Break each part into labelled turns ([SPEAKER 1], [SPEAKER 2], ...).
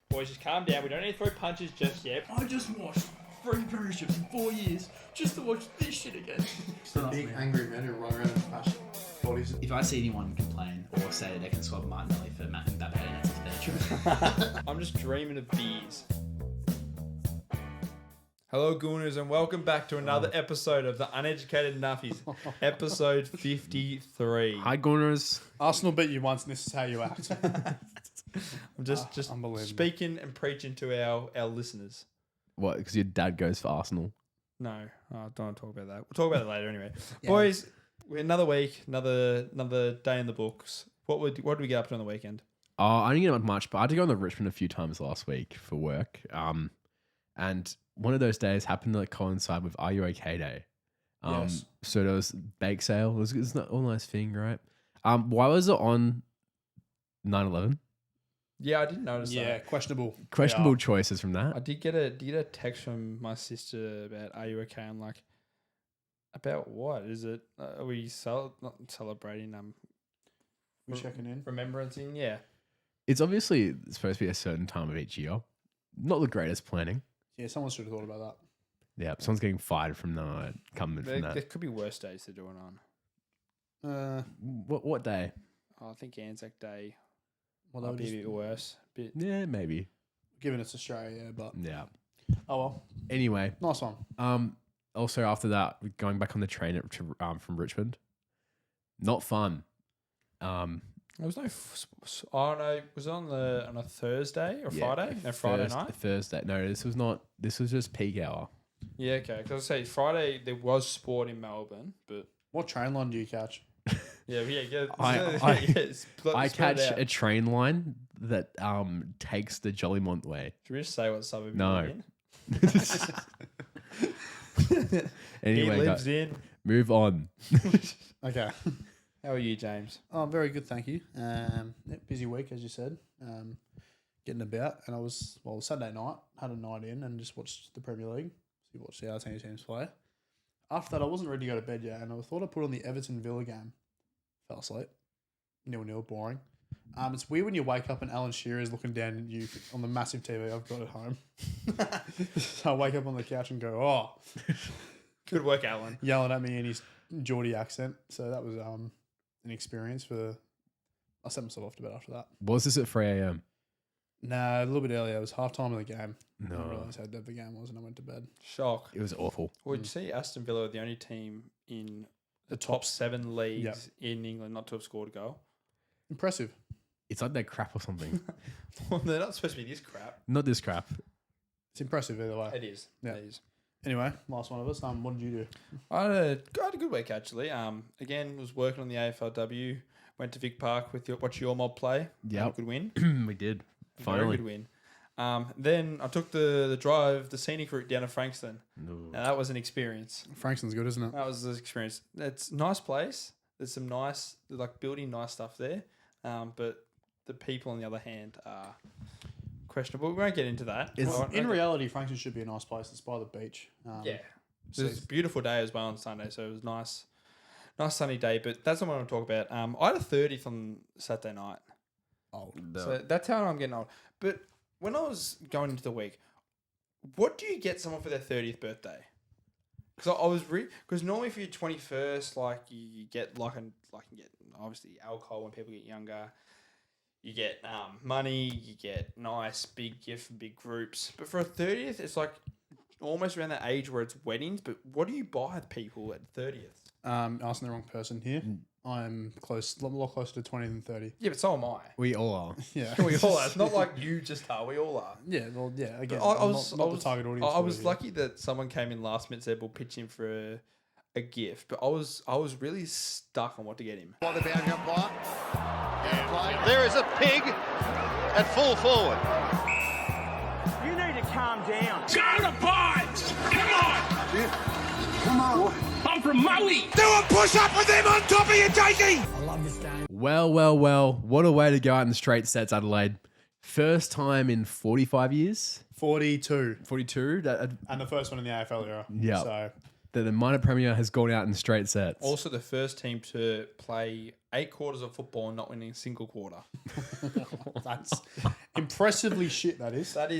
[SPEAKER 1] Boys, just calm down. We don't need to throw punches just yet.
[SPEAKER 2] I just watched 3 premierships in 4 years just to watch this shit again.
[SPEAKER 3] The big angry men who run around and smash bodies.
[SPEAKER 4] If I see anyone complain or say that they can swap Martinelli for Matt and Babette, that's their
[SPEAKER 1] I'm just dreaming of beers. Hello, Gooners, and welcome back to another episode of the Uneducated Nuffies, episode 53.
[SPEAKER 5] Hi, Gunners.
[SPEAKER 3] Arsenal beat you once and this is how you act.
[SPEAKER 1] I'm just
[SPEAKER 3] unbelievable.
[SPEAKER 1] speaking and preaching to our listeners.
[SPEAKER 5] What? Because your dad goes for Arsenal.
[SPEAKER 1] No, I don't want to talk about that. We'll talk about it later anyway. Boys, another week, another day in the books. What did we get up to on the weekend?
[SPEAKER 5] I didn't get up much, but I had to go to Richmond a few times last week for work. And one of those days happened to coincide with Are You OK Day.
[SPEAKER 3] Yes.
[SPEAKER 5] So there was bake sale. It's not all nice thing, right? Why was it on 9/11?
[SPEAKER 1] Yeah, I didn't notice that.
[SPEAKER 3] Questionable.
[SPEAKER 5] Questionable choices from that.
[SPEAKER 1] I did get a text from my sister about Are You OK? I'm like, about what? Is it, are we not celebrating,
[SPEAKER 3] We're checking in.
[SPEAKER 1] remembrancing? Yeah.
[SPEAKER 5] It's obviously supposed to be a certain time of each year. Not the greatest planning.
[SPEAKER 3] Yeah, someone should have thought about
[SPEAKER 5] Yeah, someone's getting fired from coming from
[SPEAKER 1] There
[SPEAKER 5] that.
[SPEAKER 1] could be worse days to do it on.
[SPEAKER 3] that.
[SPEAKER 5] What day?
[SPEAKER 1] I think Anzac Day
[SPEAKER 3] Well, that
[SPEAKER 1] might
[SPEAKER 3] would
[SPEAKER 1] be a
[SPEAKER 3] just
[SPEAKER 1] bit worse.
[SPEAKER 5] Yeah, maybe.
[SPEAKER 3] given it's Australia, yeah, but
[SPEAKER 5] Yeah.
[SPEAKER 3] oh well.
[SPEAKER 5] Anyway,
[SPEAKER 3] Nice one.
[SPEAKER 5] also after that, going back on the train from Richmond, not fun.
[SPEAKER 1] There was no. Oh no, was it on a Thursday or Friday? No, Friday night.
[SPEAKER 5] Thursday. No, this was not. This was just peak hour.
[SPEAKER 1] Yeah, okay. Because I say Friday there was sport in Melbourne, but
[SPEAKER 3] What train line do you catch?
[SPEAKER 1] yeah.
[SPEAKER 5] I catch a train line that takes the Jollymont way.
[SPEAKER 1] Should we just say what suburb
[SPEAKER 5] No.
[SPEAKER 1] you're in?
[SPEAKER 5] Anyway,
[SPEAKER 1] He lives in.
[SPEAKER 5] move on.
[SPEAKER 3] Okay.
[SPEAKER 1] How are you, James?
[SPEAKER 3] Oh, very good, thank you. Busy week, as you said. Getting about, and I was Saturday night, had a night in, and just watched the Premier League. So you watched the other teams play. After that, I wasn't ready to go to bed yet, and I thought I'd put on the Everton Villa game. Fell asleep. 0-0, boring. It's weird when you wake up and Alan Shearer is looking down at you on the massive TV I've got at home. So I wake up on the couch and go, oh,
[SPEAKER 1] Good work, Alan.
[SPEAKER 3] yelling at me in his Geordie accent. So that was an experience I set myself off to bed after that.
[SPEAKER 5] Was this at 3 a.m.?
[SPEAKER 3] Nah, a little bit earlier. It was half time of the game. I
[SPEAKER 5] No.
[SPEAKER 3] didn't realise how dead the game was, and I went to bed.
[SPEAKER 1] Shock.
[SPEAKER 5] It was awful.
[SPEAKER 1] Well, you see, Aston Villa are the only team in the top 7 leagues in England not to have scored a goal.
[SPEAKER 3] Impressive.
[SPEAKER 5] It's like they're crap or something.
[SPEAKER 1] Well, they're not supposed to be this crap.
[SPEAKER 5] Not this crap.
[SPEAKER 3] It's impressive either way.
[SPEAKER 1] It is.
[SPEAKER 3] Yeah.
[SPEAKER 1] It is.
[SPEAKER 3] Anyway, last one of us. What did you do?
[SPEAKER 1] I had a good week actually. Again, was working on the AFLW. Went to Vic Park watch your mob play.
[SPEAKER 5] Yep.
[SPEAKER 1] Had a good win.
[SPEAKER 5] We did.
[SPEAKER 1] Very
[SPEAKER 5] Finally.
[SPEAKER 1] good win. Then I took the drive, the scenic route down to Frankston.
[SPEAKER 5] No.
[SPEAKER 1] Now that was an experience.
[SPEAKER 3] Frankston's good, isn't it?
[SPEAKER 1] That was an experience. It's a nice place. There's some nice, building nice stuff there. But the people on the other hand are questionable. We won't get into that.
[SPEAKER 3] In reality, Frankston should be a nice place. It's by the beach.
[SPEAKER 1] Yeah.
[SPEAKER 3] So
[SPEAKER 1] It was a beautiful day as well on Sunday, so it was nice sunny day. But that's not what I want to talk about. I had a 30th on Saturday night.
[SPEAKER 3] old.
[SPEAKER 1] So that's how I'm getting old. But when I was going into the week, what do you get someone for their 30th birthday? Because I was because normally for your 21st, you get you get obviously alcohol when people get younger. You get money. You get nice big gift from big groups. But for a 30th, it's almost around that age where it's weddings. But what do you buy people at 30th?
[SPEAKER 3] Asking the wrong person here. I'm a lot closer to 20 than 30.
[SPEAKER 1] Yeah, but so am I.
[SPEAKER 5] We all are.
[SPEAKER 3] Yeah.
[SPEAKER 1] We all are. It's not like you just are. We all are.
[SPEAKER 3] Yeah, well, yeah, again,
[SPEAKER 1] I
[SPEAKER 3] I'm
[SPEAKER 1] was
[SPEAKER 3] not the target audience.
[SPEAKER 1] I was
[SPEAKER 3] here.
[SPEAKER 1] lucky that someone came in last minute and said we'll pitch him for a gift, but I was really stuck on what to get him.
[SPEAKER 6] By the boundary umpire. There is a pig at full forward.
[SPEAKER 7] You need to calm down.
[SPEAKER 8] Go to Pines! Come on! I'm from Maui! Do a push-up with them on top of you, Jakey!
[SPEAKER 5] Well. What a way to go out in the straight sets, Adelaide. First time in 45 years.
[SPEAKER 3] 42.
[SPEAKER 5] 42.
[SPEAKER 3] And the first one in the AFL era.
[SPEAKER 5] Yeah.
[SPEAKER 3] So,
[SPEAKER 5] That the minor premier has gone out in straight sets.
[SPEAKER 1] Also, the first team to play 8 quarters of football and not winning a single quarter.
[SPEAKER 3] That's impressively shit, that is.
[SPEAKER 1] That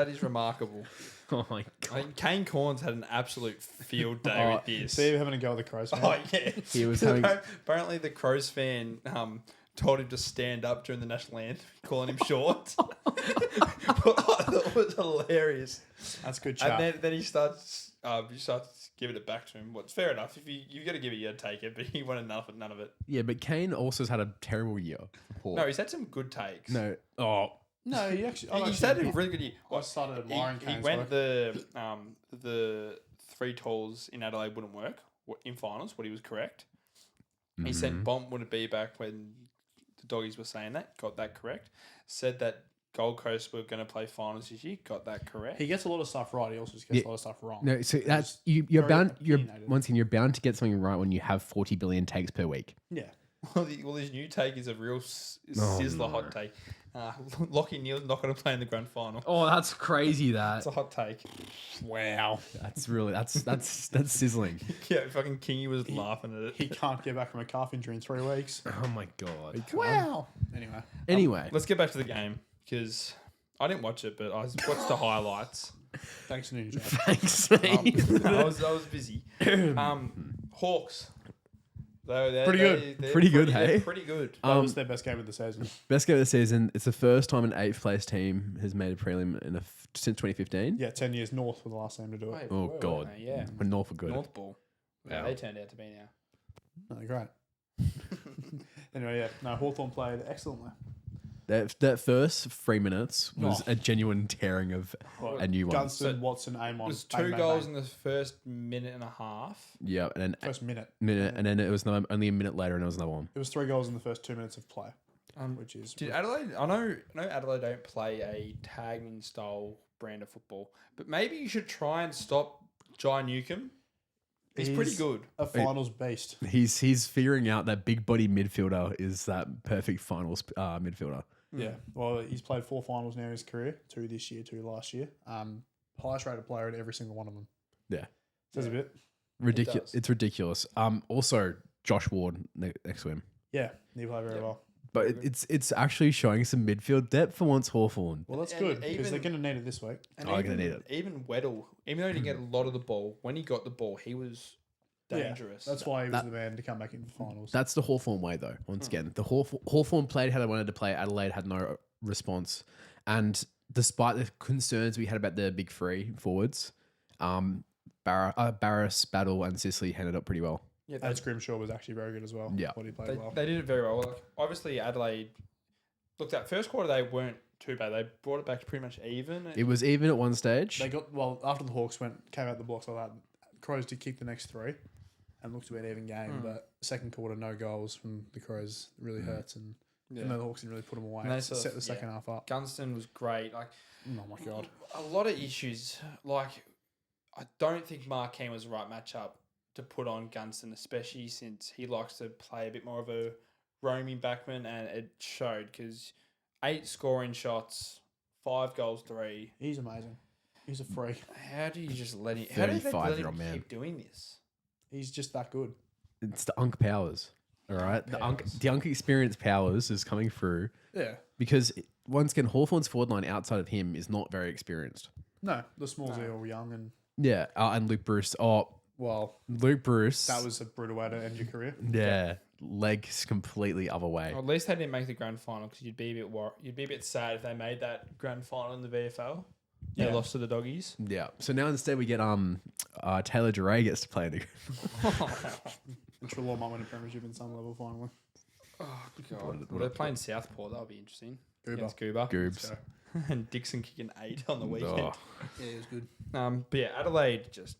[SPEAKER 1] is remarkable.
[SPEAKER 5] Oh my
[SPEAKER 1] I
[SPEAKER 5] god.
[SPEAKER 1] think Kane Corns had an absolute field day with this.
[SPEAKER 3] See you having a go at the Crows.
[SPEAKER 1] Oh yeah,
[SPEAKER 5] He was having-
[SPEAKER 1] apparently the Crows fan told him to stand up during the national anthem, calling him short. I thought it was hilarious.
[SPEAKER 3] That's good chat.
[SPEAKER 1] And then he starts giving it back to him. Well, it's fair enough. If you've got to give it, you got to take it. But he wanted none of it.
[SPEAKER 5] Yeah, but Kane also has had a terrible year.
[SPEAKER 1] No, he's had some good takes.
[SPEAKER 5] No. Oh.
[SPEAKER 3] No, he actually.
[SPEAKER 1] He's had a really good year.
[SPEAKER 3] I started admiring
[SPEAKER 1] He
[SPEAKER 3] Kane's
[SPEAKER 1] went
[SPEAKER 3] work.
[SPEAKER 1] the 3 tolls in Adelaide wouldn't work in finals. What he was correct. He said Bomb wouldn't be back when the doggies were saying that. Got that correct. Said that Gold Coast were going to play finals this year. Got that correct.
[SPEAKER 3] He gets a lot of stuff right. He also just gets a lot of stuff wrong.
[SPEAKER 5] No, so that's
[SPEAKER 3] He's
[SPEAKER 5] you're
[SPEAKER 3] very
[SPEAKER 5] bound.
[SPEAKER 3] opinionated.
[SPEAKER 5] Once again, you're bound to get something right when you have 40 billion takes per week.
[SPEAKER 3] Yeah.
[SPEAKER 1] Well, his new take is a real sizzler hot take. Lockie Neal's not going to play in the grand final.
[SPEAKER 5] Oh, that's crazy.
[SPEAKER 1] It's a hot take.
[SPEAKER 3] Wow.
[SPEAKER 5] That's really that's sizzling.
[SPEAKER 1] Yeah, fucking Kingy was laughing at it.
[SPEAKER 3] He can't get back from a calf injury in 3 weeks.
[SPEAKER 5] Oh my god.
[SPEAKER 3] Wow.
[SPEAKER 5] Anyway,
[SPEAKER 1] Let's get back to the game because I didn't watch it, but I watched the highlights.
[SPEAKER 3] Thanks, New Jack.
[SPEAKER 5] thanks, mate.
[SPEAKER 1] I was busy. Hawks.
[SPEAKER 3] Pretty good.
[SPEAKER 1] They're
[SPEAKER 5] Pretty good,
[SPEAKER 1] they're
[SPEAKER 5] hey?
[SPEAKER 1] Pretty good.
[SPEAKER 3] That was their best game of the season.
[SPEAKER 5] Best game of the season. It's the first time an 8th place team has made a prelim since 2015.
[SPEAKER 3] Yeah, 10 years North were the last team to do it.
[SPEAKER 5] Oh god.
[SPEAKER 1] Yeah.
[SPEAKER 5] But North for good.
[SPEAKER 1] North Ball. Yeah,
[SPEAKER 5] Wow.
[SPEAKER 1] they turned out to be now.
[SPEAKER 3] Oh, great. Anyway, yeah. No, Hawthorn played excellently.
[SPEAKER 5] That first 3 minutes was a genuine tearing of a new one.
[SPEAKER 3] Gunston, Watson, Amon.
[SPEAKER 1] There's 2 goals in the first minute and a half.
[SPEAKER 5] Yeah, and then
[SPEAKER 3] First minute.
[SPEAKER 5] and then it was only a minute later, and it was another one.
[SPEAKER 3] It was 3 goals in the first 2 minutes of play, which is...
[SPEAKER 1] Did Adelaide? I know Adelaide don't play a tagging style brand of football, but maybe you should try and stop Jai Newcomb. He's pretty good.
[SPEAKER 3] A finals beast.
[SPEAKER 5] He's figuring out that big body midfielder is that perfect finals midfielder.
[SPEAKER 3] Yeah. Well, he's played 4 finals now in his career. 2 this year, 2 last year. Highest rated player in every single one of them.
[SPEAKER 5] Yeah,
[SPEAKER 3] Says a bit.
[SPEAKER 5] ridiculous.
[SPEAKER 1] does.
[SPEAKER 5] It's ridiculous. Also, Josh Ward next to him,
[SPEAKER 3] Yeah, he played very well.
[SPEAKER 5] but it's actually showing some midfield depth for once Hawthorn.
[SPEAKER 3] Well, that's
[SPEAKER 1] And
[SPEAKER 3] good because they're
[SPEAKER 1] even-
[SPEAKER 3] going to need it this week.
[SPEAKER 1] And
[SPEAKER 5] I'm gonna need it.
[SPEAKER 1] Even Weddle, even though he didn't get a lot of the ball, when he got the ball, he was dangerous.
[SPEAKER 3] Yeah, that's why he was the man to come back into the finals.
[SPEAKER 5] That's the Hawthorn way, though. Once again, the Hawthorn played how they wanted to play. Adelaide had no response, and despite the concerns we had about the big 3 forwards, Barris, Battle, and Sicily handled up pretty well.
[SPEAKER 1] Yeah,
[SPEAKER 3] As Grimshaw was actually very good as well.
[SPEAKER 5] Yeah.
[SPEAKER 3] What he played
[SPEAKER 1] they,
[SPEAKER 3] well.
[SPEAKER 1] they did it very well. Like, obviously, Adelaide. Look, that first quarter they weren't too bad. They brought it back to pretty much even.
[SPEAKER 5] It was even at one stage.
[SPEAKER 3] They got after the Hawks came out the blocks like that. Crows did kick the next 3, and looked to be an even game. But second quarter, no goals from the Crows really hurts, and even though the Hawks didn't really put them away,
[SPEAKER 1] And they
[SPEAKER 3] it
[SPEAKER 1] sort of-
[SPEAKER 3] set the second half up.
[SPEAKER 1] Gunston was great. Like
[SPEAKER 3] Oh my god!
[SPEAKER 1] a lot of issues. Like I don't think Marquez was the right matchup to put on Gunston, especially since he likes to play a bit more of a roaming backman, and it showed because 8 scoring shots, 5 goals, 3.
[SPEAKER 3] He's amazing. He's a freak.
[SPEAKER 1] How do you just let him? How do they let
[SPEAKER 5] 35-year-old
[SPEAKER 1] him
[SPEAKER 5] man.
[SPEAKER 1] keep doing this?
[SPEAKER 3] He's just that good.
[SPEAKER 5] It's the Unk powers. All right, the Unk experience powers is coming through
[SPEAKER 3] Yeah.
[SPEAKER 5] because once again, Hawthorn's forward line outside of him is not very experienced.
[SPEAKER 3] No, the smalls are all young, and
[SPEAKER 5] Yeah, and Luke Bruce. Oh,
[SPEAKER 3] well,
[SPEAKER 5] Luke Bruce.
[SPEAKER 3] that was a brutal way to end your career.
[SPEAKER 5] yeah, legs completely other way.
[SPEAKER 1] Well, at least they didn't make the grand final because you'd be a bit sad if they made that grand final in the VFL. They
[SPEAKER 3] Yeah.
[SPEAKER 1] lost to the doggies.
[SPEAKER 5] Yeah. So now instead we get Taylor Duray gets to play in
[SPEAKER 3] And Trelaw might win a premiership in some level finally.
[SPEAKER 1] Oh god! Well, they're playing Southport. That'll be interesting.
[SPEAKER 3] Goober.
[SPEAKER 1] Against Goober.
[SPEAKER 5] Goobs.
[SPEAKER 1] And Dixon kicking 8 on the weekend.
[SPEAKER 5] Oh.
[SPEAKER 3] Yeah, it was good.
[SPEAKER 1] But yeah, Adelaide just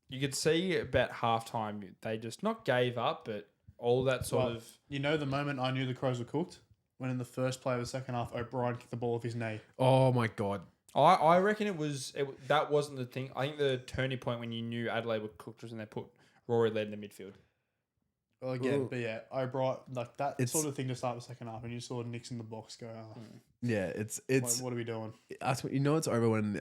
[SPEAKER 1] you could see about halftime they just not gave up, but all that sort
[SPEAKER 3] Well,
[SPEAKER 1] of
[SPEAKER 3] You know the moment I knew the Crows were cooked? When in the first play of the second half, O'Brien kicked the ball off his knee.
[SPEAKER 5] Oh my god.
[SPEAKER 1] I reckon that wasn't the thing. I think the turning point when you knew Adelaide were cooked was when they put Rory Laird in the midfield.
[SPEAKER 3] Well, again,
[SPEAKER 5] Ooh.
[SPEAKER 3] but yeah, O'Brien, like that
[SPEAKER 5] It's-
[SPEAKER 3] sort of thing to start the second half, and you saw Nix in the box go, oh,
[SPEAKER 5] Yeah, it's
[SPEAKER 3] what are we doing?
[SPEAKER 5] that's what you know. It's over when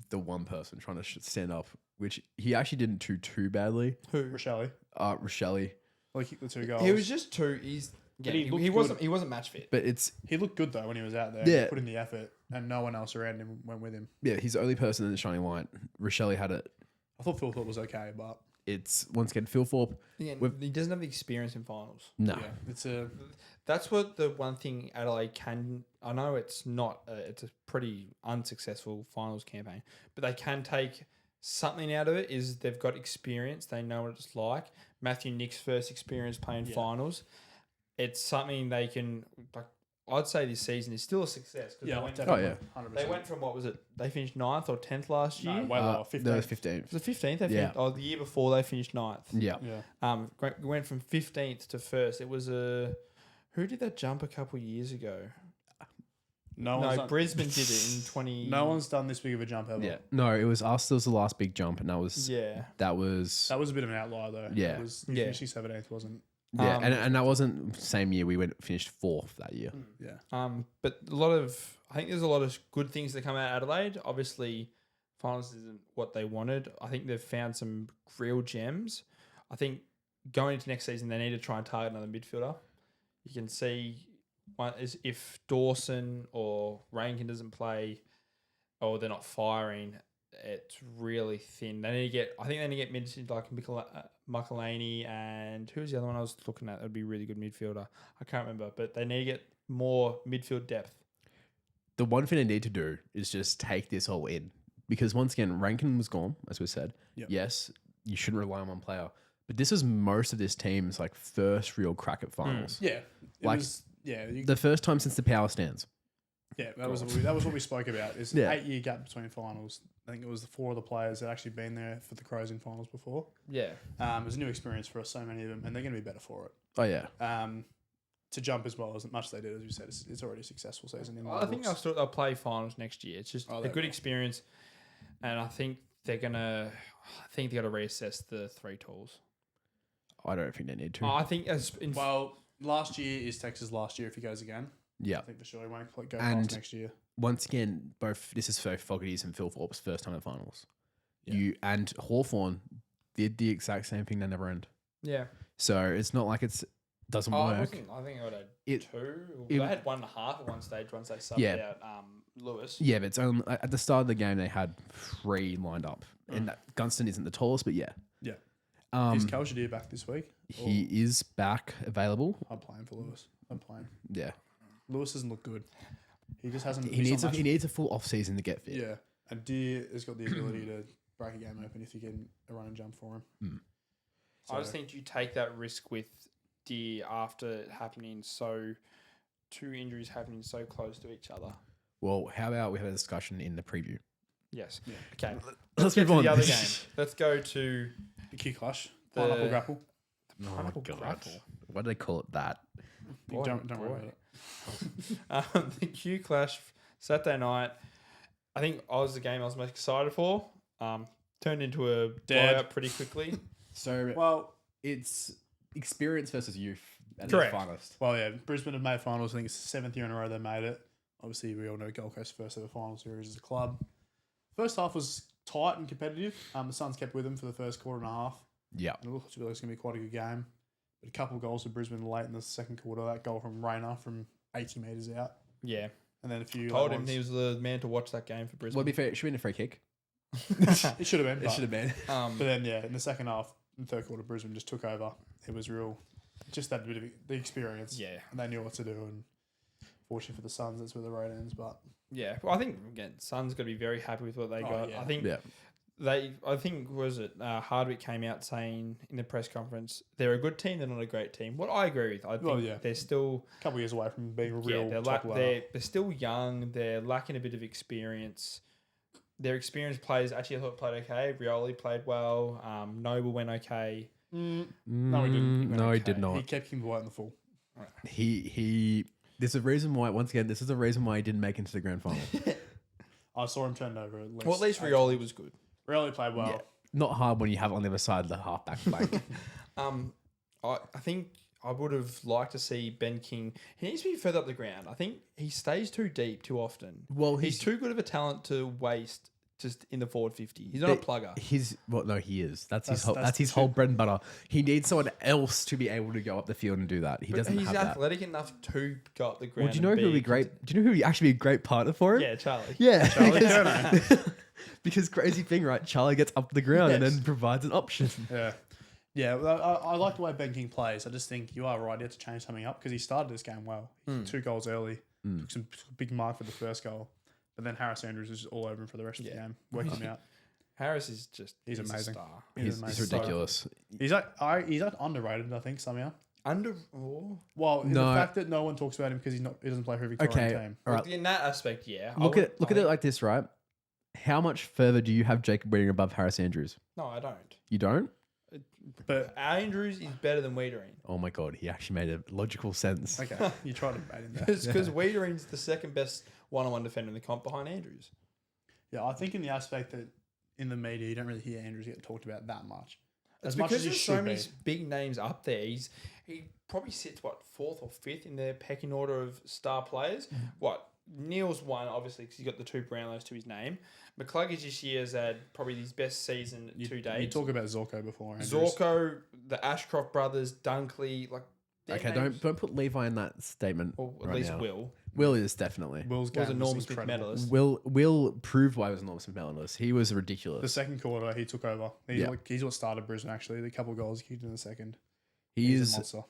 [SPEAKER 5] the one person trying to stand up, which he actually didn't do too badly.
[SPEAKER 3] Rochelle.
[SPEAKER 5] Rochelle.
[SPEAKER 3] Like the 2 goals.
[SPEAKER 1] He was just too. He wasn't match fit.
[SPEAKER 5] But it's
[SPEAKER 3] He looked good though when he was out there.
[SPEAKER 5] Yeah.
[SPEAKER 3] He put in the effort, and no one else around him went with him.
[SPEAKER 5] he's the only person in the shining light. Rochelle had it.
[SPEAKER 3] I thought Phil Thorpe was okay, but
[SPEAKER 5] It's once again Phil Thorpe.
[SPEAKER 1] Yeah, he doesn't have the experience in finals.
[SPEAKER 5] No,
[SPEAKER 3] yeah, it's a
[SPEAKER 1] That's what the one thing Adelaide can. I know it's not. It's a pretty unsuccessful finals campaign, but they can take something out of it. Is they've got experience. They know what it's like. Matthew Nick's first experience playing finals. It's something they can. Like, I'd say this season is still a success.
[SPEAKER 3] yeah,
[SPEAKER 1] they went,
[SPEAKER 3] definitely. 100%.
[SPEAKER 1] they went from what was it? They finished 9th or 10th last year.
[SPEAKER 3] No, way lower. 15.
[SPEAKER 5] that was 15th.
[SPEAKER 1] Was it 15th? They
[SPEAKER 5] Yeah.
[SPEAKER 1] finished, the year before they finished 9th.
[SPEAKER 5] Yeah.
[SPEAKER 3] Yeah.
[SPEAKER 1] Went from 15th to 1st. It was who did that jump a couple years ago?
[SPEAKER 3] No,
[SPEAKER 1] Brisbane did it in 20.
[SPEAKER 3] no one's done this big of a jump ever.
[SPEAKER 5] Yeah. No, it was us. That was the last big jump, and that was
[SPEAKER 1] Yeah.
[SPEAKER 5] that was
[SPEAKER 3] That was a bit of an outlier though.
[SPEAKER 5] Yeah.
[SPEAKER 3] It was
[SPEAKER 1] Yeah.
[SPEAKER 3] finishing 17th, wasn't?
[SPEAKER 5] yeah, and that wasn't same year. We finished 4th that year.
[SPEAKER 3] Yeah.
[SPEAKER 1] But I think there's a lot of good things that come out of Adelaide. Obviously, finals isn't what they wanted. I think they've found some real gems. I think going into next season, they need to try and target another midfielder. You can see one is if Dawson or Rankin doesn't play, or they're not firing, it's really thin. They need to get. I think they need to get mid like Michaelaney and who's the other one I was looking at? That'd be a really good midfielder. I can't remember, but they need to get more midfield depth.
[SPEAKER 5] The one thing they need to do is just take this all in, because once again, Rankin was gone, as we said.
[SPEAKER 3] Yep.
[SPEAKER 5] Yes, you shouldn't rely on one player, but this is most of this team's like first real crack at finals.
[SPEAKER 3] Yeah. It
[SPEAKER 5] Like,
[SPEAKER 3] was. Yeah.
[SPEAKER 5] The first time since the power stands.
[SPEAKER 3] Yeah, that was what we spoke about. Is
[SPEAKER 5] Yeah.
[SPEAKER 3] 8-year gap between finals. I think it was the 4 of the players that actually been there for the Crows in finals before.
[SPEAKER 1] Yeah.
[SPEAKER 3] It was a new experience for us, so many of them, and they're going to be better for it.
[SPEAKER 5] Oh yeah,
[SPEAKER 3] To jump as well as much as they did, as you said, it's already a successful season. In
[SPEAKER 1] I think they'll play finals next year. It's just a
[SPEAKER 3] they
[SPEAKER 1] good
[SPEAKER 3] will.
[SPEAKER 1] experience, and I think they're gonna. I think they got to reassess the 3 tools.
[SPEAKER 5] I don't think they need to.
[SPEAKER 1] I think
[SPEAKER 3] last year is Texas' last year if he goes again.
[SPEAKER 5] Yeah.
[SPEAKER 3] I think for sure he won't go
[SPEAKER 5] And-
[SPEAKER 3] past next year.
[SPEAKER 5] Once again, this is for Fogarty's and Phil Thorpe's first time at finals.
[SPEAKER 3] Yeah.
[SPEAKER 5] You and Hawthorn did the exact same thing. They never end.
[SPEAKER 1] yeah.
[SPEAKER 5] So it's not like it's doesn't
[SPEAKER 1] I
[SPEAKER 5] work.
[SPEAKER 1] think I got a
[SPEAKER 5] It-
[SPEAKER 1] 2.
[SPEAKER 5] it-
[SPEAKER 1] They had 1.5 at one stage once they subbed
[SPEAKER 5] Yeah.
[SPEAKER 1] out Lewis.
[SPEAKER 5] Yeah, but it's only at the start of the game they had 3 lined up, and that Gunston isn't the tallest, but yeah,
[SPEAKER 3] Yeah.
[SPEAKER 5] um,
[SPEAKER 3] Is Kalshadir back this week?
[SPEAKER 5] he is back available.
[SPEAKER 3] I'm playing for Lewis. I'm playing.
[SPEAKER 5] Yeah,
[SPEAKER 3] Lewis doesn't look good. He just hasn't.
[SPEAKER 5] he needs a full off season to get fit.
[SPEAKER 3] Yeah, and Deer has got the ability to break a game open if you can run and jump for him.
[SPEAKER 1] I just think you take that risk with Deer after it happening 2 injuries happening so close to each other.
[SPEAKER 5] Well, how about we have a discussion in the preview?
[SPEAKER 1] Yes. Okay.
[SPEAKER 5] Let's
[SPEAKER 1] Get
[SPEAKER 5] move
[SPEAKER 1] to
[SPEAKER 5] on.
[SPEAKER 1] the other game. Let's go to
[SPEAKER 3] The Q clash,
[SPEAKER 1] The-
[SPEAKER 3] pineapple grapple.
[SPEAKER 5] Oh
[SPEAKER 1] Pineapple
[SPEAKER 5] God,
[SPEAKER 1] grapple.
[SPEAKER 5] why do they call it that?
[SPEAKER 1] Boy,
[SPEAKER 3] Don't worry
[SPEAKER 1] boy.
[SPEAKER 3] about it.
[SPEAKER 1] The Q Clash Saturday night. I think I was the game I was most excited for. Turned into a
[SPEAKER 3] Dead.
[SPEAKER 1] blowout pretty quickly.
[SPEAKER 5] So
[SPEAKER 3] Well,
[SPEAKER 5] it's experience versus youth at
[SPEAKER 1] Correct.
[SPEAKER 5] its finest.
[SPEAKER 3] well, yeah. Brisbane have made finals. I think it's the 7th year in a row they made it. Obviously, we all know Gold Coast first ever final series as a club. First half was tight and competitive. The Suns kept with them for the first quarter and a half.
[SPEAKER 5] Yeah,
[SPEAKER 3] And it looks like it's going to be quite a good game. But a couple of goals for Brisbane late in the second quarter. That goal from Rayner from 80 metres out.
[SPEAKER 1] Yeah.
[SPEAKER 3] And then a few.
[SPEAKER 1] Told
[SPEAKER 3] late
[SPEAKER 1] him
[SPEAKER 3] ones.
[SPEAKER 1] he was the man to watch that game for Brisbane.
[SPEAKER 5] well, to be fair, it should have been a free kick.
[SPEAKER 3] It should have been.
[SPEAKER 5] It should have been.
[SPEAKER 3] But then, yeah, in the second half, in the third quarter, Brisbane just took over. It was real, just that bit of the experience.
[SPEAKER 1] Yeah.
[SPEAKER 3] And they knew what to do. And fortunately for the Suns, that's where the road ends. But
[SPEAKER 1] Yeah. Well, I think, again, Suns got to be very happy with what they got.
[SPEAKER 3] yeah.
[SPEAKER 1] I think
[SPEAKER 5] Yeah.
[SPEAKER 1] Hardwick came out saying in the press conference, they're a good team, they're not a great team. What I agree with. I think they're still...
[SPEAKER 3] a couple of years away from being a real
[SPEAKER 1] they're,
[SPEAKER 3] top ladder.
[SPEAKER 1] they're still young. They're lacking a bit of experience. Their experienced players actually I thought played okay. Rioli played well. Noble went okay.
[SPEAKER 3] No, he didn't.
[SPEAKER 5] No, he did
[SPEAKER 3] He
[SPEAKER 5] not.
[SPEAKER 3] kept Kimber White in the full.
[SPEAKER 5] He. There's a reason why. Once again, this is the reason why he didn't make it into the grand final.
[SPEAKER 3] I saw him turned over at least.
[SPEAKER 1] Well, at least Rioli was good.
[SPEAKER 3] Rioli played well.
[SPEAKER 5] Yeah. Not hard when you have it on the other side of the halfback flank.
[SPEAKER 1] I think I would have liked to see Ben King. He needs to be further up the ground. I think he stays too deep too often.
[SPEAKER 5] Well,
[SPEAKER 1] he's too good of a talent to waste just in the forward 50. He's not a plugger.
[SPEAKER 5] He is. That's his
[SPEAKER 3] That's
[SPEAKER 5] his whole bread and butter. He needs someone else to be able to go up the field and do that. He doesn't
[SPEAKER 1] He's
[SPEAKER 5] have that.
[SPEAKER 1] athletic enough to go up the ground.
[SPEAKER 5] Well, do you know who would be great? Do you know who would actually be a great partner for him?
[SPEAKER 1] Yeah, Charlie.
[SPEAKER 5] Yeah,
[SPEAKER 3] Charlie Turner.
[SPEAKER 5] because crazy thing, right? Charlie gets up the ground and
[SPEAKER 1] Yes.
[SPEAKER 5] then provides an option.
[SPEAKER 3] Yeah. Yeah, well, I like the way Ben King plays. I just think you are right. He had to change something up because he started this game well. He took 2 goals early, took some big mark for the first goal, but then Harris Andrews was all over him for the rest of the game, worked him out.
[SPEAKER 1] Harris is just
[SPEAKER 3] He's amazing.
[SPEAKER 1] A star.
[SPEAKER 5] He's ridiculous.
[SPEAKER 3] He's underrated, I think, somehow. Well, the
[SPEAKER 5] No.
[SPEAKER 3] fact that no one talks about him because he doesn't play for a Victorian
[SPEAKER 5] Okay,
[SPEAKER 3] team.
[SPEAKER 5] all right.
[SPEAKER 1] In that aspect, yeah.
[SPEAKER 5] Look at it like this, right? How much further do you have Jacob Wiedering above Harris Andrews?
[SPEAKER 1] No, I don't.
[SPEAKER 5] You don't?
[SPEAKER 3] But
[SPEAKER 1] Andrews is better than Wiedering.
[SPEAKER 5] Oh my god, he actually made a logical sense.
[SPEAKER 3] okay, you tried to bait him there.
[SPEAKER 1] Because Wiedering's the second best one-on-one defender in the comp behind Andrews.
[SPEAKER 3] Yeah, I think in the aspect that in the media you don't really hear Andrews get talked about that much.
[SPEAKER 1] It's
[SPEAKER 3] As much
[SPEAKER 1] because
[SPEAKER 3] as he
[SPEAKER 1] there's so
[SPEAKER 3] should
[SPEAKER 1] many
[SPEAKER 3] be.
[SPEAKER 1] big names up there. He probably sits, 4th or 5th in the pecking order of star players. Neil's one, obviously, because he's got the 2 Brownlows to his name. McCluggage this year has had probably his best season to date.
[SPEAKER 3] You talk about Zorko before. Andrews.
[SPEAKER 1] Zorko, the Ashcroft brothers, Dunkley, their
[SPEAKER 5] Okay,
[SPEAKER 1] names-
[SPEAKER 5] don't put Levi in that statement.
[SPEAKER 1] Or at
[SPEAKER 5] right
[SPEAKER 1] least
[SPEAKER 5] now.
[SPEAKER 1] Will.
[SPEAKER 5] Will is definitely.
[SPEAKER 3] Will's
[SPEAKER 1] Was a
[SPEAKER 3] game
[SPEAKER 1] Norm
[SPEAKER 3] was
[SPEAKER 1] Smith
[SPEAKER 3] incredible.
[SPEAKER 1] medalist.
[SPEAKER 5] Will proved why he was an enormous medalist. He was ridiculous.
[SPEAKER 3] The second quarter, he took over. He's what started Brisbane, actually. The couple of goals he kicked in the second. He's a monster.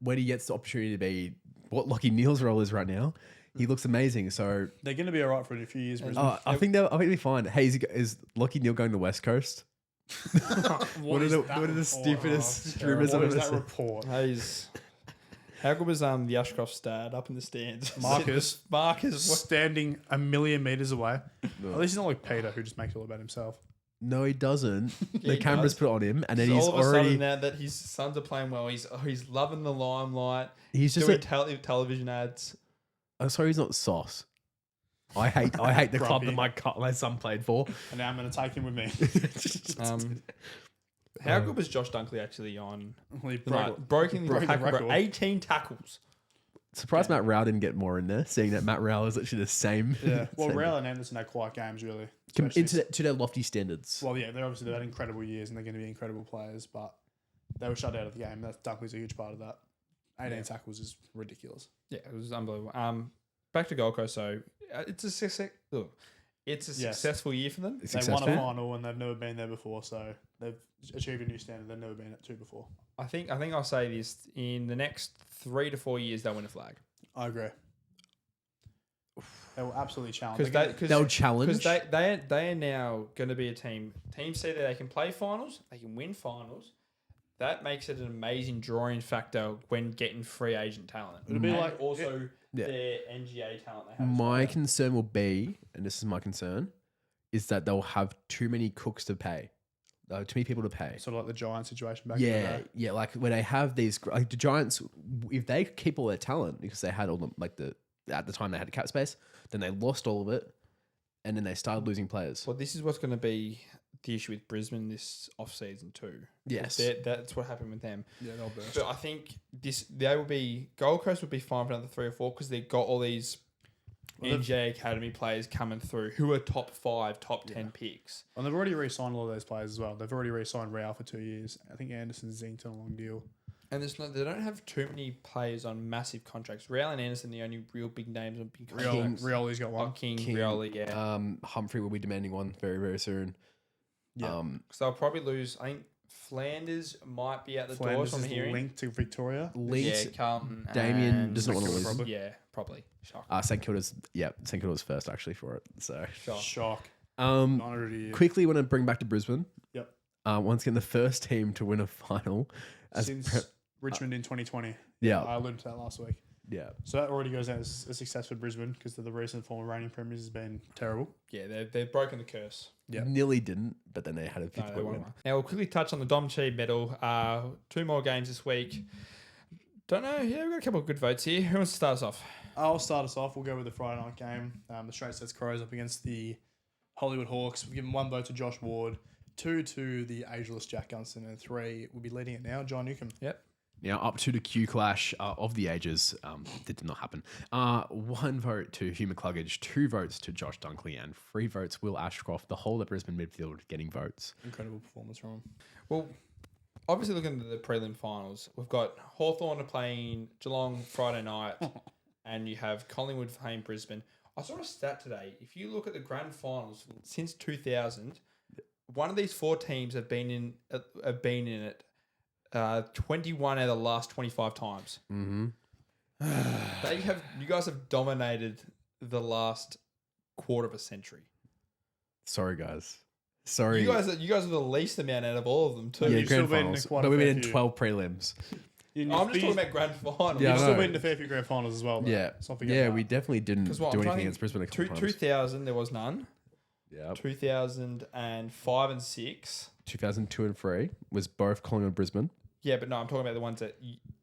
[SPEAKER 5] When he gets the opportunity to be what Lockie Neal's role is right now, he looks amazing. So
[SPEAKER 3] They're going to be all right for a few years, Brisbane.
[SPEAKER 5] I think they'll be fine. Hey, is Lockie Neal going to West Coast? One of the stupidest rumors I've
[SPEAKER 3] What is
[SPEAKER 5] ever
[SPEAKER 3] that
[SPEAKER 5] seen.
[SPEAKER 3] report?
[SPEAKER 1] How good was the Ashcroft stat up in the stands?
[SPEAKER 3] Marcus
[SPEAKER 1] What?
[SPEAKER 3] standing a million meters away. At least he's not like Peter, who just makes it all about himself.
[SPEAKER 5] No, he doesn't. The
[SPEAKER 1] he
[SPEAKER 5] cameras
[SPEAKER 1] does.
[SPEAKER 5] put on him, and then
[SPEAKER 1] So
[SPEAKER 5] he's
[SPEAKER 1] all of a
[SPEAKER 5] already.
[SPEAKER 1] sudden now that his sons are playing well, he's loving the limelight.
[SPEAKER 5] He's just.
[SPEAKER 1] Doing television ads.
[SPEAKER 5] I'm sorry, he's not sauce. I hate the club
[SPEAKER 3] Grumpy.
[SPEAKER 5] that my son played for.
[SPEAKER 3] And now I'm going to take him with me.
[SPEAKER 1] How good was Josh Dunkley actually on
[SPEAKER 3] He
[SPEAKER 1] the night? Broken the record. 18 tackles.
[SPEAKER 5] Surprised Matt Rowell didn't get more in there, seeing that Matt Rowell is literally the same.
[SPEAKER 3] Yeah. Well,
[SPEAKER 5] same-
[SPEAKER 3] Rowell and Anderson had quiet games, really.
[SPEAKER 5] to their lofty standards.
[SPEAKER 3] Well, yeah, they've had incredible years and they're going to be incredible players, but they were shut out of the game. Dunkley's a huge part of that. 18 tackles is ridiculous.
[SPEAKER 1] Yeah, it was unbelievable. Back to Gold Coast, so it's a successful year for them.
[SPEAKER 5] It's
[SPEAKER 3] They won
[SPEAKER 5] successful.
[SPEAKER 3] a final and they've never been there before, so they've achieved a new standard they've never been at to before.
[SPEAKER 1] I think I'll say this: in the next 3 to 4 years, they'll win a flag.
[SPEAKER 3] I agree. They will absolutely challenge.
[SPEAKER 5] They'll challenge.
[SPEAKER 1] because they are now going to be a team. Teams see that they can play finals, they can win finals. That makes it an amazing drawing factor when getting free agent talent.
[SPEAKER 3] It'll be
[SPEAKER 1] And
[SPEAKER 3] like-
[SPEAKER 1] also
[SPEAKER 5] Yeah.
[SPEAKER 1] their NGA talent they have.
[SPEAKER 5] My concern will be, and this is my concern, is that they'll have too many cooks to pay. Too many people to pay.
[SPEAKER 3] Sort of like the Giants situation back in the
[SPEAKER 5] Yeah,
[SPEAKER 3] day.
[SPEAKER 5] yeah. Like when they have these, like the Giants, if they keep all their talent because they had all the at the time they had cap space, then they lost all of it, and then they started losing players.
[SPEAKER 1] Well, this is what's going to be the issue with Brisbane this off season too.
[SPEAKER 5] Yes.
[SPEAKER 1] That's what happened with them.
[SPEAKER 3] Yeah, they'll burst.
[SPEAKER 1] But I think Gold Coast would be fine for another 3 or 4 because they've got all these NJ Academy players coming through who are top 5, top 10 picks.
[SPEAKER 3] And they've already re-signed all of those players as well. They've already re-signed Real for 2 years. I think Anderson's zinked on a long deal.
[SPEAKER 1] And they don't have too many players on massive contracts. Real and Anderson, the only real big names on big contracts.
[SPEAKER 3] Rioli's got one.
[SPEAKER 1] King, Rioli, yeah.
[SPEAKER 5] Humphrey will be demanding one very, very soon.
[SPEAKER 3] Yeah.
[SPEAKER 1] So they'll probably lose. I think Flanders might be at the door
[SPEAKER 3] Flanders
[SPEAKER 1] from
[SPEAKER 3] is
[SPEAKER 1] hearing.
[SPEAKER 3] linked to Victoria.
[SPEAKER 1] Yeah, Carlton.
[SPEAKER 5] Damien
[SPEAKER 1] and
[SPEAKER 5] does not want to
[SPEAKER 1] St
[SPEAKER 5] lose.
[SPEAKER 1] Kilda. Yeah, probably. Shock.
[SPEAKER 5] St Kilda's first actually for it. So
[SPEAKER 3] Shock.
[SPEAKER 5] 900
[SPEAKER 3] a year.
[SPEAKER 5] quickly want to bring back to Brisbane.
[SPEAKER 3] Yep.
[SPEAKER 5] Once again, the first team to win a final.
[SPEAKER 3] Since Richmond in 2020.
[SPEAKER 5] Yeah.
[SPEAKER 3] I alluded to that last week.
[SPEAKER 5] Yeah.
[SPEAKER 3] So that already goes out as a success for Brisbane because the recent former reigning premiers has been terrible.
[SPEAKER 1] Yeah, they've broken the curse.
[SPEAKER 3] Yeah.
[SPEAKER 5] Nearly didn't, but then they had a
[SPEAKER 1] No,
[SPEAKER 5] 50
[SPEAKER 1] they
[SPEAKER 5] point
[SPEAKER 1] won
[SPEAKER 5] win.
[SPEAKER 1] one. Now we'll quickly touch on the Dom Chi medal. 2 more games this week. Don't know. Yeah, we've got a couple of good votes here. Who wants to start us off?
[SPEAKER 3] I'll start us off. We'll go with the Friday night game. The Straight Sets Crows up against the Hollywood Hawks. We've given 1 vote to Josh Ward, 2 to the ageless Jack Gunston, and 3 will be leading it now, John Newcomb.
[SPEAKER 1] Yep.
[SPEAKER 5] Now up to the Q clash of the ages. That did not happen. 1 vote to Hugh McCluggage, 2 votes to Josh Dunkley, and 3 votes Will Ashcroft. The whole of Brisbane midfield getting votes.
[SPEAKER 3] Incredible performance from him.
[SPEAKER 1] Well, obviously looking at the prelim finals, we've got Hawthorn playing Geelong Friday night, and you have Collingwood playing Brisbane. I saw a stat today. If you look at the grand finals since 2000, one of these 4 teams have been in it 21 out of the last 25 times.
[SPEAKER 5] Mm-hmm.
[SPEAKER 1] You guys have dominated the last quarter of a century.
[SPEAKER 5] Sorry, guys. Sorry.
[SPEAKER 1] You guys are the least amount out of all of them too.
[SPEAKER 5] Yeah,
[SPEAKER 3] You've still
[SPEAKER 5] grand
[SPEAKER 3] been in
[SPEAKER 5] finals.
[SPEAKER 3] quite a
[SPEAKER 5] But we've
[SPEAKER 3] fair
[SPEAKER 5] been in
[SPEAKER 3] few.
[SPEAKER 5] 12 prelims.
[SPEAKER 1] I'm just talking about grand finals.
[SPEAKER 5] Yeah,
[SPEAKER 3] You've
[SPEAKER 5] I
[SPEAKER 3] still
[SPEAKER 5] know.
[SPEAKER 3] been in a fair few grand finals as well. Though.
[SPEAKER 5] Yeah.
[SPEAKER 3] Let's not forget
[SPEAKER 5] Yeah,
[SPEAKER 3] that.
[SPEAKER 5] we definitely didn't do
[SPEAKER 1] I'm
[SPEAKER 5] anything
[SPEAKER 1] trying
[SPEAKER 5] against Brisbane a couple times.
[SPEAKER 1] 2000 there was none.
[SPEAKER 5] Yeah.
[SPEAKER 1] 2005 and 6.
[SPEAKER 5] 2002 and 3 was both Collingwood and Brisbane.
[SPEAKER 1] Yeah, but no, I'm talking about the ones that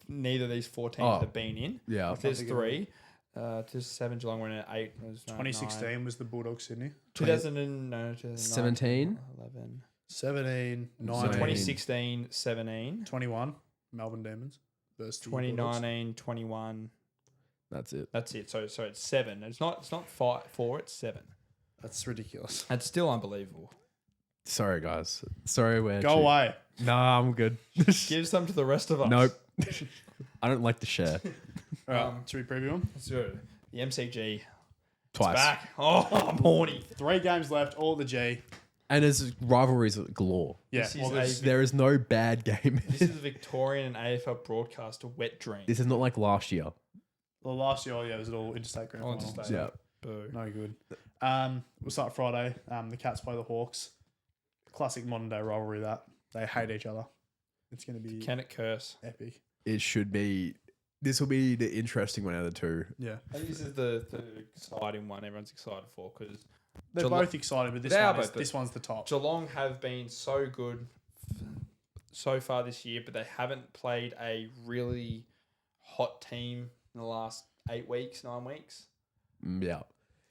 [SPEAKER 1] neither of these 4 teams
[SPEAKER 5] Oh.
[SPEAKER 1] have been in.
[SPEAKER 5] Yeah.
[SPEAKER 1] There's 3. 2007 Geelong were in at 8. It was
[SPEAKER 3] 2016 was the Bulldogs Sydney.
[SPEAKER 1] 2017. 11.
[SPEAKER 3] 17, 19,
[SPEAKER 1] 2016, 17.
[SPEAKER 3] 21, Melbourne Demons versus the
[SPEAKER 1] 2019, 21.
[SPEAKER 5] That's it.
[SPEAKER 1] That's it. So it's 7. It's not 4. It's 7.
[SPEAKER 3] That's ridiculous.
[SPEAKER 1] That's still unbelievable.
[SPEAKER 5] Sorry, guys. Sorry, we're
[SPEAKER 3] Go away.
[SPEAKER 5] Nah, I'm good.
[SPEAKER 1] Give some to the rest of us.
[SPEAKER 5] Nope. I don't like to share.
[SPEAKER 3] All right, should we preview them?
[SPEAKER 1] Let's do it. The MCG.
[SPEAKER 5] Twice.
[SPEAKER 1] Back. Oh, I'm horny.
[SPEAKER 3] 3 games left, all at the G.
[SPEAKER 5] And there's rivalries galore.
[SPEAKER 3] Yeah,
[SPEAKER 1] This is
[SPEAKER 3] well,
[SPEAKER 1] a-
[SPEAKER 3] there's-
[SPEAKER 5] There is no bad game.
[SPEAKER 1] This is a Victorian and AFL broadcast wet dream.
[SPEAKER 5] This is not like last year.
[SPEAKER 3] well, last year, it was all interstate grand
[SPEAKER 1] Oh,
[SPEAKER 3] final.
[SPEAKER 1] interstate.
[SPEAKER 5] Yeah.
[SPEAKER 1] Boo.
[SPEAKER 3] No good. We'll start Friday. The Cats play the Hawks. Classic modern day rivalry that. They hate each other. It's going to be
[SPEAKER 1] Can it curse?
[SPEAKER 3] epic.
[SPEAKER 5] It should be. This will be the interesting one out of the 2.
[SPEAKER 3] Yeah.
[SPEAKER 1] I think this is the exciting one everyone's excited for because
[SPEAKER 3] They're
[SPEAKER 1] Geelong-
[SPEAKER 3] both excited, but
[SPEAKER 1] They are both, but
[SPEAKER 3] this one's the top.
[SPEAKER 1] Geelong have been so good so far this year, but they haven't played a really hot team in the last 8 weeks, 9 weeks.
[SPEAKER 5] Yeah.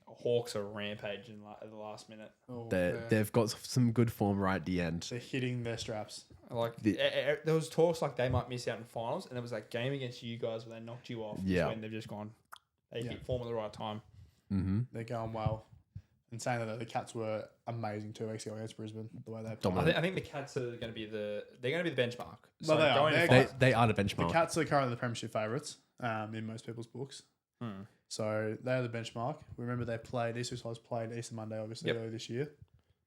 [SPEAKER 1] Hawks are rampaging at the last minute.
[SPEAKER 3] Oh,
[SPEAKER 5] They've got some good form right at the end.
[SPEAKER 3] they're hitting their straps.
[SPEAKER 1] Like
[SPEAKER 5] The-
[SPEAKER 1] there was talks like they might miss out in finals, and there was that game against you guys where they knocked you off.
[SPEAKER 5] Yeah.
[SPEAKER 1] When they've just gone, they
[SPEAKER 3] Yeah.
[SPEAKER 1] hit form at the right time.
[SPEAKER 5] Mm-hmm.
[SPEAKER 3] They're going well. And saying that, the Cats were amazing 2 weeks ago against Brisbane. The way they played.
[SPEAKER 5] Dominant.
[SPEAKER 1] I think the Cats are going to be the benchmark.
[SPEAKER 3] Well, they are.
[SPEAKER 1] going
[SPEAKER 3] They're-
[SPEAKER 1] forward-
[SPEAKER 5] They are the
[SPEAKER 3] The
[SPEAKER 5] benchmark.
[SPEAKER 3] Cats are currently the premiership favourites in most people's books. So they are the benchmark. Remember, these 2 sides played Easter Monday, obviously,
[SPEAKER 1] Yep.
[SPEAKER 3] earlier this year.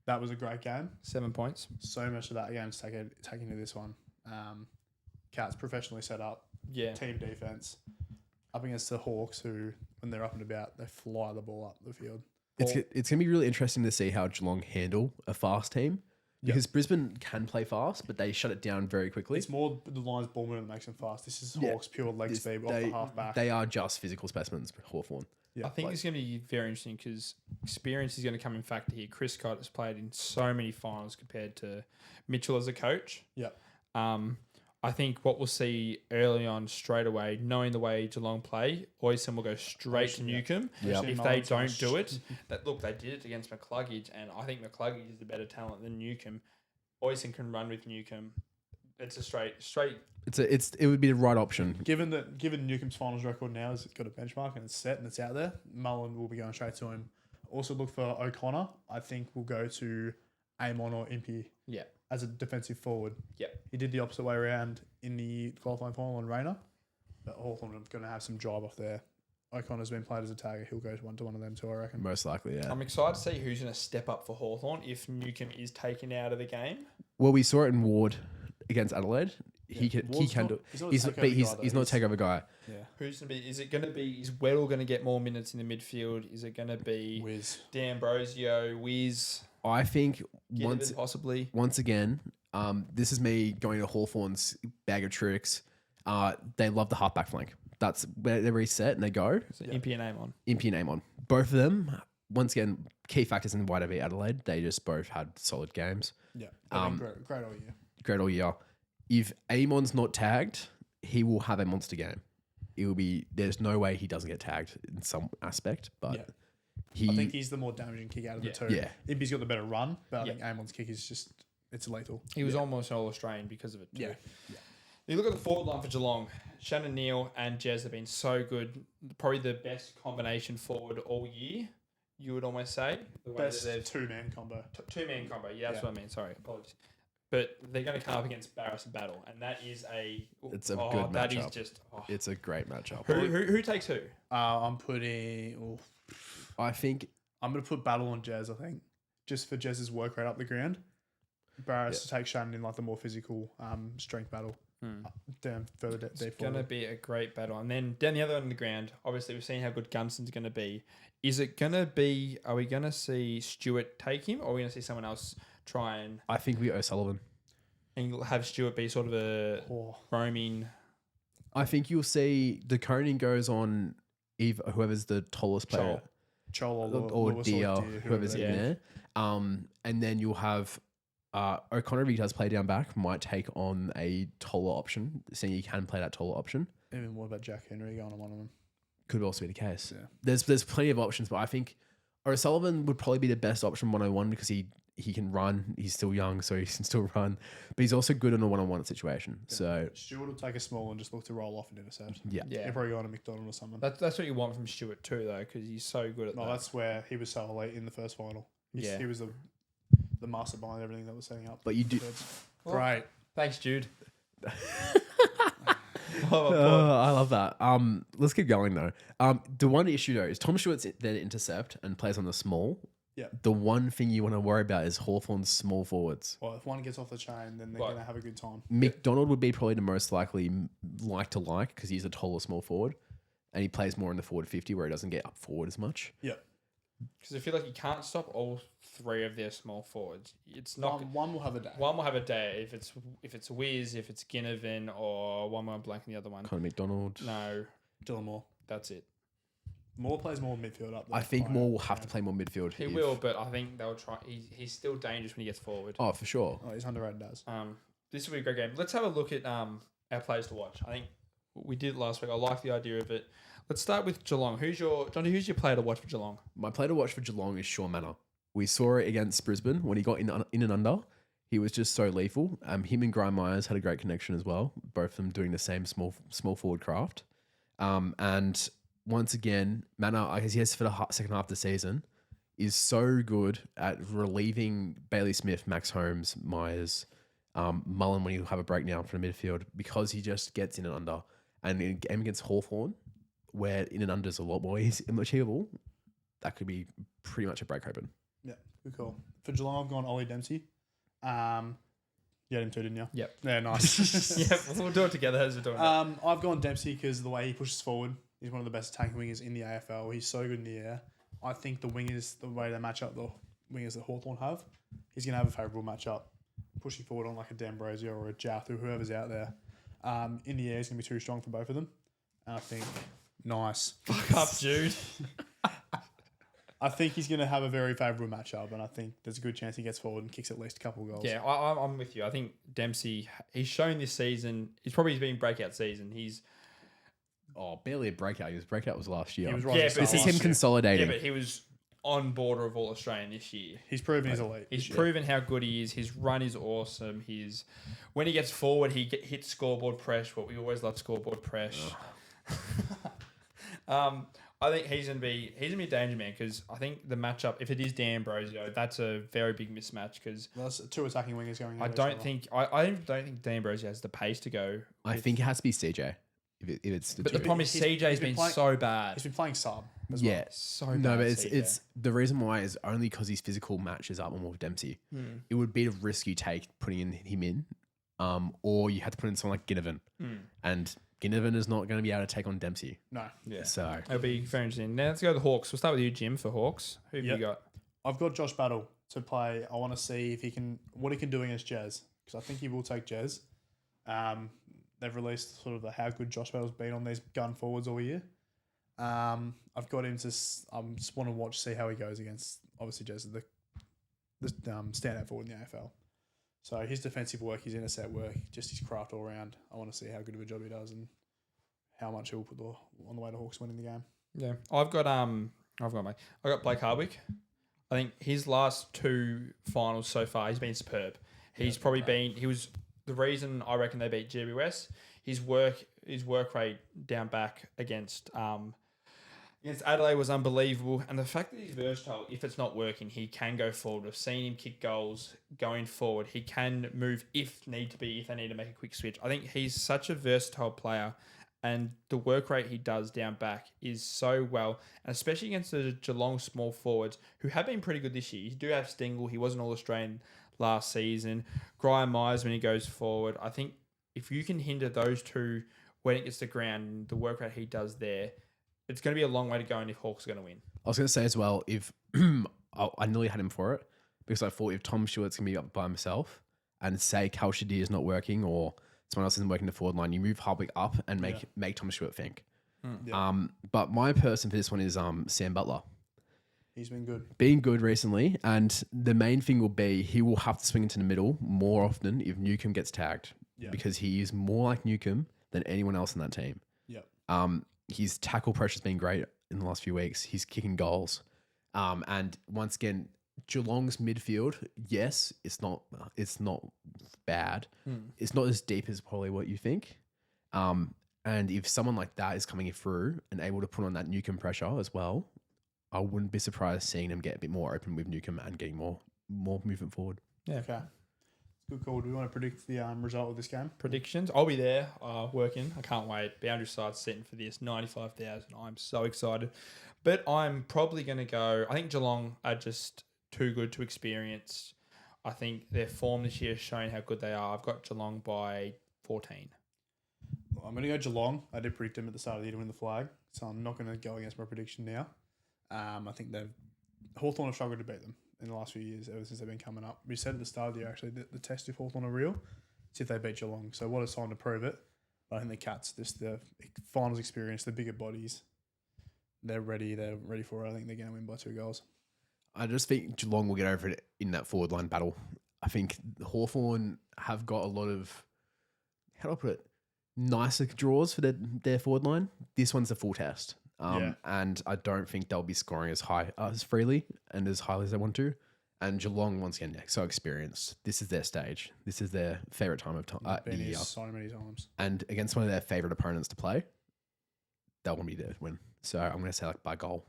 [SPEAKER 3] That was a great game.
[SPEAKER 1] 7 points.
[SPEAKER 3] So much of that game's taken to this one. Cats professionally set up,
[SPEAKER 1] Yeah.
[SPEAKER 3] team defense, up against the Hawks, who, when they're up and about, they fly the ball up the field.
[SPEAKER 5] It's going to be really interesting to see how Geelong handle a fast team. Because Brisbane can play fast, but they shut it down very quickly.
[SPEAKER 3] It's more the Lions ball movement that makes them fast. This is
[SPEAKER 5] Yeah.
[SPEAKER 3] Hawks pure leg
[SPEAKER 5] This-
[SPEAKER 3] speed off the half back.
[SPEAKER 5] They are just physical specimens, Hawthorn.
[SPEAKER 3] Yeah,
[SPEAKER 1] I think it's going to be very interesting because experience is going to come in factor here. Chris Scott has played in so many finals compared to Mitchell as a coach.
[SPEAKER 3] Yeah.
[SPEAKER 1] I think what we'll see early on straight away, knowing the way Geelong play, Oyson will go straight to Newcombe.
[SPEAKER 5] Yeah.
[SPEAKER 1] If they don't do it, they did it against McCluggage, and I think McCluggage is the better talent than Newcombe. Oyson can run with Newcombe. It's a straight.
[SPEAKER 5] It would be the right option.
[SPEAKER 3] Given Newcomb's finals record now has got a benchmark and it's set and it's out there, Mullen will be going straight to him. Also look for O'Connor. I think we'll go to Amon or Impey
[SPEAKER 1] Yeah.
[SPEAKER 3] as a defensive forward.
[SPEAKER 1] Yeah.
[SPEAKER 3] He did the opposite way around in the qualifying final on Rayner, but Hawthorn are going to have some drive off there. O'Connor's been played as a tagger. He'll go one to one of them too, I reckon.
[SPEAKER 5] Most likely, yeah.
[SPEAKER 1] I'm excited to see who's going to step up for Hawthorn if Newcombe is taken out of the game.
[SPEAKER 5] Well, we saw it in Ward against Adelaide. He
[SPEAKER 3] Ward's
[SPEAKER 5] can
[SPEAKER 3] not-
[SPEAKER 5] do it.
[SPEAKER 3] he's not a
[SPEAKER 5] He's
[SPEAKER 3] takeover guy,
[SPEAKER 5] he's
[SPEAKER 3] though.
[SPEAKER 5] not a takeover guy.
[SPEAKER 3] Yeah.
[SPEAKER 1] Who's going to be? Is it going to be? Is Weddle going to get more minutes in the midfield? Is it going to be
[SPEAKER 3] Wiz.
[SPEAKER 1] D'Ambrosio, Wiz,
[SPEAKER 5] I think
[SPEAKER 1] Ginnivan possibly?
[SPEAKER 5] once again, this is me going to Hawthorn's bag of tricks. They love the halfback flank. That's where they reset and they go.
[SPEAKER 1] So Impey and Amon.
[SPEAKER 5] Impey and Amon. Both of them, once again, key factors in White v Adelaide. They just both had solid games.
[SPEAKER 3] Yeah. They've been great all year.
[SPEAKER 5] Great all year. If Amon's not tagged, he will have a monster game. It will be. There's no way he doesn't get tagged in some aspect, but
[SPEAKER 3] I think he's the more damaging kick out of the two.
[SPEAKER 5] Yeah.
[SPEAKER 3] Impey's got the better run, but I
[SPEAKER 1] Yeah.
[SPEAKER 3] think Amon's kick is just, it's lethal.
[SPEAKER 1] He was almost an All-Australian because of it too.
[SPEAKER 3] Yeah.
[SPEAKER 1] You look at the forward line for Geelong. Shannon Neal and Jez have been so good. Probably the best combination forward all year, you would almost say. The way
[SPEAKER 3] Best
[SPEAKER 1] that they've-
[SPEAKER 3] two-man combo.
[SPEAKER 1] two-man combo. Yeah, that's what I mean. Sorry, apologies. But they're going to come up against Barris and Battle, and that is
[SPEAKER 5] It's a good
[SPEAKER 1] That
[SPEAKER 5] matchup.
[SPEAKER 1] is just...
[SPEAKER 5] It's a great matchup.
[SPEAKER 1] Who takes who?
[SPEAKER 3] I'm putting...
[SPEAKER 5] I think
[SPEAKER 3] I'm going to put Battle on Jez, I think. Just for Jez's work rate up the ground. Barris to take Shannon in like the more physical strength battle. Down further deep
[SPEAKER 1] It's going to be a great battle. And then down the other end of the ground, obviously we've seen how good Gunston's going to be. Is it going to be... Are we going to see Stewart take him, or are we going to see someone else try and
[SPEAKER 5] I think we O'Sullivan.
[SPEAKER 1] have Stewart be sort of a roaming...
[SPEAKER 5] I think you'll see the coning goes on either whoever's the tallest player.
[SPEAKER 3] Chol
[SPEAKER 5] Or
[SPEAKER 3] Lewis
[SPEAKER 5] Dia,
[SPEAKER 3] Deer,
[SPEAKER 5] whoever's in
[SPEAKER 1] Yeah.
[SPEAKER 5] there. And then you'll have O'Connor, if he does play down back, might take on a taller option, seeing you can play that taller option.
[SPEAKER 3] Even what about Jack Henry going on one of them?
[SPEAKER 5] Could also be the case.
[SPEAKER 3] Yeah.
[SPEAKER 5] There's plenty of options, but I think O'Sullivan would probably be the best option 101 because he can run. He's still young, so he can still run. But he's also good in a one-on-one situation. So
[SPEAKER 3] Stewart will take a small and just look to roll off and intercept.
[SPEAKER 5] yeah.
[SPEAKER 3] He'll probably go on a McDonald or something.
[SPEAKER 1] That's what you want from Stewart too, though, because he's so good at
[SPEAKER 3] No,
[SPEAKER 1] that.
[SPEAKER 3] that's where he was so elite in the first final. He was the master behind everything that was setting up.
[SPEAKER 5] But you do.
[SPEAKER 3] Great.
[SPEAKER 1] Thanks, Jude.
[SPEAKER 5] I love that. Let's keep going though. The one issue though is Tom Stewart's then intercept and plays on the small.
[SPEAKER 3] Yeah.
[SPEAKER 5] The one thing you want to worry about is Hawthorn's small forwards.
[SPEAKER 3] Well, if one gets off the chain, then they're
[SPEAKER 1] Right.
[SPEAKER 3] going to have a good time.
[SPEAKER 5] McDonald would be probably the most likely like because he's a taller small forward, and he plays more in the forward 50 where he doesn't get up forward as much.
[SPEAKER 3] Yeah.
[SPEAKER 1] Because I feel like you can't stop all three of their small forwards. It's not...
[SPEAKER 3] One will have a day.
[SPEAKER 1] One will have a day. If it's Wiz, if it's Ginnivan, or one more blank in the other one.
[SPEAKER 5] Connor McDonald.
[SPEAKER 1] No,
[SPEAKER 3] Dylan Moore.
[SPEAKER 1] that's it.
[SPEAKER 3] Moore plays more midfield up there.
[SPEAKER 5] I think Moore will have to play more midfield.
[SPEAKER 1] He will, but I think they'll try... He's still dangerous when he gets forward.
[SPEAKER 5] Oh, for sure.
[SPEAKER 3] Oh, he's underrated as.
[SPEAKER 1] This will be a great game. Let's have a look at our players to watch. I think we did it last week. I like the idea of it. Let's start with Geelong. Who's your player to watch for Geelong?
[SPEAKER 5] My player to watch for Geelong is Sean Manor. We saw it against Brisbane when he got in and under. He was just so lethal. Him and Grime Myers had a great connection as well. Both of them doing the same small forward craft. And once again, Manor, I guess he has for the second half of the season, is so good at relieving Bailey Smith, Max Holmes, Myers, Mullen when he'll have a breakdown from the midfield because he just gets in and under. And in a game against Hawthorn, where in and under is a lot more achievable, that could be pretty much a break open.
[SPEAKER 3] Yeah, good call. For Geelong, I've gone Ollie Dempsey. You had him too, didn't you?
[SPEAKER 1] Yep.
[SPEAKER 3] Yeah, nice.
[SPEAKER 1] Yeah, we'll do it together as we're doing it.
[SPEAKER 3] I've gone Dempsey because of the way he pushes forward. He's one of the best attacking wingers in the AFL. He's so good in the air. I think the wingers, the way they match up, the wingers that Hawthorn have, he's going to have a favourable matchup. Pushing forward on like a D'Ambrosio or a Jath or whoever's out there. In the air, he's going to be too strong for both of them. And I think, nice.
[SPEAKER 1] Fuck up, Jude.
[SPEAKER 3] I think he's going to have a very favourable matchup, and I think there's a good chance he gets forward and kicks at least a couple of goals.
[SPEAKER 1] Yeah, I'm with you. I think Dempsey, he's shown this season, it's probably been breakout season. He's...
[SPEAKER 5] Barely a breakout. His breakout was last year.
[SPEAKER 3] He was right.
[SPEAKER 1] Yeah,
[SPEAKER 3] at the
[SPEAKER 1] but
[SPEAKER 3] start
[SPEAKER 5] This is
[SPEAKER 3] last
[SPEAKER 5] him
[SPEAKER 3] year.
[SPEAKER 5] consolidating.
[SPEAKER 1] Yeah, but he was on border of All-Australian this year.
[SPEAKER 3] He's proven he's elite.
[SPEAKER 1] He's proven how good he is. His run is awesome. When he gets forward, he hits scoreboard press. What we always love scoreboard press. I think he's gonna be a danger man because I think the matchup, if it is D'Ambrosio, that's a very big mismatch because
[SPEAKER 3] Well, that's two attacking wingers going.
[SPEAKER 1] I don't think D'Ambrosio has the pace to go.
[SPEAKER 5] I think it has to be CJ. If it's the
[SPEAKER 1] But
[SPEAKER 5] two.
[SPEAKER 1] the problem is
[SPEAKER 3] He's
[SPEAKER 1] CJ's
[SPEAKER 3] been
[SPEAKER 1] been
[SPEAKER 3] playing-
[SPEAKER 1] so bad.
[SPEAKER 3] He's been playing sub as
[SPEAKER 5] yeah,
[SPEAKER 3] well.
[SPEAKER 1] So
[SPEAKER 5] no,
[SPEAKER 1] bad,
[SPEAKER 5] but
[SPEAKER 1] CJ.
[SPEAKER 5] it's the reason why is only because his physical matches up more with Dempsey. It would be a risk you take putting him in, or you had to put in someone like Ginnivan, and Ginnivan is not going to be able to take on Dempsey.
[SPEAKER 3] No.
[SPEAKER 1] Yeah.
[SPEAKER 5] So
[SPEAKER 1] It'll be very interesting. Now let's go to the Hawks. We'll start with you, Jim, for Hawks. Who have you
[SPEAKER 3] Yep.
[SPEAKER 1] got?
[SPEAKER 3] I've got Josh Battle to play. I want to see if what he can do against Jazz because I think he will take Jazz. They've released sort of how good Josh Battle's been on these gun forwards all year. I've got him to. I just want to see how he goes against obviously Jazz, the standout forward in the AFL. So his defensive work, his intercept work, just his craft all around. I want to see how good of a job he does and how much he'll put on the way to Hawks winning the game.
[SPEAKER 1] Yeah, I've got Blake Hardwick. I think his last two finals so far, he's been superb. He was the reason I reckon they beat GWS, his work rate down back against Adelaide was unbelievable, and the fact that he's versatile. If it's not working, he can go forward. We've seen him kick goals going forward. He can move if need to be, if they need to make a quick switch. I think he's such a versatile player, and the work rate he does down back is so well, and especially against the Geelong small forwards who have been pretty good this year. You do have Stengel. He was an All-Australian last season. Graham Myers when he goes forward. I think if you can hinder those two when it gets to ground, the work rate he does there, it's going to be a long way to go, and if Hawks are going to win.
[SPEAKER 5] I was going to say as well, if I nearly had him for it because I thought if Tom Stewart's going to be up by himself and say Cal Shadir is not working or someone else isn't working the forward line, you move Harwick up and make Tom Stewart think. But my person for this one is Sam Butler.
[SPEAKER 3] He's been good.
[SPEAKER 5] Being good recently, and the main thing will be he will have to swing into the middle more often if Newcomb gets tagged because he is more like Newcomb than anyone else in that team. His tackle pressure's been great in the last few weeks. He's kicking goals. And once again, Geelong's midfield, yes, it's not bad. It's not as deep as probably what you think. And if someone like that is coming through and able to put on that Newcomb pressure as well, I wouldn't be surprised seeing them get a bit more open with Newcomb and getting more movement forward.
[SPEAKER 3] Yeah. Okay. Good call. Do we want to predict the result of this game?
[SPEAKER 1] Predictions. I'll be there working. I can't wait. Boundary side's setting for this. 95,000. I'm so excited. But I'm probably going to go. I think Geelong are just too good to experience. I think their form this year has shown how good they are. I've got Geelong by 14.
[SPEAKER 3] Well, I'm going to go Geelong. I did predict them at the start of the year to win the flag, so I'm not going to go against my prediction now. I think Hawthorn have struggled to beat them in the last few years, ever since they've been coming up. We said at the start of the year, actually, the test if Hawthorn are real, see if they beat Geelong. So what a time to prove it. But I think the Cats, the finals experience, the bigger bodies, they're ready for it. I think they're going to win by 2 goals.
[SPEAKER 5] I just think Geelong will get over it in that forward line battle. I think Hawthorn have got a lot of, how do I put it, nicer draws for their forward line. This one's a full test. And I don't think they'll be scoring as high as freely and as highly as they want to. And Geelong, once again, so experienced. This is their stage. This is their favourite time of the year.
[SPEAKER 3] So many times.
[SPEAKER 5] And against one of their favourite opponents to play, they'll want to be there to win. So I'm going to say by goal.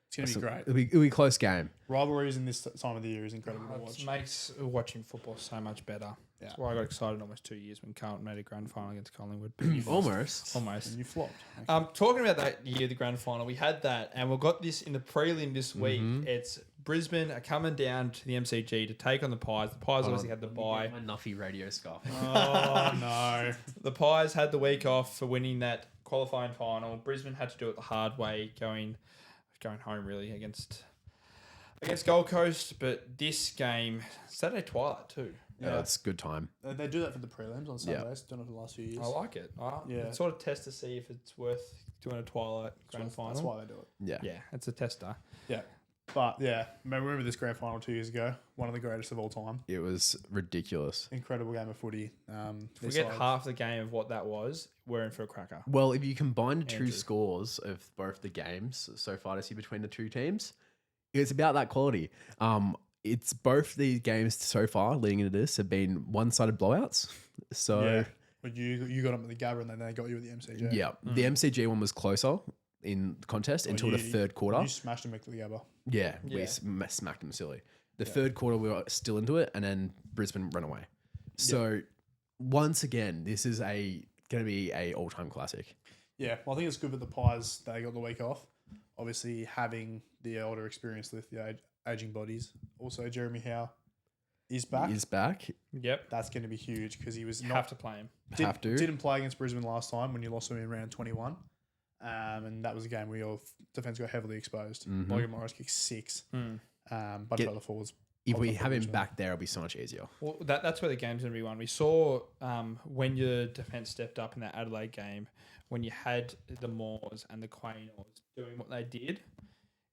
[SPEAKER 3] It's going to be great.
[SPEAKER 5] It'll be a close game.
[SPEAKER 3] Rivalries in this time of the year is incredible to watch.
[SPEAKER 1] It makes watching football so much better. Yeah. That's why I got excited almost 2 years when Carlton made a grand final against Collingwood.
[SPEAKER 5] Almost.
[SPEAKER 3] And you flopped.
[SPEAKER 1] Talking about that year, the grand final, we had that, and we've got this in the prelim this week. It's Brisbane are coming down to the MCG to take on the Pies. The Pies obviously had the bye.
[SPEAKER 4] My Nuffy radio scarf.
[SPEAKER 1] Oh, no. The Pies had the week off for winning that qualifying final. Brisbane had to do it the hard way, going home really against Gold Coast. But this game, Saturday twilight too.
[SPEAKER 5] Yeah, it's a good time.
[SPEAKER 3] They do that for the prelims on Saturdays. Done it for the last few years.
[SPEAKER 1] I like it. It's sort of test to see if it's worth doing a twilight grand final.
[SPEAKER 3] That's why they do it.
[SPEAKER 1] Yeah, it's a tester.
[SPEAKER 3] Yeah. But yeah, remember this grand final 2 years ago? One of the greatest of all time.
[SPEAKER 5] It was ridiculous.
[SPEAKER 3] Incredible game of footy.
[SPEAKER 1] If we get half the game of what that was, we're in for a cracker.
[SPEAKER 5] Well, if you combine the two scores of both the games so far this year between the two teams, it's about that quality. It's both the games so far leading into this have been one-sided blowouts. So
[SPEAKER 3] yeah. But you got them at the Gabba and then they got you at the MCG.
[SPEAKER 5] Yeah, the MCG one was closer in the contest until the third quarter.
[SPEAKER 3] You smashed them at the Gabba.
[SPEAKER 5] Yeah, we smacked them silly. The third quarter we were still into it, and then Brisbane ran away. So once again, this is going to be a all-time classic.
[SPEAKER 3] Yeah, well, I think it's good that the Pies, they got the week off. Obviously, having the older experience with the aging bodies. Also, Jeremy Howe is back.
[SPEAKER 5] He's back.
[SPEAKER 1] Yep.
[SPEAKER 3] That's going to be huge because he was
[SPEAKER 1] have to play him.
[SPEAKER 3] Didn't play against Brisbane last time when you lost him in round 21. And that was a game where your defence got heavily exposed. Logan Morris kicked 6. Bunch of other forwards.
[SPEAKER 5] If we have him back there, it'll be so much easier.
[SPEAKER 1] Well, that's where the game's going to be won. We saw when your defence stepped up in that Adelaide game, when you had the Moors and the Quaynors doing what they did.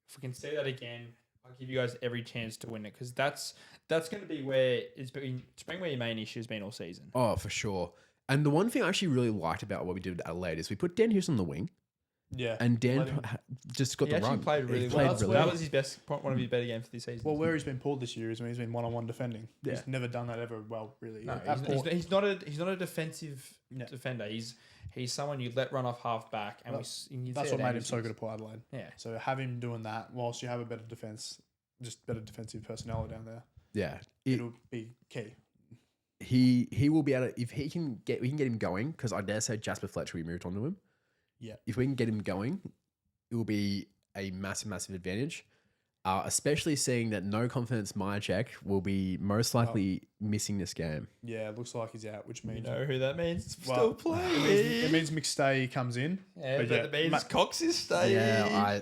[SPEAKER 1] If we can see that again, I'll give you guys every chance to win it because that's going to be where it's been where your main issue has been all season.
[SPEAKER 5] Oh, for sure. And the one thing I actually really liked about what we did with Adelaide is we put Dan Hughes on the wing.
[SPEAKER 3] Yeah.
[SPEAKER 5] And Dan
[SPEAKER 3] Let him-
[SPEAKER 5] just got
[SPEAKER 1] He
[SPEAKER 5] the
[SPEAKER 1] actually
[SPEAKER 5] run.
[SPEAKER 1] played really
[SPEAKER 5] He
[SPEAKER 1] well.
[SPEAKER 5] played
[SPEAKER 1] That's-
[SPEAKER 5] really
[SPEAKER 1] that
[SPEAKER 5] well.
[SPEAKER 1] was his best, one of his better games for this season.
[SPEAKER 3] Well, where he's been pulled this year is when he's been one-on-one defending.
[SPEAKER 5] Yeah.
[SPEAKER 3] He's never done that ever well, really.
[SPEAKER 1] No,
[SPEAKER 3] At
[SPEAKER 1] he's
[SPEAKER 3] Port-
[SPEAKER 1] not a defensive
[SPEAKER 3] Yeah.
[SPEAKER 1] defender. He's someone you let run off half back, and
[SPEAKER 3] That's
[SPEAKER 1] you
[SPEAKER 3] That's
[SPEAKER 1] see
[SPEAKER 3] what
[SPEAKER 1] it
[SPEAKER 3] made him
[SPEAKER 1] Ange's
[SPEAKER 3] so
[SPEAKER 1] is.
[SPEAKER 3] good at Port Adelaide.
[SPEAKER 1] Yeah.
[SPEAKER 3] So have him doing that whilst you have a better defense, just better defensive personnel down there.
[SPEAKER 5] Yeah.
[SPEAKER 3] It'll be key.
[SPEAKER 5] He will be able to, if we can get him going, because I dare say Jasper Fletcher, we moved on to him.
[SPEAKER 3] Yeah.
[SPEAKER 5] If we can get him going, it will be a massive advantage. Especially seeing that no confidence Myercheck will be most likely missing this game.
[SPEAKER 3] Yeah, it looks like he's out, which
[SPEAKER 1] You
[SPEAKER 3] means
[SPEAKER 1] know who that means?
[SPEAKER 3] Well,
[SPEAKER 1] Still
[SPEAKER 3] it
[SPEAKER 1] playing.
[SPEAKER 3] means McStay comes in.
[SPEAKER 1] Yeah,
[SPEAKER 3] But
[SPEAKER 1] but
[SPEAKER 3] yeah,
[SPEAKER 1] that means
[SPEAKER 3] Ma-
[SPEAKER 1] Cox is staying.
[SPEAKER 5] Yeah, I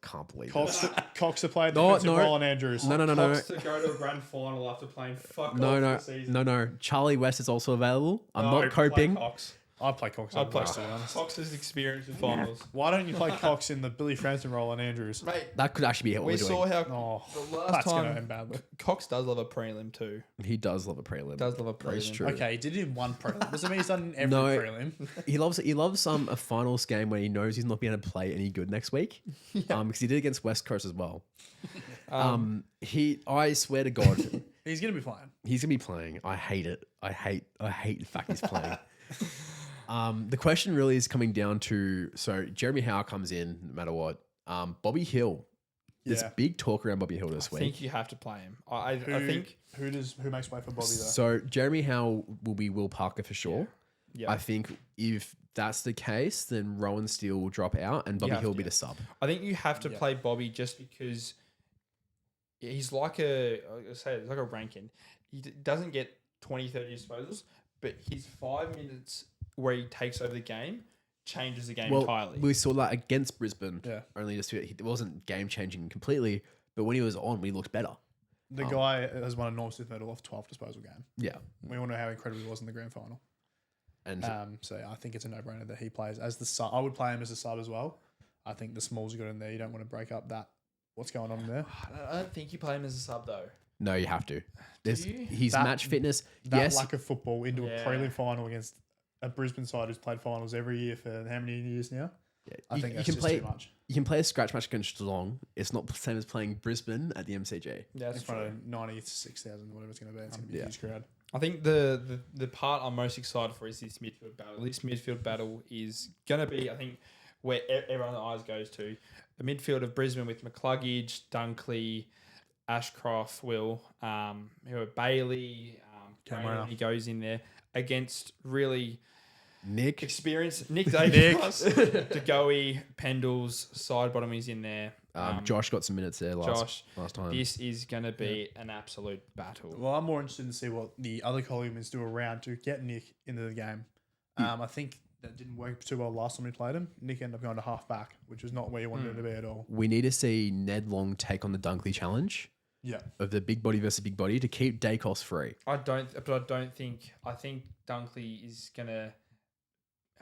[SPEAKER 5] can't believe it.
[SPEAKER 3] Cox to play a
[SPEAKER 5] No,
[SPEAKER 3] defensive
[SPEAKER 5] no.
[SPEAKER 3] role on Andrews.
[SPEAKER 5] No.
[SPEAKER 1] Cox to go to a grand final after playing fuck off
[SPEAKER 5] No.
[SPEAKER 1] the season.
[SPEAKER 5] No. Charlie West is also available. I'm
[SPEAKER 1] No,
[SPEAKER 5] not
[SPEAKER 1] play
[SPEAKER 5] coping.
[SPEAKER 1] Cox.
[SPEAKER 3] I'd play Cox.
[SPEAKER 1] I'd play
[SPEAKER 3] West, to be honest.
[SPEAKER 1] Cox's experience in finals.
[SPEAKER 3] Why don't you play Cox in the Billy Frampton role on Andrews?
[SPEAKER 1] Mate,
[SPEAKER 5] That could actually be what
[SPEAKER 1] we
[SPEAKER 5] we're doing.
[SPEAKER 1] saw how
[SPEAKER 3] Oh,
[SPEAKER 1] the last
[SPEAKER 3] that's going to
[SPEAKER 1] time
[SPEAKER 3] end badly.
[SPEAKER 1] Cox does love a prelim too.
[SPEAKER 5] He does love a prelim.
[SPEAKER 1] Does love a
[SPEAKER 5] That is
[SPEAKER 1] prelim.
[SPEAKER 5] true.
[SPEAKER 3] Okay, he did it in one prelim. Doesn't mean he's done every
[SPEAKER 5] No.
[SPEAKER 3] prelim.
[SPEAKER 5] He loves a finals game where he knows he's not being able to play any good next week. Because he did against West Coast as well. I swear to God,
[SPEAKER 3] He's going to be playing.
[SPEAKER 5] he's gonna be playing. I hate it. I hate the fact he's playing. The question really is coming down to, so Jeremy Howe comes in no matter what. Bobby Hill. There's
[SPEAKER 3] Yeah.
[SPEAKER 5] big talk around Bobby Hill this
[SPEAKER 1] I
[SPEAKER 5] week.
[SPEAKER 1] think you have to play him. I think
[SPEAKER 3] Who makes way for Bobby though?
[SPEAKER 5] So Jeremy Howe will be Will Parker for sure.
[SPEAKER 1] Yeah.
[SPEAKER 5] I think if that's the case, then Rowan Steele will drop out and Bobby
[SPEAKER 1] have
[SPEAKER 5] Hill
[SPEAKER 1] to,
[SPEAKER 5] will be
[SPEAKER 1] yeah.
[SPEAKER 5] the sub.
[SPEAKER 1] I think you have to play Bobby just because he's like it's like a Rankin. He doesn't get 20, 30 disposals, but his 5 minutes where he takes over the game changes the game
[SPEAKER 5] Well,
[SPEAKER 1] entirely.
[SPEAKER 5] we saw that against Brisbane.
[SPEAKER 3] Yeah.
[SPEAKER 5] Only just it wasn't game changing completely, but when he was on, we looked better.
[SPEAKER 3] The guy has won a Norm Smith medal off 12 disposal game.
[SPEAKER 5] Yeah,
[SPEAKER 3] We all know how incredible he was in the grand final.
[SPEAKER 5] and
[SPEAKER 3] So I think it's a no-brainer that he plays as the sub. I would play him as a sub as well. I think the smalls you got in there, you don't want to break up that. What's going on there?
[SPEAKER 1] I don't think you play him as a sub though.
[SPEAKER 5] no, you have to. There's
[SPEAKER 1] you?
[SPEAKER 5] his
[SPEAKER 3] That-
[SPEAKER 5] match fitness.
[SPEAKER 3] That
[SPEAKER 5] Yes,
[SPEAKER 3] lack of football into
[SPEAKER 1] Yeah.
[SPEAKER 3] a prelim final against a Brisbane side who's played finals every year for how many years now? I think that's
[SPEAKER 5] you can
[SPEAKER 3] just
[SPEAKER 5] play.
[SPEAKER 3] too much.
[SPEAKER 5] You can play a scratch match against Geelong. It's not the same as playing Brisbane at the MCG.
[SPEAKER 1] Yeah,
[SPEAKER 3] In
[SPEAKER 1] that's
[SPEAKER 3] front
[SPEAKER 1] true.
[SPEAKER 3] of 96,000, whatever it's going to be. It's going to be
[SPEAKER 5] Yeah.
[SPEAKER 3] a huge crowd.
[SPEAKER 1] I think the part I'm most excited for is this midfield battle. This midfield battle is going to be, I think, where everyone's eyes goes to. The midfield of Brisbane with McCluggage, Dunkley, Ashcroft, who are Bailey,
[SPEAKER 3] Cameron.
[SPEAKER 1] Brayden, he goes in there against really
[SPEAKER 5] Nick,
[SPEAKER 1] experienced Nick Davis, DeGoey, Pendles, side bottom is in there.
[SPEAKER 5] Josh got some minutes there last time.
[SPEAKER 1] This is going to be an absolute battle.
[SPEAKER 3] Well, I'm more interested to see what the other columnists do around to get Nick into the game. I think that didn't work too well last time we played him. Nick ended up going to half back, which was not where you wanted him to be at all.
[SPEAKER 5] We need to see Ned Long take on the Dunkley challenge
[SPEAKER 3] Yeah.
[SPEAKER 5] of the big body versus big body to keep Dacos free.
[SPEAKER 1] I think Dunkley is going to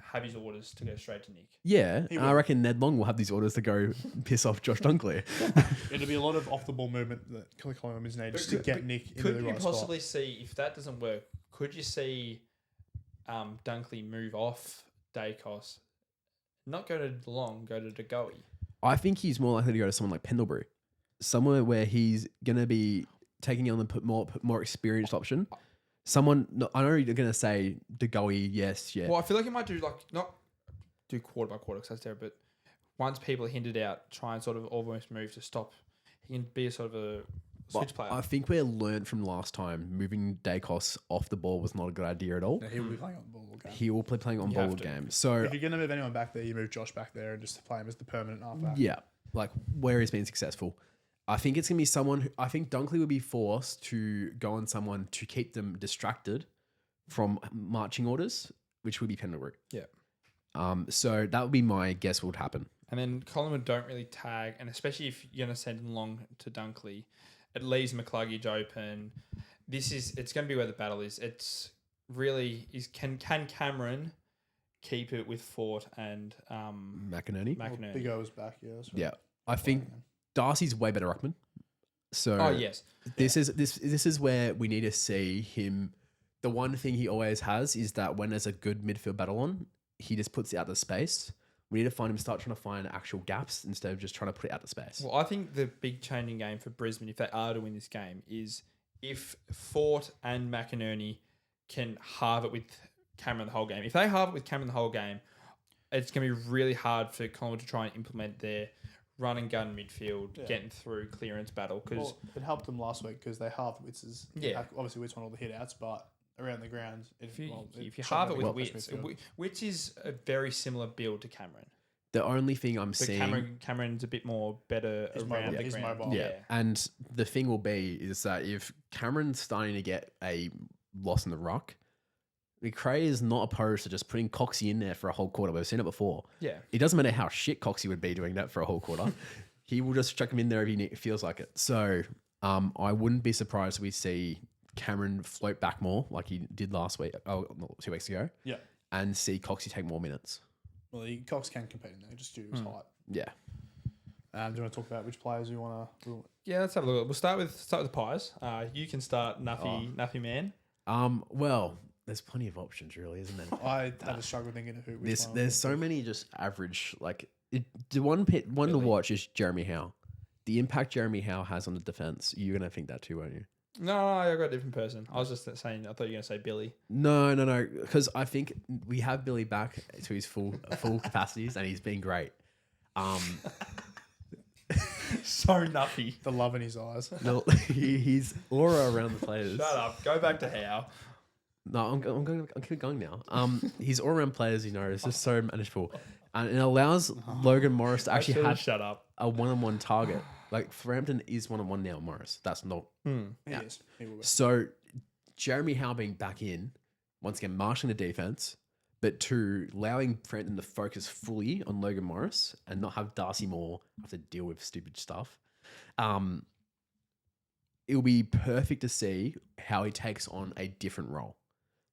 [SPEAKER 1] have his orders to go straight to Nick.
[SPEAKER 5] Yeah,
[SPEAKER 3] He
[SPEAKER 5] and I
[SPEAKER 3] will.
[SPEAKER 5] reckon Ned Long will have these orders to go piss off Josh Dunkley.
[SPEAKER 3] It'll be a lot of off the ball movement that columnists need just to get Nick into
[SPEAKER 1] Could
[SPEAKER 3] the
[SPEAKER 1] you
[SPEAKER 3] right
[SPEAKER 1] possibly
[SPEAKER 3] spot.
[SPEAKER 1] see, if that doesn't work, could you see Dunkley move off Dacos, not go to Long, go to DeGoey?
[SPEAKER 5] I think he's more likely to go to someone like Pendlebury, somewhere where he's going to be taking on the more experienced option. Someone, I know you're going to say DeGoey, yes, yeah.
[SPEAKER 1] Well, I feel like he might do not do quarter by quarter because that's terrible, but once people are hinted out, try and sort of almost move to stop. He can be a sort of a switch player.
[SPEAKER 5] I think we learned from last time moving Dacos off the ball was not a good idea at all.
[SPEAKER 3] Yeah, he will be playing on the ball all game.
[SPEAKER 5] He will be playing on
[SPEAKER 1] You
[SPEAKER 5] ball
[SPEAKER 1] have to.
[SPEAKER 5] game. So
[SPEAKER 3] If you're going to move anyone back there, you move Josh back there and just play him as the permanent halfback.
[SPEAKER 5] yeah, like where he's been successful. I think it's gonna be someone. I think Dunkley would be forced to go on someone to keep them distracted from marching orders, which would be Pendlebury.
[SPEAKER 1] Yeah.
[SPEAKER 5] So that would be my guess. What would happen?
[SPEAKER 1] And then Collingwood don't really tag, and especially if you're going to send him long to Dunkley, it leaves McCluggage open. It's going to be where the battle is. It's really can Cameron keep it with Fort and
[SPEAKER 5] McInerney.
[SPEAKER 1] McInerney?
[SPEAKER 3] Big O's back, yeah. That's right.
[SPEAKER 5] Yeah, I think Darcy's way better ruckman. So
[SPEAKER 1] Oh yes,
[SPEAKER 5] this is where we need to see him. The one thing he always has is that when there's a good midfield battle on, he just puts it out the space. We need to start trying to find actual gaps instead of just trying to put it out to space.
[SPEAKER 1] Well, I think the big changing game for Brisbane, if they are to win this game, is if Fort and McInerney can halve it with Cameron the whole game. If they halve it with Cameron the whole game, it's going to be really hard for Collingwood to try and implement their run and gun midfield, getting through clearance battle. Because
[SPEAKER 3] it helped them last week because they halved Witz's.
[SPEAKER 1] Yeah.
[SPEAKER 3] Obviously, Witz won all the hit outs, but around the ground,
[SPEAKER 1] if you halve it with Witz, Witz is a very similar build to Cameron.
[SPEAKER 5] The only thing I'm
[SPEAKER 1] But
[SPEAKER 5] seeing...
[SPEAKER 1] Cameron's a bit more better around the
[SPEAKER 3] he's
[SPEAKER 1] ground.
[SPEAKER 3] mobile.
[SPEAKER 5] Yeah. And the thing will be is that if Cameron's starting to get a loss in the ruck, McRae is not opposed to just putting Coxie in there for a whole quarter. We've seen it before.
[SPEAKER 1] Yeah.
[SPEAKER 5] It doesn't matter how shit Coxie would be doing that for a whole quarter. He will just chuck him in there if he feels like it. So I wouldn't be surprised if we see Cameron float back more like he did last week, 2 weeks ago.
[SPEAKER 3] Yeah.
[SPEAKER 5] And see Coxie take more minutes.
[SPEAKER 3] Well, Cox can compete in there just due to his height.
[SPEAKER 5] Yeah.
[SPEAKER 3] Do you want to talk about which players you want to...
[SPEAKER 1] Yeah, let's have a look. We'll start with the Pies. You can start Nuffy Man.
[SPEAKER 5] Well, there's plenty of options, really, isn't there?
[SPEAKER 3] I had a struggle thinking of who.
[SPEAKER 5] There's so many just average. The one to watch is Jeremy Howe. The impact Jeremy Howe has on the defense. You're gonna think that too, won't you?
[SPEAKER 1] No, I got a different person. I was just saying. I thought you were gonna say Billy.
[SPEAKER 5] No. Because I think we have Billy back to his full capacities, and he's been great.
[SPEAKER 1] So Nuffy.
[SPEAKER 3] The love in his eyes.
[SPEAKER 5] No, he's aura around the players.
[SPEAKER 1] Shut up. Go back to Howe.
[SPEAKER 5] No, I'm keep going now. He's all around players, is just so manageable, and it allows Logan Morris to actually have
[SPEAKER 1] shut up.
[SPEAKER 5] a one-on-one target. Like Frampton is one-on-one now. Morris, that's not.
[SPEAKER 3] He is. He will be.
[SPEAKER 5] So Jeremy Howe being back in once again, marshalling the defense, but two, allowing Frampton to focus fully on Logan Morris and not have Darcy Moore have to deal with stupid stuff. It'll be perfect to see how he takes on a different role.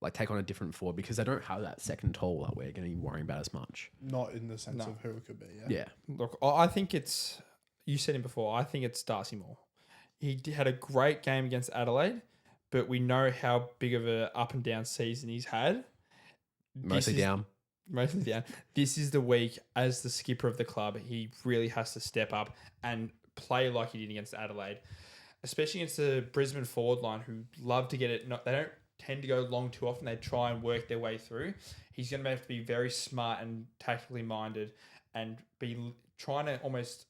[SPEAKER 5] Like take on a different forward because they don't have that second tall that we're going to be worrying about as much.
[SPEAKER 3] Not in the sense of who it could be.
[SPEAKER 5] Yeah.
[SPEAKER 1] Look, I think it's, you said him before, I think it's Darcy Moore. He had a great game against Adelaide, but we know how big of a up and down season he's had.
[SPEAKER 5] Mostly down.
[SPEAKER 1] This is the week as the skipper of the club. He really has to step up and play like he did against Adelaide, especially against the Brisbane forward line who love to get it. They don't tend to go long too often. They try and work their way through. He's going to have to be very smart and tactically minded and be trying to almost,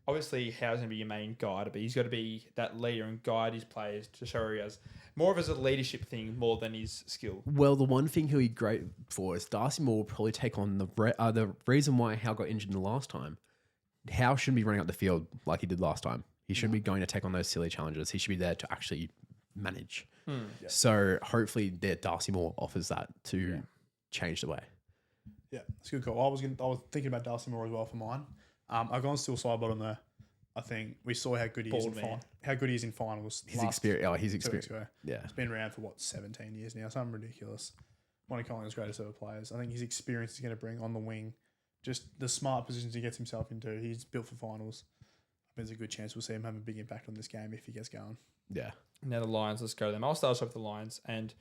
[SPEAKER 1] obviously Howe's going to be your main guide, but he's got to be that leader and guide his players to show he has more of as a leadership thing more than his skill.
[SPEAKER 5] Well, the one thing he'll be great for is Darcy Moore will probably take on the reason why Howe got injured in the last time. Howe shouldn't be running up the field like he did last time. He shouldn't be going to take on those silly challenges. He should be there to actually manage. So hopefully Darcy Moore offers that to change the way.
[SPEAKER 3] Yeah, it's a good call. I was thinking about Darcy Moore as well for mine. I've gone still side bottom there. I think we saw how good he is in finals.
[SPEAKER 5] His experience. His
[SPEAKER 3] 2
[SPEAKER 5] experience.
[SPEAKER 3] weeks ago.
[SPEAKER 5] Yeah.
[SPEAKER 3] He's been around for 17 years now. Something ridiculous. One of Collingwood's greatest ever players. I think his experience is going to bring on the wing, just the smart positions he gets himself into. He's built for finals. There's a good chance we'll see him have a big impact on this game if he gets going.
[SPEAKER 5] Yeah.
[SPEAKER 1] Now the Lions, let's go to them. I'll start off with the Lions, and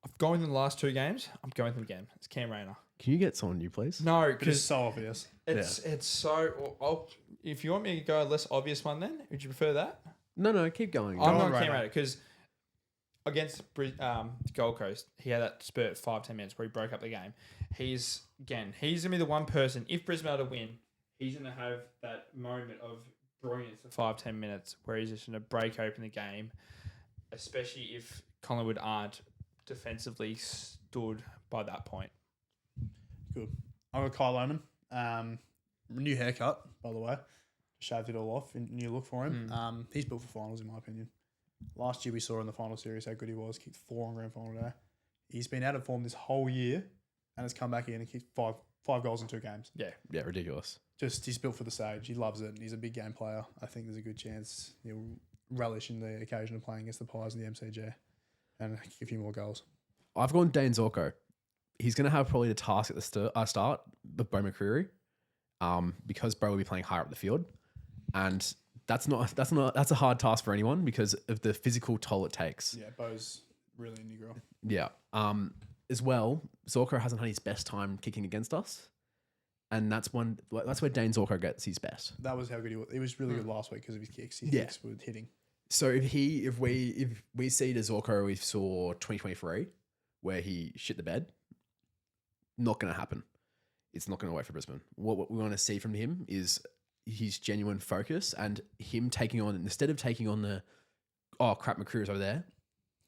[SPEAKER 1] I've gone with them the last 2 games. I'm going with them again. It's Cam Rayner.
[SPEAKER 5] Can you get someone new, please?
[SPEAKER 1] No,
[SPEAKER 3] It's
[SPEAKER 1] because
[SPEAKER 3] so obvious.
[SPEAKER 1] it's so. If you want me to go a less obvious one, then would you prefer that?
[SPEAKER 5] No, keep going.
[SPEAKER 1] I'm
[SPEAKER 3] on,
[SPEAKER 1] not Cam
[SPEAKER 3] Rayner.
[SPEAKER 1] Rayner because against Gold Coast, he had that spurt 5-10 minutes where he broke up the game. He's gonna be the one person. If Brisbane are to win, he's gonna have that moment of brilliance for 5-10 minutes where he's just gonna break open the game, especially if Collingwood aren't defensively stood by that point.
[SPEAKER 3] Good. I've got Kyle Oman. New haircut, by the way. Shaved it all off. New look for him. He's built for finals, in my opinion. Last year we saw in the final series how good he was. Kicked 4 on grand final day. He's been out of form this whole year and has come back in and kicked five goals in 2 games.
[SPEAKER 5] Yeah, ridiculous.
[SPEAKER 3] Just he's built for the stage. He loves it. He's a big game player. I think there's a good chance he'll relish in the occasion of playing against the Pies in the MCG and kick a few more goals.
[SPEAKER 5] I've gone Dane Zorko. He's going to have probably the task at the start with Bo McCreary, because Bo will be playing higher up the field, and that's a hard task for anyone because of the physical toll it takes.
[SPEAKER 3] Yeah, Bo's really a new girl.
[SPEAKER 5] Yeah. As well, Zorko hasn't had his best time kicking against us. And that's where Dane Zorko gets his best.
[SPEAKER 3] That was how good he was. He was really good last week because of his kicks. His
[SPEAKER 5] Yeah.
[SPEAKER 3] kicks were hitting.
[SPEAKER 5] So if we see the Zorko we saw 2023, where he shit the bed, not going to happen. It's not going to work for Brisbane. What we want to see from him is his genuine focus and him taking on, instead of taking on the, oh crap, McCreery's over there,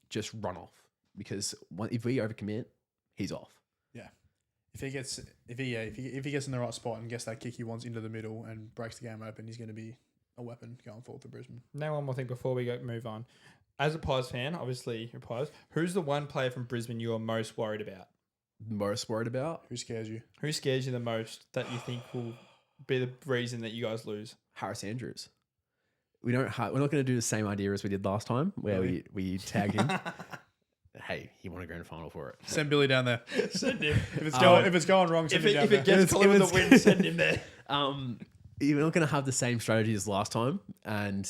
[SPEAKER 5] just run off. Because if we overcommit, he's off.
[SPEAKER 3] Yeah. If he gets in the right spot and gets that kick he wants into the middle and breaks the game open, he's going to be a weapon going forward for Brisbane.
[SPEAKER 1] Now, one more thing before we move on. As a Pies fan, obviously you're Pies, who's the one player from Brisbane you are most worried about?
[SPEAKER 5] Most worried about?
[SPEAKER 3] Who scares you?
[SPEAKER 1] Who scares you the most that you think will be the reason that you guys lose?
[SPEAKER 5] Harris Andrews. We're not going to do the same idea as we did last time, where we tagged him. Hey, he won a grand final for it.
[SPEAKER 3] Send Billy down there.
[SPEAKER 1] Send him.
[SPEAKER 3] If it's going wrong, send him down
[SPEAKER 1] if
[SPEAKER 3] there.
[SPEAKER 1] it gets Collingwood the win, send him there.
[SPEAKER 5] We're not going to have the same strategy as last time, and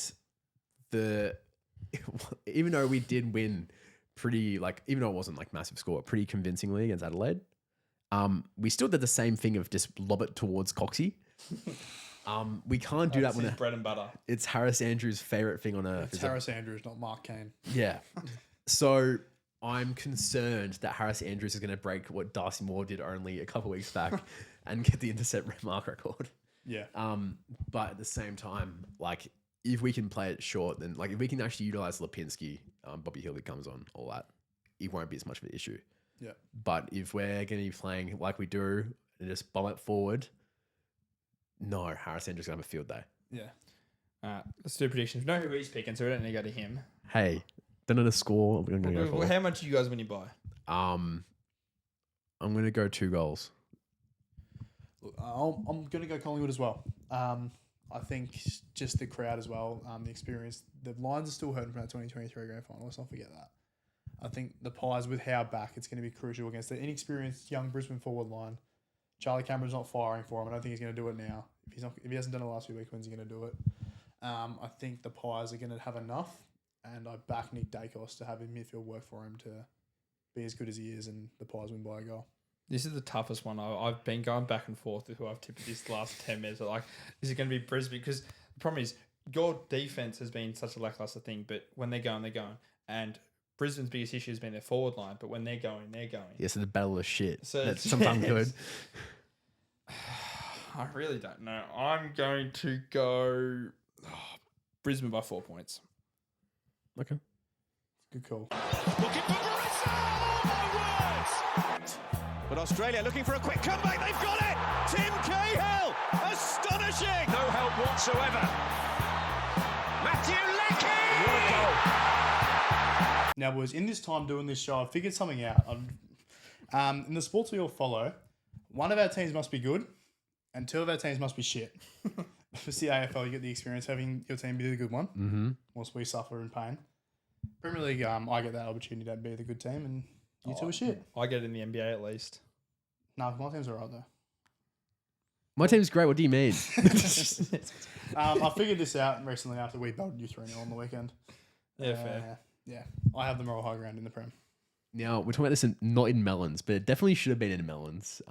[SPEAKER 5] even though we did win pretty, like, even though it wasn't like massive score, pretty convincingly against Adelaide, we still did the same thing of just lob it towards Coxie. We can't do that when
[SPEAKER 1] bread and butter.
[SPEAKER 5] It's Harris Andrews' favorite thing on earth.
[SPEAKER 3] It's Harris Andrews, not Mark Kane.
[SPEAKER 5] Yeah. So I'm concerned that Harris Andrews is going to break what Darcy Moore did only a couple of weeks back and get the intercept mark record.
[SPEAKER 3] Yeah.
[SPEAKER 5] But at the same time, like, if we can play it short, then, like, if we can actually utilize Lipinski, Bobby Hill that comes on, all that, it won't be as much of an issue.
[SPEAKER 3] Yeah.
[SPEAKER 5] But if we're going to be playing like we do and just bomb it forward, no, Harris Andrews going to have a field day.
[SPEAKER 3] Yeah.
[SPEAKER 1] Let's do predictions. We know who he's picking, so we don't need to go to him.
[SPEAKER 5] Hey, don't know the score. We're going to go for.
[SPEAKER 1] How much are you guys winning by?
[SPEAKER 5] I'm going to go 2 goals.
[SPEAKER 3] Look, I'm going to go Collingwood as well. I think just the crowd as well, the experience. The Lions are still hurting from that 2023 grand final. Let's not forget that. I think the Pies, with Howe back, it's going to be crucial against the inexperienced young Brisbane forward line. Charlie Cameron's not firing for him. I don't think he's going to do it now. If he hasn't done it the last few weeks, when's he going to do it? I think the Pies are going to have enough, and I back Nick Dacos to have his midfield work for him to be as good as he is, and the Pies win by a goal.
[SPEAKER 1] This is the toughest one. I've been going back and forth with who I've tipped this last 10 minutes. Like, is it going to be Brisbane? Because the problem is your defense has been such a lackluster thing, but when they're going, they're going. And Brisbane's biggest issue has been their forward line, but when they're going, they're going.
[SPEAKER 5] Yeah, so the battle of shit.
[SPEAKER 1] So
[SPEAKER 5] that's sometimes good.
[SPEAKER 1] I really don't know. I'm going to go Brisbane by 4 points.
[SPEAKER 5] Okay.
[SPEAKER 3] Good call.
[SPEAKER 6] Looking for Marissa! Oh, my words! But Australia looking for a quick comeback. They've got it! Tim Cahill! Astonishing! No help whatsoever. Matthew Leckie! What a goal.
[SPEAKER 3] Now, boys, in this time doing this show, I figured something out. In the sports we all follow, one of our teams must be good, and 2 of our teams must be shit. For the AFL, you get the experience having your team be the good one, whilst we suffer in pain. Premier League, I get that opportunity to be the good team, and you 2 are shit.
[SPEAKER 1] I get it in the NBA at least.
[SPEAKER 3] No, my team's alright though.
[SPEAKER 5] My team's great. What do you mean?
[SPEAKER 3] I figured this out recently after we belted you 3-0 on the weekend.
[SPEAKER 1] Yeah, fair.
[SPEAKER 3] Yeah, I have the moral high ground in the Prem.
[SPEAKER 5] Now, we're talking about this not in melons, but it definitely should have been in melons.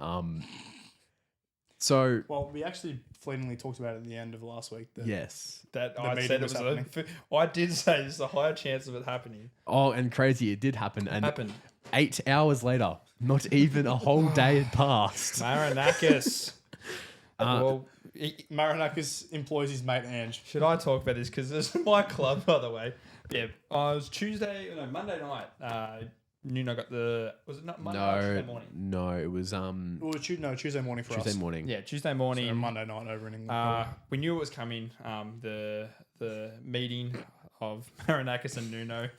[SPEAKER 5] So,
[SPEAKER 3] Well, we actually fleetingly talked about it at the end of last week.
[SPEAKER 5] yes.
[SPEAKER 1] That
[SPEAKER 3] The
[SPEAKER 1] I
[SPEAKER 3] meeting
[SPEAKER 1] said it
[SPEAKER 3] was
[SPEAKER 1] was
[SPEAKER 3] happening.
[SPEAKER 1] I did say there's a higher chance of it happening.
[SPEAKER 5] Oh, and crazy, it did happen. And
[SPEAKER 1] Happened.
[SPEAKER 5] 8 hours later, not even a whole day had passed.
[SPEAKER 1] Marinakis.
[SPEAKER 3] Marinakis employs his mate Ange.
[SPEAKER 1] Should I talk about this? Because this is my club, by the way. Yeah, it was Monday night. Nuno got was it not Monday night or Tuesday morning?
[SPEAKER 5] No, it was
[SPEAKER 3] Well, Tuesday morning for us.
[SPEAKER 5] Tuesday morning.
[SPEAKER 1] Yeah, Tuesday morning.
[SPEAKER 3] So Monday night over in England.
[SPEAKER 1] We knew it was coming. The meeting of Marinakis and Nuno.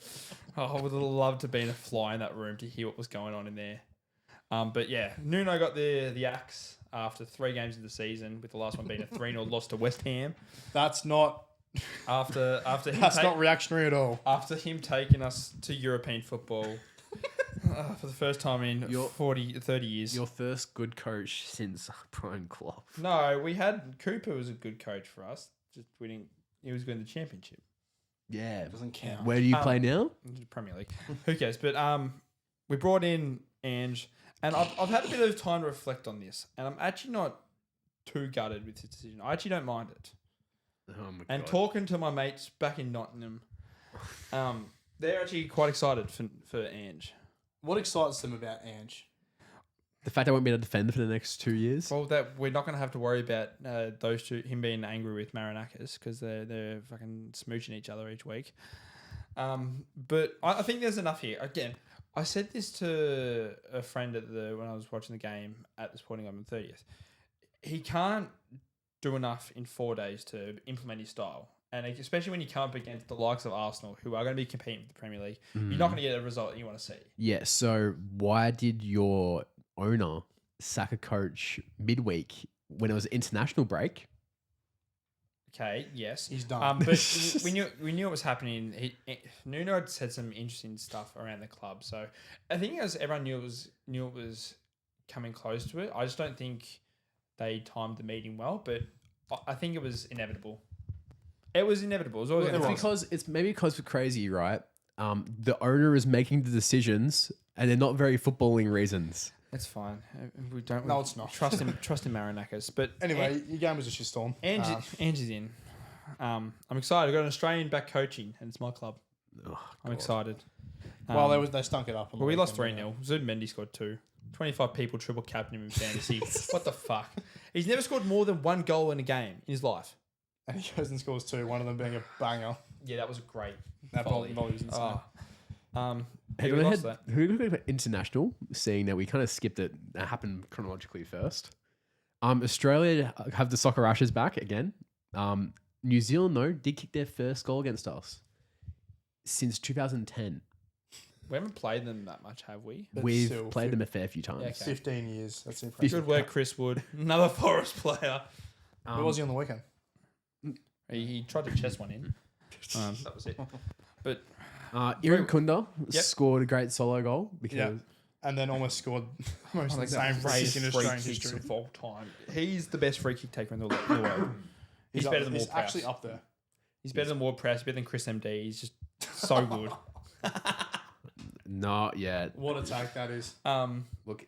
[SPEAKER 1] I would have loved to be in a fly in that room to hear what was going on in there. But yeah, Nuno got the axe after 3 games of the season, with the last one being a 3-0 loss to West Ham.
[SPEAKER 3] That's not
[SPEAKER 1] After him
[SPEAKER 3] that's not reactionary at all.
[SPEAKER 1] After him taking us to European football for the first time in 30 years.
[SPEAKER 5] Your first good coach since Brian Clough.
[SPEAKER 1] No, we had Cooper was a good coach for us. Just we didn't. He was going to the championship.
[SPEAKER 5] Yeah.
[SPEAKER 3] Doesn't count.
[SPEAKER 5] Where do you play now?
[SPEAKER 1] Premier League. Who cares? But we brought in Ange, and I've had a bit of time to reflect on this, and I'm actually not too gutted with his decision. I actually don't mind it.
[SPEAKER 5] Oh my
[SPEAKER 1] And
[SPEAKER 5] God.
[SPEAKER 1] talking to my mates back in Nottingham, they're actually quite excited for Ange.
[SPEAKER 3] What excites them about Ange?
[SPEAKER 5] The fact I won't be able to defend for the next 2 years.
[SPEAKER 1] Well, that we're not going to have to worry about those two, him being angry with Marinakis because they're fucking smooching each other each week. But I think there's enough here. Again, I said this to a friend when I was watching the game at the Sporting on the 30th. He can't do enough in 4 days to implement his style. And especially when you come up against the likes of Arsenal, who are going to be competing with the Premier League, you're not going to get a result you want to see.
[SPEAKER 5] Yeah, so why did your owner sack a coach midweek when it was international break?
[SPEAKER 1] Okay, yes.
[SPEAKER 3] He's done.
[SPEAKER 1] But we knew it was happening. Nuno had said some interesting stuff around the club. So I think as everyone knew it was coming close to it. I just don't think they timed the meeting well, but I think it was inevitable. It was inevitable. It was always gonna happen.
[SPEAKER 5] It's maybe because we're crazy, right? The owner is making the decisions, and they're not very footballing reasons.
[SPEAKER 1] That's fine. We don't.
[SPEAKER 3] No, it's not.
[SPEAKER 1] Trust in Marinakis. But
[SPEAKER 3] Anyway, your game was a shitstorm.
[SPEAKER 1] Ange is in. I'm excited. I've got an Australian back coaching, and it's my club.
[SPEAKER 5] Oh,
[SPEAKER 1] I'm excited.
[SPEAKER 3] Well, they stunk it up. On the
[SPEAKER 1] Well, we lost
[SPEAKER 3] weekend,
[SPEAKER 1] 3-0. Zubimendi scored 2. 25 people triple captain him in fantasy. What the fuck? He's never scored more than 1 goal in a game in his life.
[SPEAKER 3] And he goes and scores 2, one of them being a banger.
[SPEAKER 1] Yeah, that was a great
[SPEAKER 3] That
[SPEAKER 1] volley.
[SPEAKER 3] volley was insane.
[SPEAKER 5] Hey,
[SPEAKER 1] we
[SPEAKER 5] we
[SPEAKER 1] lost
[SPEAKER 5] had,
[SPEAKER 1] that.
[SPEAKER 5] who looked at international, seeing that we kind of skipped it. That happened chronologically first. Australia have the soccer ashes back again. New Zealand, though, did kick their first goal against us since 2010.
[SPEAKER 1] We haven't played them that much, have we?
[SPEAKER 3] But
[SPEAKER 5] We've
[SPEAKER 3] still,
[SPEAKER 5] played them a fair few times.
[SPEAKER 1] Yeah, okay.
[SPEAKER 3] 15 years. That's impressive.
[SPEAKER 1] Good work, Chris Wood. Another Forest player.
[SPEAKER 3] Where was he on the weekend?
[SPEAKER 1] He tried to chest one in. That was it. But
[SPEAKER 5] Iran Kunda
[SPEAKER 1] Yep.
[SPEAKER 5] scored a great solo goal because
[SPEAKER 3] Yeah. And then almost scored most
[SPEAKER 1] like
[SPEAKER 3] insane free kick in
[SPEAKER 1] free
[SPEAKER 3] Australian
[SPEAKER 1] kicks
[SPEAKER 3] history.
[SPEAKER 1] of all time. He's the best free kick taker in the world. He's better than
[SPEAKER 3] He's
[SPEAKER 1] Ward-Prowse.
[SPEAKER 3] actually up there.
[SPEAKER 1] He's better than Ward-Prowse. Better than Chris MD. He's just so good.
[SPEAKER 5] not yet.
[SPEAKER 3] What a take that is.
[SPEAKER 5] Look,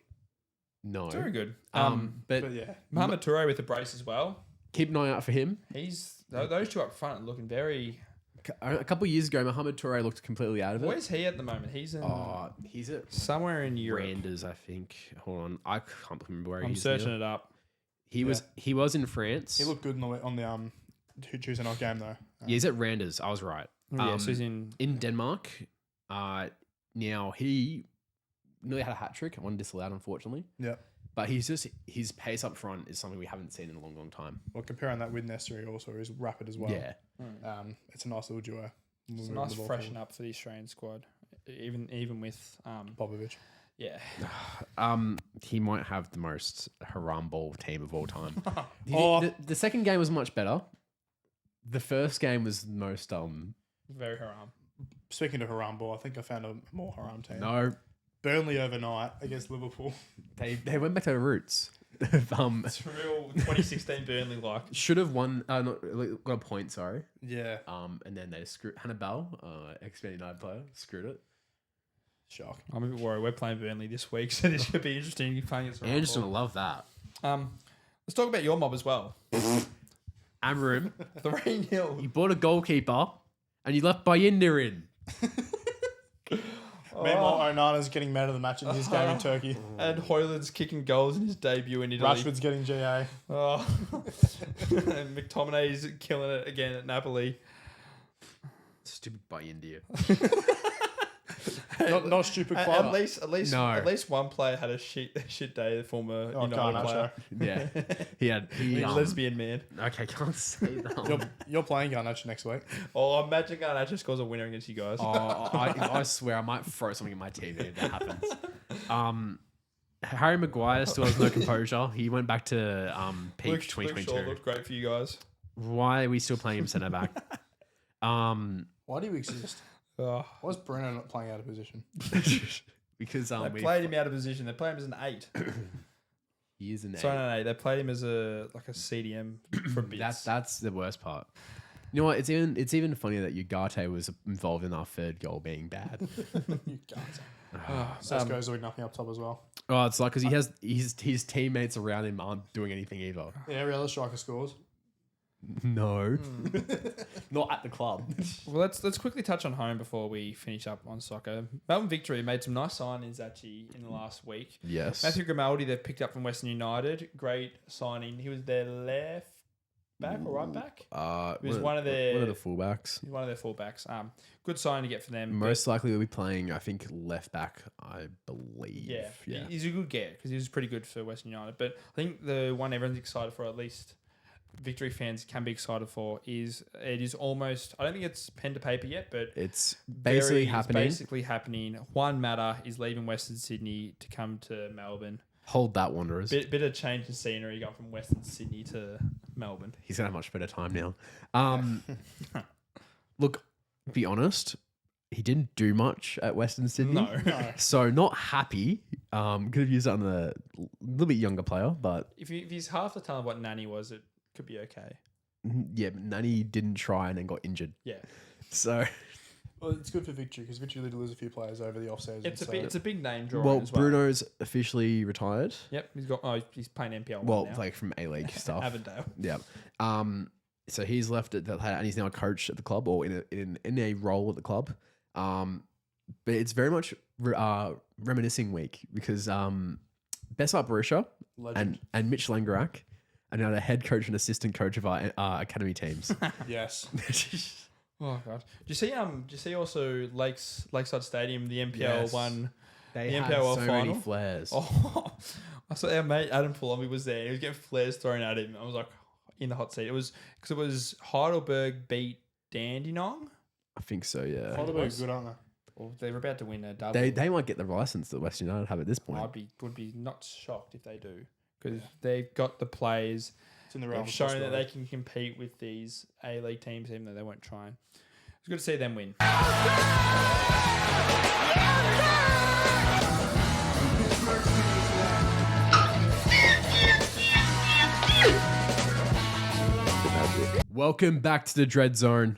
[SPEAKER 5] no.
[SPEAKER 1] It's very good.
[SPEAKER 5] But
[SPEAKER 3] But yeah.
[SPEAKER 1] Mohamed Toure with the brace as well.
[SPEAKER 5] keep an eye out for him.
[SPEAKER 1] He's those two up front are looking very.
[SPEAKER 5] A couple of years ago, Mohamed Toure looked completely out of it.
[SPEAKER 1] Where's he at the moment? He's in
[SPEAKER 5] He's at
[SPEAKER 1] somewhere in Europe.
[SPEAKER 5] Randers, I think. Hold on, I can't remember where
[SPEAKER 1] I'm
[SPEAKER 5] he's.
[SPEAKER 1] searching
[SPEAKER 5] now.
[SPEAKER 1] it up.
[SPEAKER 5] He was in France.
[SPEAKER 3] He looked good on the Tuesday night game, though.
[SPEAKER 5] Yeah, he's at Randers. I was right.
[SPEAKER 1] Yeah, so he's in.
[SPEAKER 5] Denmark. Now he nearly had a hat trick. One disallowed, unfortunately.
[SPEAKER 3] Yeah.
[SPEAKER 5] But his pace up front is something we haven't seen in a long, long time.
[SPEAKER 3] Well, comparing that with Nestor, also is rapid as well.
[SPEAKER 5] Yeah.
[SPEAKER 3] It's a nice little duo.
[SPEAKER 1] It's a nice freshen up for the Australian squad, even with
[SPEAKER 3] Popovic.
[SPEAKER 1] yeah.
[SPEAKER 5] He might have the most haram ball team of all time. The second game was much better. The first game was most
[SPEAKER 1] Very haram.
[SPEAKER 3] Speaking of haram ball, I think I found a more haram team.
[SPEAKER 5] no.
[SPEAKER 3] Burnley overnight against Liverpool.
[SPEAKER 5] They went back to their roots.
[SPEAKER 1] It's real 2016 Burnley like.
[SPEAKER 5] Should have won. Got a point. Sorry.
[SPEAKER 3] Yeah.
[SPEAKER 5] And then they screwed Hannibal, ex-Man United player, screwed it.
[SPEAKER 3] Shock.
[SPEAKER 1] I'm a bit worried. We're playing Burnley this week, so this should be interesting. You're playing against
[SPEAKER 5] Anderson will love that.
[SPEAKER 1] Let's talk about your mob as well.
[SPEAKER 5] Amram,
[SPEAKER 1] 3-0.
[SPEAKER 5] you bought a goalkeeper and you left Bayindir in.
[SPEAKER 3] Meanwhile, Onana's getting man of the match in his game in Turkey.
[SPEAKER 1] And Hoyland's kicking goals in his debut in Italy.
[SPEAKER 3] Rashford's getting GA.
[SPEAKER 1] Oh. And McTominay's killing it again at Napoli.
[SPEAKER 5] Stupid Bayindir.
[SPEAKER 3] Not stupid
[SPEAKER 1] At
[SPEAKER 3] club.
[SPEAKER 1] least one player had a shit day. The former United player.
[SPEAKER 5] Yeah, he
[SPEAKER 1] Lesbian man.
[SPEAKER 5] Okay, can't say that.
[SPEAKER 3] You're playing Garnacho next week.
[SPEAKER 1] Oh, imagine Garnacho scores a winner against you guys.
[SPEAKER 5] I swear I might throw something in my TV if that happens. Harry Maguire still has no composure. He went back to peak
[SPEAKER 1] Luke
[SPEAKER 5] 2022.
[SPEAKER 1] Shaw looked great for you guys.
[SPEAKER 5] Why are we still playing him centre back?
[SPEAKER 3] Why do you exist?
[SPEAKER 1] Oh.
[SPEAKER 3] Why is Bruno not playing out of position?
[SPEAKER 5] Because
[SPEAKER 1] They played him out of position. They played him as an 8.
[SPEAKER 5] he is an
[SPEAKER 1] Sorry,
[SPEAKER 5] eight.
[SPEAKER 1] no. They played him as a CDM for bits.
[SPEAKER 5] That's the worst part. You know what? It's even funnier that Ugarte was involved in our third goal being bad.
[SPEAKER 3] You can't. Sesko Zoid knocking up top as well.
[SPEAKER 5] Oh, it's like because he has his teammates around him aren't doing anything either.
[SPEAKER 3] Yeah, every other striker scores.
[SPEAKER 5] No, not at the club.
[SPEAKER 1] Well, let's quickly touch on home before we finish up on soccer. Melbourne Victory made some nice signings actually in the last week.
[SPEAKER 5] Yes,
[SPEAKER 1] Matthew Grimaldi they've picked up from Western United. Great signing. He was their left back or right back. He was one of their
[SPEAKER 5] fullbacks.
[SPEAKER 1] He's one of their fullbacks. Good sign to get for them.
[SPEAKER 5] Most likely will be playing, I think, left back. I believe.
[SPEAKER 1] Yeah. He's a good get because he was pretty good for Western United. But I think the one everyone's excited for, at least Victory fans can be excited for, is it is almost. I don't think it's pen to paper yet, but
[SPEAKER 5] it's basically happening.
[SPEAKER 1] It's basically happening. Juan Mata is leaving Western Sydney to come to Melbourne.
[SPEAKER 5] Hold that, Wanderers.
[SPEAKER 1] Bit of change in scenery going from Western Sydney to Melbourne.
[SPEAKER 5] He's gonna have much better time now. Look, be honest, he didn't do much at Western Sydney.
[SPEAKER 1] No.
[SPEAKER 5] So not happy. Could have used it on a little bit younger player, but
[SPEAKER 1] if he's half the talent of what Nani was, it could be okay.
[SPEAKER 5] Yeah, but Nani didn't try and then got injured.
[SPEAKER 1] Yeah.
[SPEAKER 5] So
[SPEAKER 3] Well, it's good for Victory because Victory did lose a few players over the off-season.
[SPEAKER 1] It's a big name draw.
[SPEAKER 5] well,
[SPEAKER 1] as well.
[SPEAKER 5] Bruno's officially retired.
[SPEAKER 1] Yep, he's playing NPL.
[SPEAKER 5] Well,
[SPEAKER 1] now.
[SPEAKER 5] like from A-League stuff.
[SPEAKER 1] Avondale.
[SPEAKER 5] Yeah. So he's left at that, and he's now a coach at the club or in a role at the club. But it's very much reminiscing week because Besart Barisha and Mitch Langerak are now the head coach and assistant coach of our academy teams.
[SPEAKER 3] Yes.
[SPEAKER 1] Oh god! Did you see also Lakeside Stadium, the NPL won
[SPEAKER 5] They
[SPEAKER 1] the
[SPEAKER 5] had
[SPEAKER 1] NPL
[SPEAKER 5] so
[SPEAKER 1] final?
[SPEAKER 5] many flares.
[SPEAKER 1] Oh, I saw our mate Adam Pulombi was there. He was getting flares thrown at him. I was like in the hot seat. It was because it was Heidelberg beat Dandenong.
[SPEAKER 5] I think so. Yeah.
[SPEAKER 3] Heidelberg's good, aren't they?
[SPEAKER 1] Well, they were about to win a double.
[SPEAKER 5] They might get the license that Western United have at this point.
[SPEAKER 1] would be not shocked if they do because they've got the players.
[SPEAKER 3] It's in the realm
[SPEAKER 1] They've
[SPEAKER 3] of
[SPEAKER 1] shown that
[SPEAKER 3] possibility.
[SPEAKER 1] they can compete with these A-League teams, even though they won't try. It's good to see them win.
[SPEAKER 5] Welcome back to the Dreadzone.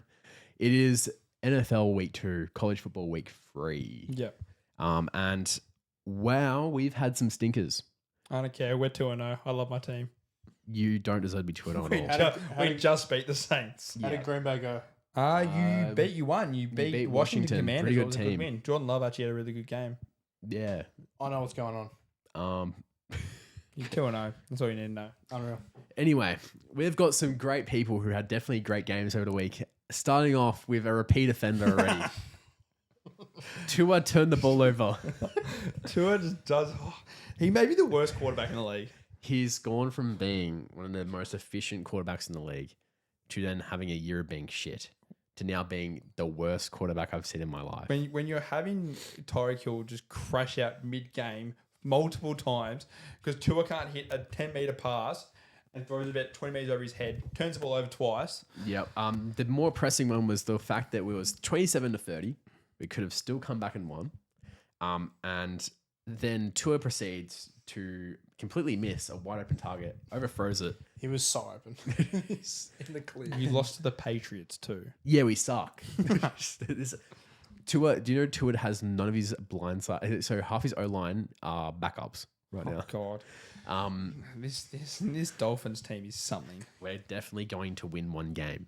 [SPEAKER 5] It is NFL Week 2, College Football Week 3.
[SPEAKER 1] Yep.
[SPEAKER 5] And wow, we've had some stinkers.
[SPEAKER 1] I don't care. We're 2-0. I love my team.
[SPEAKER 5] You don't deserve to be 2-0 at all.
[SPEAKER 1] We just beat the Saints.
[SPEAKER 3] How did Green Bay go?
[SPEAKER 1] You won. You beat
[SPEAKER 5] Washington.
[SPEAKER 1] Washington Commanders.
[SPEAKER 5] Pretty good
[SPEAKER 1] It was a
[SPEAKER 5] team.
[SPEAKER 1] good win. Jordan Love actually had a really good game.
[SPEAKER 5] Yeah.
[SPEAKER 3] I know what's going on.
[SPEAKER 1] You're 2-0. That's all you need to know.
[SPEAKER 3] Unreal.
[SPEAKER 5] Anyway, we've got some great people who had definitely great games over the week. Starting off with a repeat offender already. Tua turned the ball over.
[SPEAKER 1] Tua just does. He may be the worst quarterback in the league.
[SPEAKER 5] He's gone from being one of the most efficient quarterbacks in the league to then having a year of being shit to now being the worst quarterback I've seen in my life.
[SPEAKER 1] When you're having Tyreek Hill just crash out mid-game multiple times because Tua can't hit a 10-meter pass and throws about 20 meters over his head, turns the ball over twice.
[SPEAKER 5] Yep. The more pressing one was the fact that we was 27-30. We could have still come back and won. And then Tua proceeds to completely miss a wide open target, overthrows it.
[SPEAKER 3] He was so open. He's in the clear.
[SPEAKER 1] You lost to the Patriots too.
[SPEAKER 5] Yeah, we suck. Tua, do you know Tua has none of his blind side? So half his O-line are backups right now.
[SPEAKER 1] God. This Dolphins team is something.
[SPEAKER 5] We're definitely going to win one game.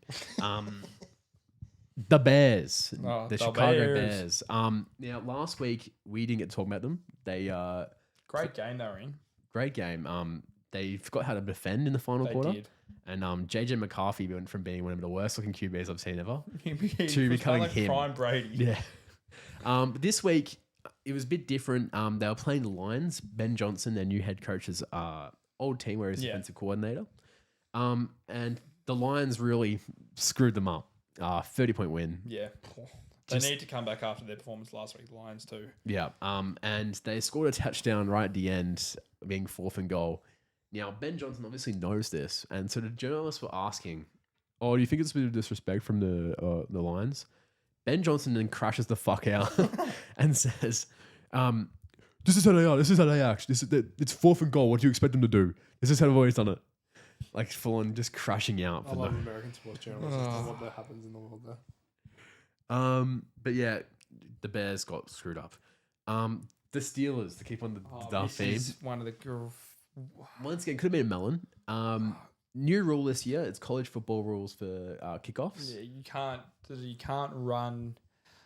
[SPEAKER 5] The Bears, the Chicago Bears. Now last week we didn't get to talk about them. They
[SPEAKER 1] Great game they were in.
[SPEAKER 5] great game. They forgot how to defend in the final
[SPEAKER 1] They
[SPEAKER 5] quarter.
[SPEAKER 1] did.
[SPEAKER 5] And JJ McCarthy went from being one of the worst looking QBs I've seen ever
[SPEAKER 1] He
[SPEAKER 5] to
[SPEAKER 1] was
[SPEAKER 5] becoming
[SPEAKER 1] like
[SPEAKER 5] him.
[SPEAKER 1] Prime Brady.
[SPEAKER 5] Yeah. This week it was a bit different. They were playing the Lions. Ben Johnson, their new head coach's old team, where he's defensive coordinator. And the Lions really screwed them up. 30-point win.
[SPEAKER 1] Yeah. They need to come back after their performance last week, the Lions too.
[SPEAKER 5] Yeah. And they scored a touchdown right at the end, being 4th and goal. Now, Ben Johnson obviously knows this. And so the journalists were asking, oh, do you think it's a bit of disrespect from the Lions? Ben Johnson then crashes the fuck out and says, this is how they are. This is how they act. It's 4th and goal. What do you expect them to do? This is how they've always done it. Like full on just crashing out.
[SPEAKER 3] I love American sports journalists. What that happens in the world there.
[SPEAKER 5] But yeah, the Bears got screwed up. The Steelers to keep on the
[SPEAKER 1] This
[SPEAKER 5] theme.
[SPEAKER 1] is one of the
[SPEAKER 5] Once again, could have been a melon. New rule this year: it's college football rules for kickoffs.
[SPEAKER 1] Yeah, you can't run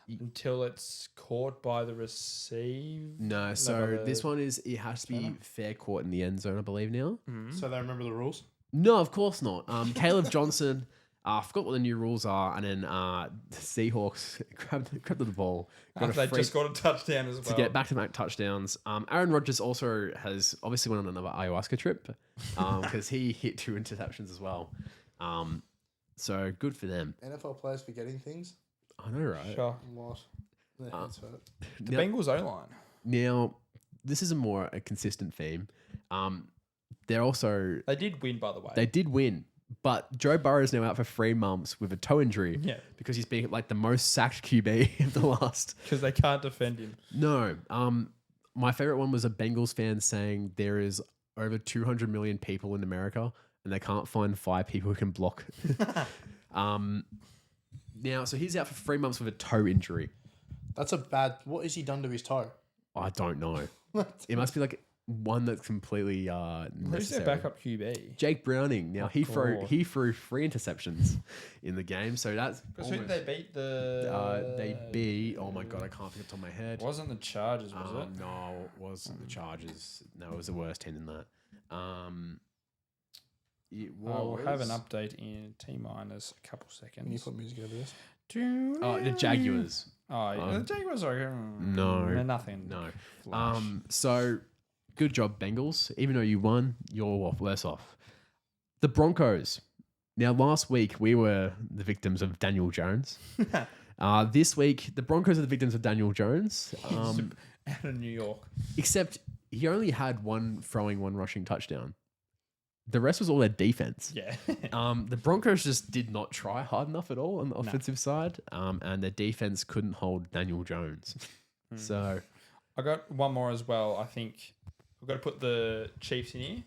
[SPEAKER 1] until it's caught by the receive.
[SPEAKER 5] No, so this one is it has to be fair caught in the end zone, I believe now.
[SPEAKER 3] So they remember the rules.
[SPEAKER 5] No, of course not. Caleb Johnson, I forgot what the new rules are, and then the Seahawks grabbed the ball.
[SPEAKER 1] They just got a touchdown as well.
[SPEAKER 5] To get back-to-back touchdowns. Aaron Rodgers also has obviously went on another ayahuasca trip because he hit 2 interceptions as well. So good for them.
[SPEAKER 3] NFL players forgetting things.
[SPEAKER 5] I know, right?
[SPEAKER 1] Sure.
[SPEAKER 3] What? Their heads hurt.
[SPEAKER 1] The Bengals O-line.
[SPEAKER 5] Now, this is a consistent theme.
[SPEAKER 1] They did win, by the way.
[SPEAKER 5] They did win. But Joe Burrow is now out for 3 months with a toe injury.
[SPEAKER 1] Yeah.
[SPEAKER 5] Because he's been like the most sacked QB of the last.
[SPEAKER 1] Because they can't defend him.
[SPEAKER 5] No. My favorite one was a Bengals fan saying there is over 200 million people in America and they can't find 5 people who can block. Now, so he's out for 3 months with a toe injury.
[SPEAKER 3] That's a bad. What has he done to his toe?
[SPEAKER 5] I don't know. It must be like one that's completely
[SPEAKER 1] Who's
[SPEAKER 5] necessary.
[SPEAKER 1] their backup QB?
[SPEAKER 5] Jake Browning. Now he threw 3 interceptions in the game, so that's
[SPEAKER 1] Because who did they beat?
[SPEAKER 5] they beat. Oh my god, I can't think off the top of my head.
[SPEAKER 1] It wasn't the Chargers, was it?
[SPEAKER 5] No, it wasn't the Chargers. No, it was the worst team than that. It was.
[SPEAKER 1] We'll have an update in T-minus a couple seconds.
[SPEAKER 3] Can you put music over this?
[SPEAKER 5] Oh, the Jaguars.
[SPEAKER 1] Oh, yeah, the Jaguars are
[SPEAKER 5] No,
[SPEAKER 1] nothing.
[SPEAKER 5] No.
[SPEAKER 1] Flash.
[SPEAKER 5] So good job, Bengals. Even though you won, you're worse off. The Broncos. Now, last week we were the victims of Daniel Jones. This week, the Broncos are the victims of Daniel Jones.
[SPEAKER 1] Out of New York.
[SPEAKER 5] Except he only had 1 throwing, 1 rushing touchdown. The rest was all their defense.
[SPEAKER 1] Yeah.
[SPEAKER 5] The Broncos just did not try hard enough at all on the offensive side, and their defense couldn't hold Daniel Jones. So,
[SPEAKER 1] I got one more as well. I think I've got to put the Chiefs in here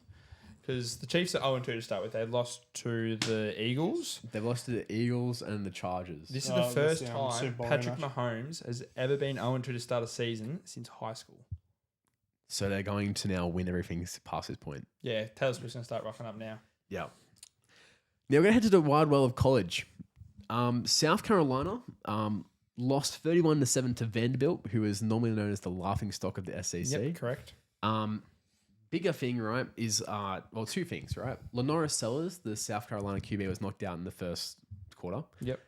[SPEAKER 1] because the Chiefs are 0-2 to start with. They lost to the Eagles.
[SPEAKER 5] they lost to the Eagles and the Chargers.
[SPEAKER 1] This is the first
[SPEAKER 3] Super
[SPEAKER 1] time
[SPEAKER 3] Bowl
[SPEAKER 1] Patrick
[SPEAKER 3] rematch.
[SPEAKER 1] Mahomes has ever been 0-2 to start a season since high school.
[SPEAKER 5] So they're going to now win everything past this point.
[SPEAKER 1] Yeah, Taylor Swift's going to start rocking up now.
[SPEAKER 5] Yeah. Now we're going to head to the wide well of college. South Carolina lost 31-7 to Vanderbilt, who is normally known as the laughingstock of the SEC.
[SPEAKER 1] Yep, correct.
[SPEAKER 5] Bigger thing, right, is, 2 things, right? Lenora Sellers, the South Carolina QB, was knocked out in the first quarter.
[SPEAKER 1] Yep.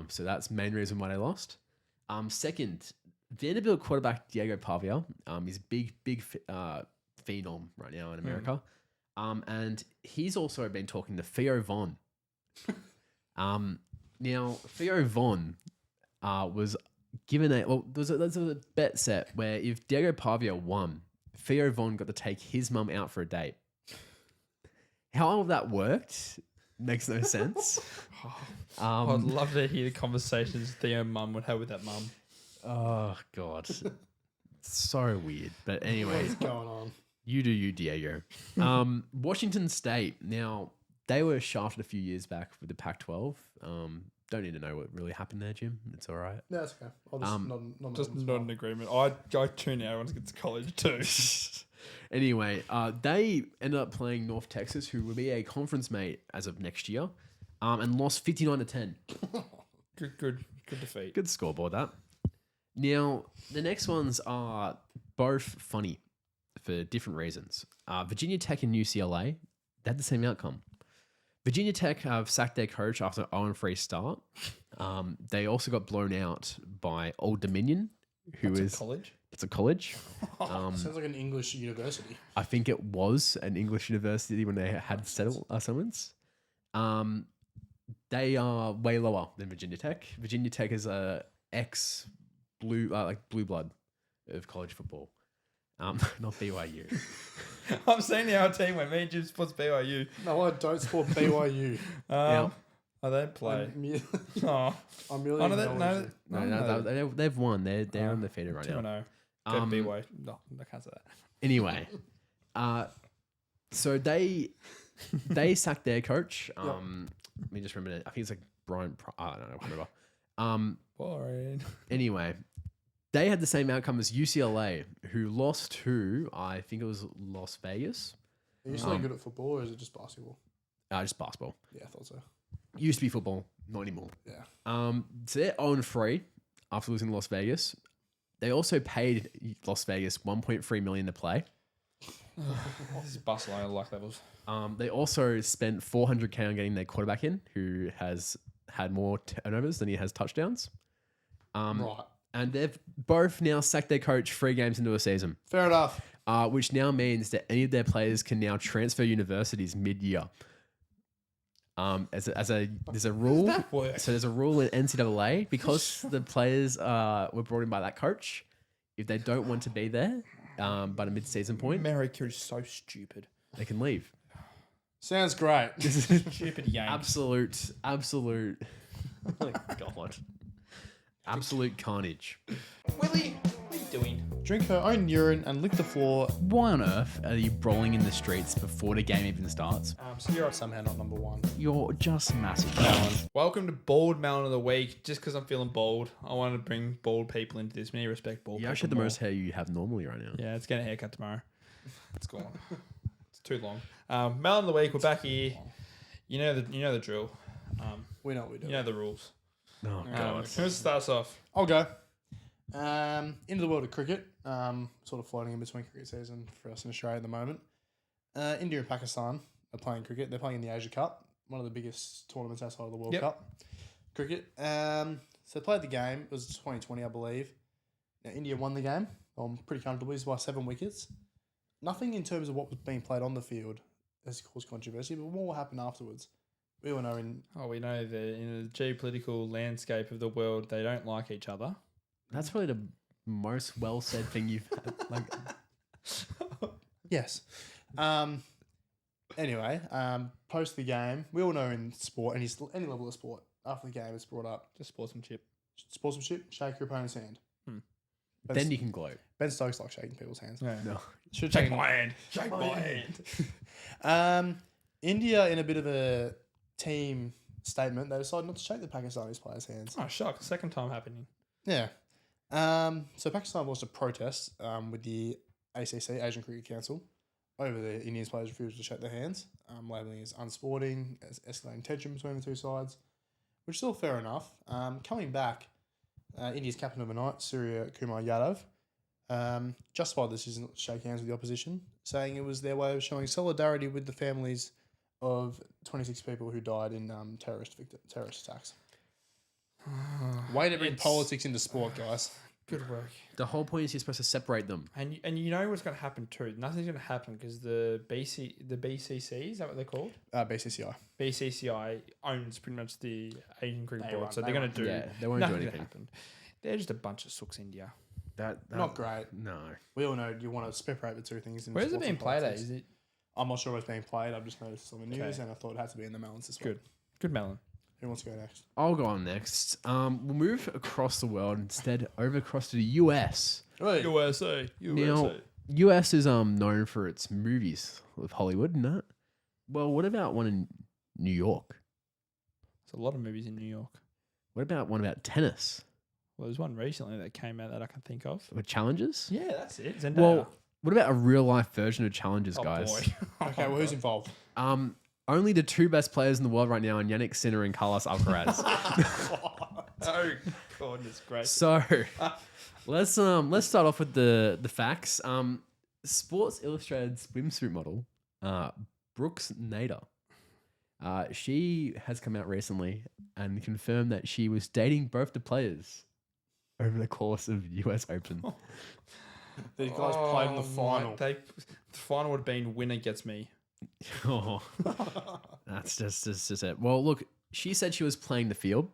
[SPEAKER 5] So that's the main reason why they lost. Second, Vanderbilt quarterback Diego Pavia is big phenom right now in America. And he's also been talking to Theo Von. Now, Theo Von was given there's a bet set where if Diego Pavia won, Theo Von got to take his mum out for a date. How all that worked makes no sense.
[SPEAKER 1] I'd love to hear the conversations Theo's mum would have with that mum.
[SPEAKER 5] Oh, God. So weird. But anyway,
[SPEAKER 3] What's going on?
[SPEAKER 5] you do you, Diego. Washington State. Now, they were shafted a few years back with the Pac-12. Don't need to know what really happened there, Jim. It's all right.
[SPEAKER 3] No, it's okay. I'll just
[SPEAKER 1] Just not an agreement. I tune out once it gets to college too.
[SPEAKER 5] Anyway, they ended up playing North Texas, who will be a conference mate as of next year, and lost 59-10.
[SPEAKER 1] Good defeat.
[SPEAKER 5] Good scoreboard, that. Now, the next ones are both funny for different reasons. Virginia Tech and UCLA, they had the same outcome. Virginia Tech have sacked their coach after an 0-3 start. They also got blown out by Old Dominion, who is
[SPEAKER 1] college.
[SPEAKER 5] It's a college.
[SPEAKER 3] Sounds like an English university.
[SPEAKER 5] I think it was an English university when they had settlements. They are way lower than Virginia Tech. Virginia Tech is a blue blood of college football. Not BYU.
[SPEAKER 1] I'm seeing our team when me and Jim sports BYU.
[SPEAKER 3] No, I don't support BYU.
[SPEAKER 5] Now,
[SPEAKER 1] I don't play.
[SPEAKER 3] I'm really
[SPEAKER 5] no, they've won. They're undefeated right now.
[SPEAKER 1] 2-0. Go BYU. No, I can't say that.
[SPEAKER 5] Anyway, so they sacked their coach. Let me just remember. I think it's like Brian. I don't know. I can't remember.
[SPEAKER 1] Boring.
[SPEAKER 5] Anyway, They had the same outcome as UCLA, who lost to, I think it was Las Vegas.
[SPEAKER 3] Are you still good at football, or is it just basketball?
[SPEAKER 5] Just basketball.
[SPEAKER 3] Yeah, I thought so.
[SPEAKER 5] Used to be football, not anymore.
[SPEAKER 3] Yeah.
[SPEAKER 5] So they're 0-3 after losing to Las Vegas. They also paid Las Vegas $1.3 million to play.
[SPEAKER 1] This is Barcelona like levels.
[SPEAKER 5] They also spent $400K on getting their quarterback in, who has had more turnovers than he has touchdowns.
[SPEAKER 3] Right.
[SPEAKER 5] And they've both now sacked their coach 3 games into a season,
[SPEAKER 3] Fair enough.
[SPEAKER 5] which now means that any of their players can now transfer universities mid-year. There's a rule.
[SPEAKER 1] that work?
[SPEAKER 5] So there's a rule in NCAA because the players were brought in by that coach. If they don't want to be there, by the mid-season point,
[SPEAKER 1] America is so stupid.
[SPEAKER 5] they can leave.
[SPEAKER 3] Sounds great.
[SPEAKER 1] Stupid yank.
[SPEAKER 5] Absolute. Oh my God. Absolute carnage.
[SPEAKER 1] Willie, what are you doing?
[SPEAKER 3] Drink her own urine and lick the floor.
[SPEAKER 4] Why on earth are you brawling in the streets before the game even starts?
[SPEAKER 1] So you're
[SPEAKER 3] Somehow not number one.
[SPEAKER 4] You're just massive.
[SPEAKER 1] welcome to Bald Melon of the Week. Just because I'm feeling bald, I wanted to bring bald people into this. Many respect bald
[SPEAKER 5] You
[SPEAKER 1] people.
[SPEAKER 5] actually have the
[SPEAKER 1] more.
[SPEAKER 5] most hair you have normally right now.
[SPEAKER 1] Yeah, it's getting a haircut tomorrow. It's gone. It's too long. Melon of the Week, we're back here. You know the drill.
[SPEAKER 3] We know what we do.
[SPEAKER 1] You know the rules.
[SPEAKER 5] Oh, God.
[SPEAKER 1] Who starts off?
[SPEAKER 3] I'll go. Into the world of cricket. Sort of floating in between cricket season for us in Australia at the moment. India and Pakistan are playing cricket. They're playing in the Asia Cup, one of the biggest tournaments outside of the World
[SPEAKER 1] Yep.
[SPEAKER 3] Cup. Cricket. So they played the game. It was 2020, I believe. Now, India won the game. Pretty comfortably. It was by 7 wickets. Nothing in terms of what was being played on the field has caused controversy, but what happened afterwards? We all know
[SPEAKER 1] We know that in the geopolitical landscape of the world, they don't like each other.
[SPEAKER 5] That's probably the most well said thing you've had. Like,
[SPEAKER 3] Yes. Anyway, post the game, we all know in sport, any level of sport, after the game, it's brought up.
[SPEAKER 1] Just sportsmanship.
[SPEAKER 3] Sportsmanship, shake your opponent's hand.
[SPEAKER 5] then you can gloat.
[SPEAKER 3] Ben Stokes likes shaking people's hands.
[SPEAKER 1] Yeah.
[SPEAKER 5] No.
[SPEAKER 3] Should
[SPEAKER 1] Shake my hand. Shake my hand.
[SPEAKER 3] India, in a bit of a team statement, they decided not to shake the Pakistani players' hands.
[SPEAKER 1] Oh, shock. Second time happening.
[SPEAKER 3] Yeah. So Pakistan launched a protest with the ACC, Asian Cricket Council, over the Indian players' refusal to shake their hands, labelling it as unsporting, as escalating tension between the two sides, which is all fair enough. Coming back, India's captain of the night, Surya Kumar Yadav, justified the decision not to shake hands with the opposition, saying it was their way of showing solidarity with the families of 26 people who died in terrorist attacks. Way to bring
[SPEAKER 1] It's-
[SPEAKER 3] politics into sport, guys.
[SPEAKER 1] Good work.
[SPEAKER 5] The whole point is you're supposed to separate them.
[SPEAKER 1] And you know what's going to happen too. Nothing's going to happen because the BCC, is that what they're called?
[SPEAKER 3] BCCI.
[SPEAKER 1] BCCI owns pretty much the Asian Cricket Board, so
[SPEAKER 3] they
[SPEAKER 1] they're going to do.
[SPEAKER 5] Yeah, they won't do
[SPEAKER 1] nothing's gonna
[SPEAKER 5] anything.
[SPEAKER 1] happen. They're just a bunch of sooks, India.
[SPEAKER 5] That
[SPEAKER 3] Not great.
[SPEAKER 5] No.
[SPEAKER 3] We all know you want to separate the two things. In
[SPEAKER 1] Where's it
[SPEAKER 3] sports
[SPEAKER 1] being
[SPEAKER 3] and
[SPEAKER 1] played at?
[SPEAKER 3] politics.
[SPEAKER 1] Is it
[SPEAKER 3] I'm not sure where it's being played. I've just noticed it on the news,
[SPEAKER 1] Okay.
[SPEAKER 3] and I thought it had to be in the melons as well.
[SPEAKER 1] Good. Good melon?
[SPEAKER 3] Who wants to go next?
[SPEAKER 5] I'll go on next. We'll move across the world instead, over across to the US.
[SPEAKER 1] USA.
[SPEAKER 5] Now, US is known for its movies with Hollywood, isn't it? Well, what about one in New York?
[SPEAKER 1] There's a lot of movies in New York.
[SPEAKER 5] What about one about tennis?
[SPEAKER 1] Well, there's one recently that came out that I can think of.
[SPEAKER 5] With challenges?
[SPEAKER 1] Yeah, that's it. Zendaya.
[SPEAKER 5] Well, what about a real life version of challenges,
[SPEAKER 1] oh,
[SPEAKER 5] guys?
[SPEAKER 1] boy.
[SPEAKER 3] Okay, well, who's involved?
[SPEAKER 5] Only the two best players in the world right now are Yannick Sinner and Carlos Alcaraz.
[SPEAKER 1] Oh, goodness gracious.
[SPEAKER 5] So let's start off with the facts. Sports Illustrated swimsuit model, Brooks Nader. She has come out recently and confirmed that she was dating both the players over the course of the US Open.
[SPEAKER 3] These guys played in the final.
[SPEAKER 1] The final would have been winner gets me.
[SPEAKER 5] Oh, that's just it. Well, look, she said she was playing the field.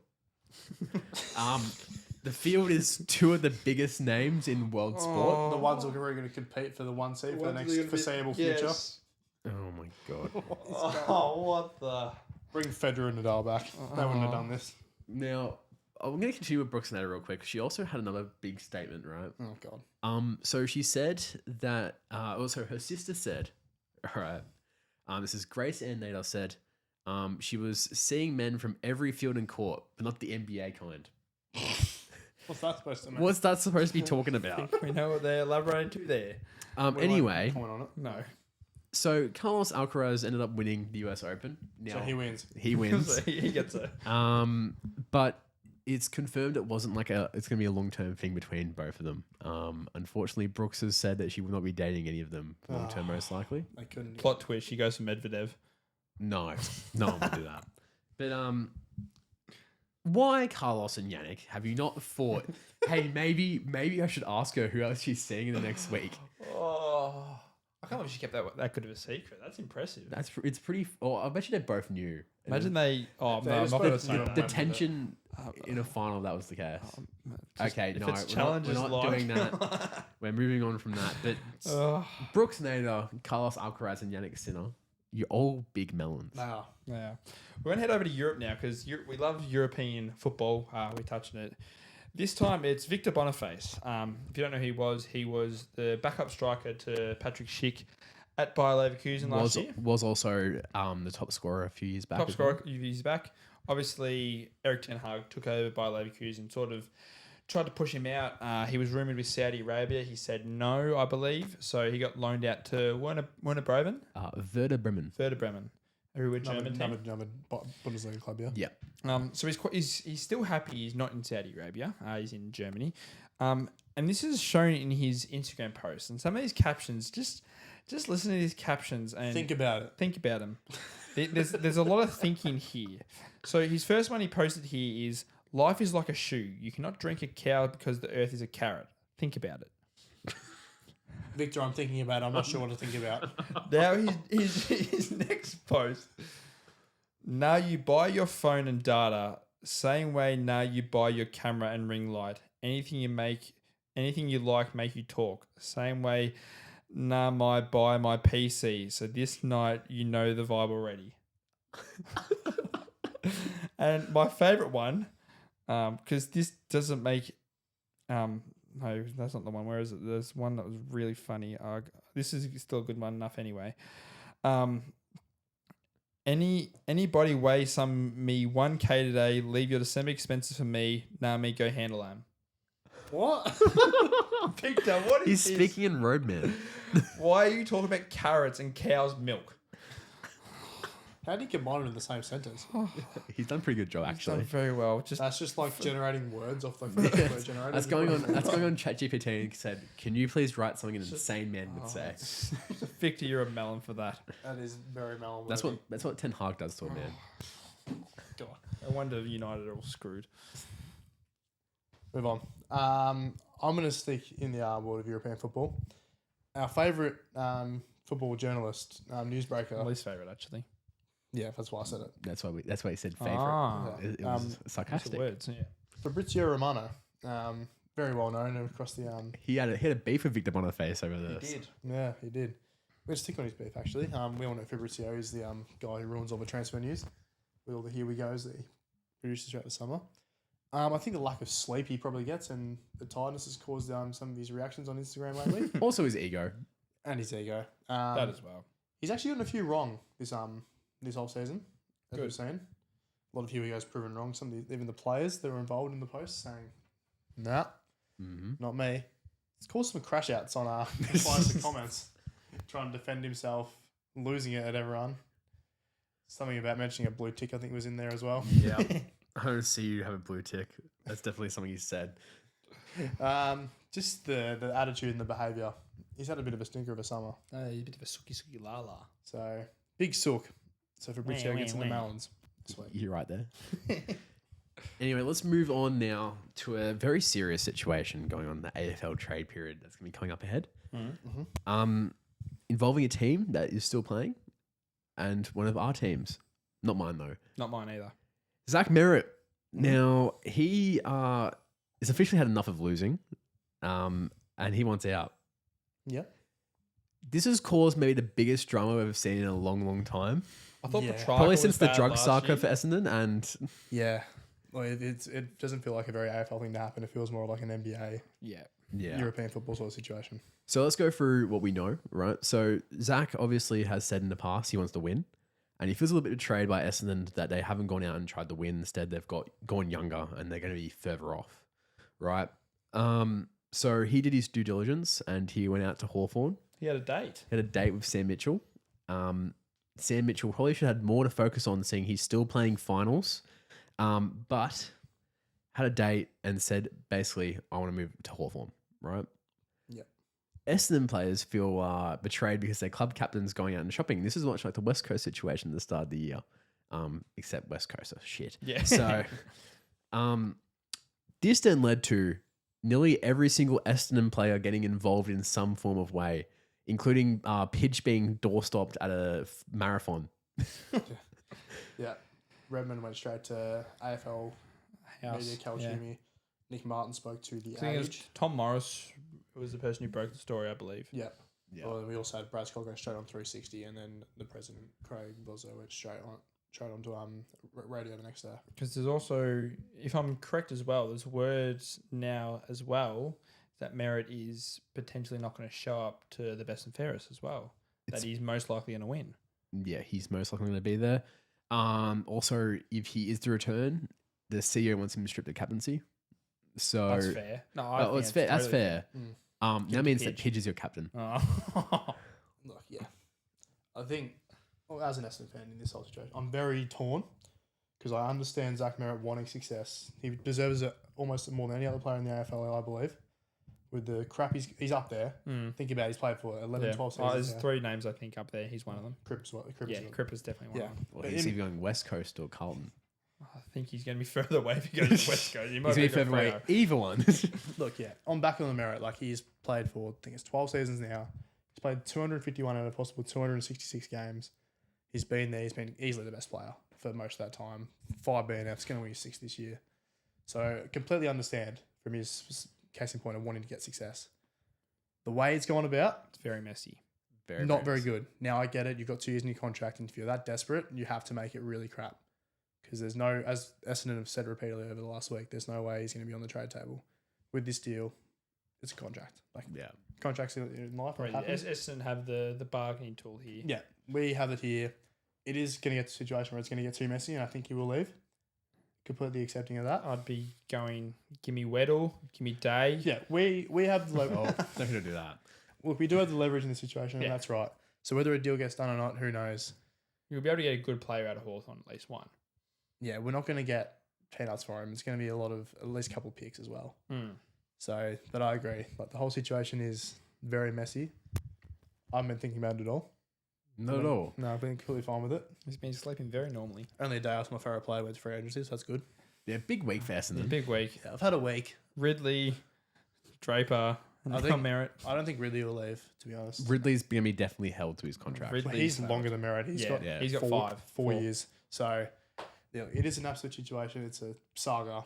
[SPEAKER 5] The field is two of the biggest names in world sport.
[SPEAKER 3] The ones who are going to compete for the one seed for the next foreseeable future.
[SPEAKER 5] Oh my god.
[SPEAKER 1] Oh, what the?
[SPEAKER 3] Bring Federer and Nadal back. They wouldn't have done this.
[SPEAKER 5] Now, I'm going to continue with Brooks Nader real quick. She also had another big statement, right?
[SPEAKER 3] Oh, God.
[SPEAKER 5] So she said that, also her sister said, all right, this is Grace Ann Nader said, she was seeing men from every field and court, but not the NBA kind.
[SPEAKER 3] What's that supposed to mean?
[SPEAKER 5] What's that supposed to be talking about?
[SPEAKER 1] We know what they're elaborating to there.
[SPEAKER 5] Anyway,
[SPEAKER 3] Comment on it.
[SPEAKER 1] No.
[SPEAKER 5] so Carlos Alcaraz ended up winning the US Open. Now,
[SPEAKER 3] So he wins.
[SPEAKER 5] He wins.
[SPEAKER 1] He gets a.
[SPEAKER 5] But it's confirmed it wasn't like it's going to be a long-term thing between both of them. Unfortunately, Brooks has said that she will not be dating any of them long-term, most likely.
[SPEAKER 3] I couldn't.
[SPEAKER 1] Plot twist. She goes for Medvedev.
[SPEAKER 5] No, no one would do that. But why Carlos and Yannick? Have you not thought, hey, maybe I should ask her who else she's seeing in the next week?
[SPEAKER 1] Oh, I can't believe she kept that good of a secret. That's impressive.
[SPEAKER 5] It's pretty. Oh, I bet you they both knew.
[SPEAKER 1] Imagine they. Oh
[SPEAKER 3] They
[SPEAKER 1] no, I'm
[SPEAKER 3] just
[SPEAKER 1] not going to
[SPEAKER 3] both
[SPEAKER 1] say
[SPEAKER 3] knew
[SPEAKER 1] that.
[SPEAKER 5] The tension in a final, that was the case. Okay,
[SPEAKER 1] if
[SPEAKER 5] no,
[SPEAKER 1] it's
[SPEAKER 5] we're
[SPEAKER 1] challenges
[SPEAKER 5] not
[SPEAKER 1] like-
[SPEAKER 5] doing that. We're moving on from that. But Brooks Nader, Carlos Alcaraz, and Yannick Sinner, you're all big melons.
[SPEAKER 3] Nah.
[SPEAKER 1] Yeah. We're going to head over to Europe now because we love European football. We touched on it. This time it's Victor Boniface. If you don't know who he was the backup striker to Patrick Schick at Bayer Leverkusen last year.
[SPEAKER 5] Was also the top scorer a few years back.
[SPEAKER 1] Top
[SPEAKER 5] as well.
[SPEAKER 1] scorer a few years back. Obviously, Eric Ten Hag took over Bayer Leverkusen, sort of tried to push him out. He was rumoured with Saudi Arabia. He said no, I believe. So he got loaned out to Werner Bremen.
[SPEAKER 5] Werder Bremen.
[SPEAKER 1] Werder Bremen. Who were German team.
[SPEAKER 3] Another Bundesliga club, yeah.
[SPEAKER 5] Yeah.
[SPEAKER 1] So he's still happy he's not in Saudi Arabia. He's in Germany. And this is shown in his Instagram posts. And some of these captions, just listen to these captions and
[SPEAKER 3] Think about it.
[SPEAKER 1] think about them. There's a lot of thinking here. So his first one he posted here is, life is like a shoe. You cannot drink a cow because the earth is a carrot. Think about it.
[SPEAKER 3] Victor, I'm thinking about it. I'm not sure what to think about.
[SPEAKER 1] Now his next post. Now you buy your phone and data. Same way now you buy your camera and ring light. Anything you like make you talk. Same way now buy my PC. So this night you know the vibe already. And my favourite one, because this doesn't make no, that's not the one. Where is it? There's one that was really funny. This is still a good one enough anyway. Anybody weigh me 1K today, leave your December expenses for me. Nah, me go handle them.
[SPEAKER 3] What?
[SPEAKER 1] Victor, what
[SPEAKER 5] He's
[SPEAKER 1] is this?
[SPEAKER 5] speaking in Roadman.
[SPEAKER 1] Why are you talking about carrots and cow's milk?
[SPEAKER 3] How do you combine them in the same sentence?
[SPEAKER 5] He's done a pretty good job,
[SPEAKER 1] Done
[SPEAKER 5] actually.
[SPEAKER 1] very well. Just
[SPEAKER 3] That's just like generating words off the word generator.
[SPEAKER 5] That's going on ChatGPT and said, "Can you please write something an insane man would say?"
[SPEAKER 1] Victor, you're a melon for that.
[SPEAKER 3] That is very melon.
[SPEAKER 5] That's what Ten Hag does to a man.
[SPEAKER 1] God, I wonder if United are all screwed.
[SPEAKER 3] Move on. I'm going to stick in the world of European football. Our favourite football journalist, newsbreaker.
[SPEAKER 1] Least favourite, actually.
[SPEAKER 3] Yeah, that's why I said it.
[SPEAKER 5] That's why he said favorite.
[SPEAKER 1] Ah,
[SPEAKER 5] It was sarcastic.
[SPEAKER 1] words. Yeah.
[SPEAKER 3] Fabrizio Romano, very well known across the.
[SPEAKER 5] He had a beef with Victor Boniface over this.
[SPEAKER 3] Yeah, he did. We're going to stick on his beef, actually. We all know Fabrizio is the guy who ruins all the transfer news with all the here we goes that he produces throughout the summer. I think the lack of sleep he probably gets and the tiredness has caused some of his reactions on Instagram lately.
[SPEAKER 5] Also his ego.
[SPEAKER 3] And his ego.
[SPEAKER 1] That as well.
[SPEAKER 3] He's actually gotten a few wrong this whole season, as we've seen. A lot of here we goes proven wrong. Even the players that were involved in the post saying, "Nah, not me." It's caused some crash outs on the comments, trying to defend himself, losing it at everyone. Something about mentioning a blue tick, I think, was in there as well.
[SPEAKER 5] Yeah. I don't see you have a blue tick. That's definitely something he said.
[SPEAKER 3] Just the attitude and the behaviour. He's had a bit of a stinker of a summer.
[SPEAKER 1] He's a bit of a suki la.
[SPEAKER 3] So, big sook. So Fabrizio gets in the melons. Sweet.
[SPEAKER 5] You're right there. Anyway, let's move on now to a very serious situation going on in the AFL trade period that's going to be coming up ahead. Involving a team that is still playing and one of our teams. Not mine, though.
[SPEAKER 1] Not mine either.
[SPEAKER 5] Zach Merritt. Now, he has officially had enough of losing and he wants out.
[SPEAKER 3] Yeah.
[SPEAKER 5] This has caused maybe the biggest drama we've ever seen in a long, long time.
[SPEAKER 1] I thought
[SPEAKER 3] Yeah.
[SPEAKER 1] Petrarca
[SPEAKER 5] Probably
[SPEAKER 1] was
[SPEAKER 5] since the
[SPEAKER 1] bad
[SPEAKER 5] drug
[SPEAKER 1] last
[SPEAKER 5] sucker
[SPEAKER 1] year.
[SPEAKER 5] for Essendon and...
[SPEAKER 3] Yeah. Well, it doesn't feel like a very AFL thing to happen. It feels more like an NBA,
[SPEAKER 1] Yeah.
[SPEAKER 3] European football sort of situation.
[SPEAKER 5] So let's go through what we know, right? So Zach obviously has said in the past he wants to win. And he feels a little bit betrayed by Essendon that they haven't gone out and tried to win. Instead, they've gone younger and they're going to be further off, right? So he did his due diligence and he went out to Hawthorn.
[SPEAKER 1] He had a date.
[SPEAKER 5] Had a date with Sam Mitchell. Sam Mitchell probably should have had more to focus on, seeing he's still playing finals, but had a date and said, basically, I want to move to Hawthorn, right?
[SPEAKER 3] Yep.
[SPEAKER 5] Essendon players feel betrayed because their club captain's going out and shopping. This is much like the West Coast situation at the start of the year, except West Coast are shit.
[SPEAKER 1] Yeah.
[SPEAKER 5] So this then led to nearly every single Essendon player getting involved in some form of way, including Pidge being doorstopped at a marathon.
[SPEAKER 3] Yeah. Redmond went straight to AFL media, Cal Toomey. Nick Martin spoke to the Age.
[SPEAKER 1] Tom Morris was the person who broke the story, I believe.
[SPEAKER 3] Yeah.
[SPEAKER 5] Yeah.
[SPEAKER 3] Well, we also had Brad Scott go straight on 360, and then the president, Craig Bozzo, went straight onto radio the next day.
[SPEAKER 1] Because there's also, if I'm correct as well, there's words now as well that Merritt is potentially not going to show up to the best and fairest as well. That he's most likely going to win.
[SPEAKER 5] Yeah, he's most likely going to be there. Also, if he is to return, the CEO wants him to strip the captaincy. So
[SPEAKER 1] That's fair. No, I think
[SPEAKER 5] it's fair. That's
[SPEAKER 1] totally
[SPEAKER 5] fair. That means that Pidge is your captain.
[SPEAKER 1] Oh.
[SPEAKER 3] Look, yeah. I think, as an Essendon fan in this whole situation, I'm very torn because I understand Zach Merritt wanting success. He deserves it almost more than any other player in the AFL, I believe. With the crap, he's up there. Think about it, he's played for 11, 12 seasons.
[SPEAKER 1] There's
[SPEAKER 3] now.
[SPEAKER 1] 3 names, I think, up there. He's one of them.
[SPEAKER 3] Cripps,
[SPEAKER 1] Cripps definitely one of them.
[SPEAKER 5] Well, he's either going West Coast or Carlton.
[SPEAKER 1] I think he's going to be further away if he goes to West Coast. He might
[SPEAKER 5] He's going to be
[SPEAKER 1] go
[SPEAKER 5] further away.
[SPEAKER 1] Freo.
[SPEAKER 5] Either one.
[SPEAKER 3] Look, yeah, on back on the Merritt, like he's played for, I think it's 12 seasons now. He's played 251 out of possible 266 games. He's been there. He's been easily the best player for most of that time. 5 BNFs, going to win his 6 this year. So completely understand from his case in point of wanting to get success. The way it's gone about,
[SPEAKER 1] It's very messy.
[SPEAKER 3] not very good. Now I get it. You've got 2 years in your contract, and if you're that desperate, you have to make it really crap. Because there's no, as Essendon have said repeatedly over the last week, there's no way he's going to be on the trade table. With this deal, it's a contract. Like contracts in life.
[SPEAKER 1] Essendon have the bargaining tool here.
[SPEAKER 3] Yeah, we have it here. It is going to get to a situation where it's going to get too messy, and I think he will leave. Completely accepting of that.
[SPEAKER 1] I'd be going, give me Weddle, give me Day.
[SPEAKER 3] Yeah, we have the leverage.
[SPEAKER 5] Not going to do that.
[SPEAKER 3] Look, we do have the leverage in this situation,
[SPEAKER 1] Yeah.
[SPEAKER 3] and that's right. So whether a deal gets done or not, who knows?
[SPEAKER 1] You'll be able to get a good player out of Hawthorn, at least one.
[SPEAKER 3] Yeah, we're not going to get peanuts for him. It's going to be a lot of, at least a couple of picks as well. So, but I agree. Like the whole situation is very messy. I haven't been thinking about it at all.
[SPEAKER 5] Not at all.
[SPEAKER 3] No, I've been completely fine with it.
[SPEAKER 1] He's been sleeping very normally.
[SPEAKER 3] Only a day after my favourite player went to free agency, so that's good.
[SPEAKER 5] Yeah, big week for Essendon.
[SPEAKER 1] Big week.
[SPEAKER 3] Yeah, I've had a week.
[SPEAKER 1] Ridley, Draper, and
[SPEAKER 3] I think-
[SPEAKER 1] Merritt.
[SPEAKER 3] I don't think Ridley will leave, to be honest.
[SPEAKER 5] Ridley's going to be definitely held to his contract.
[SPEAKER 1] Ridley-
[SPEAKER 3] But he's
[SPEAKER 1] Ridley's
[SPEAKER 3] longer than Merritt. He's got
[SPEAKER 1] he's got
[SPEAKER 3] four
[SPEAKER 1] 5.
[SPEAKER 3] 4 years. So yeah, it is an absolute situation. It's a saga.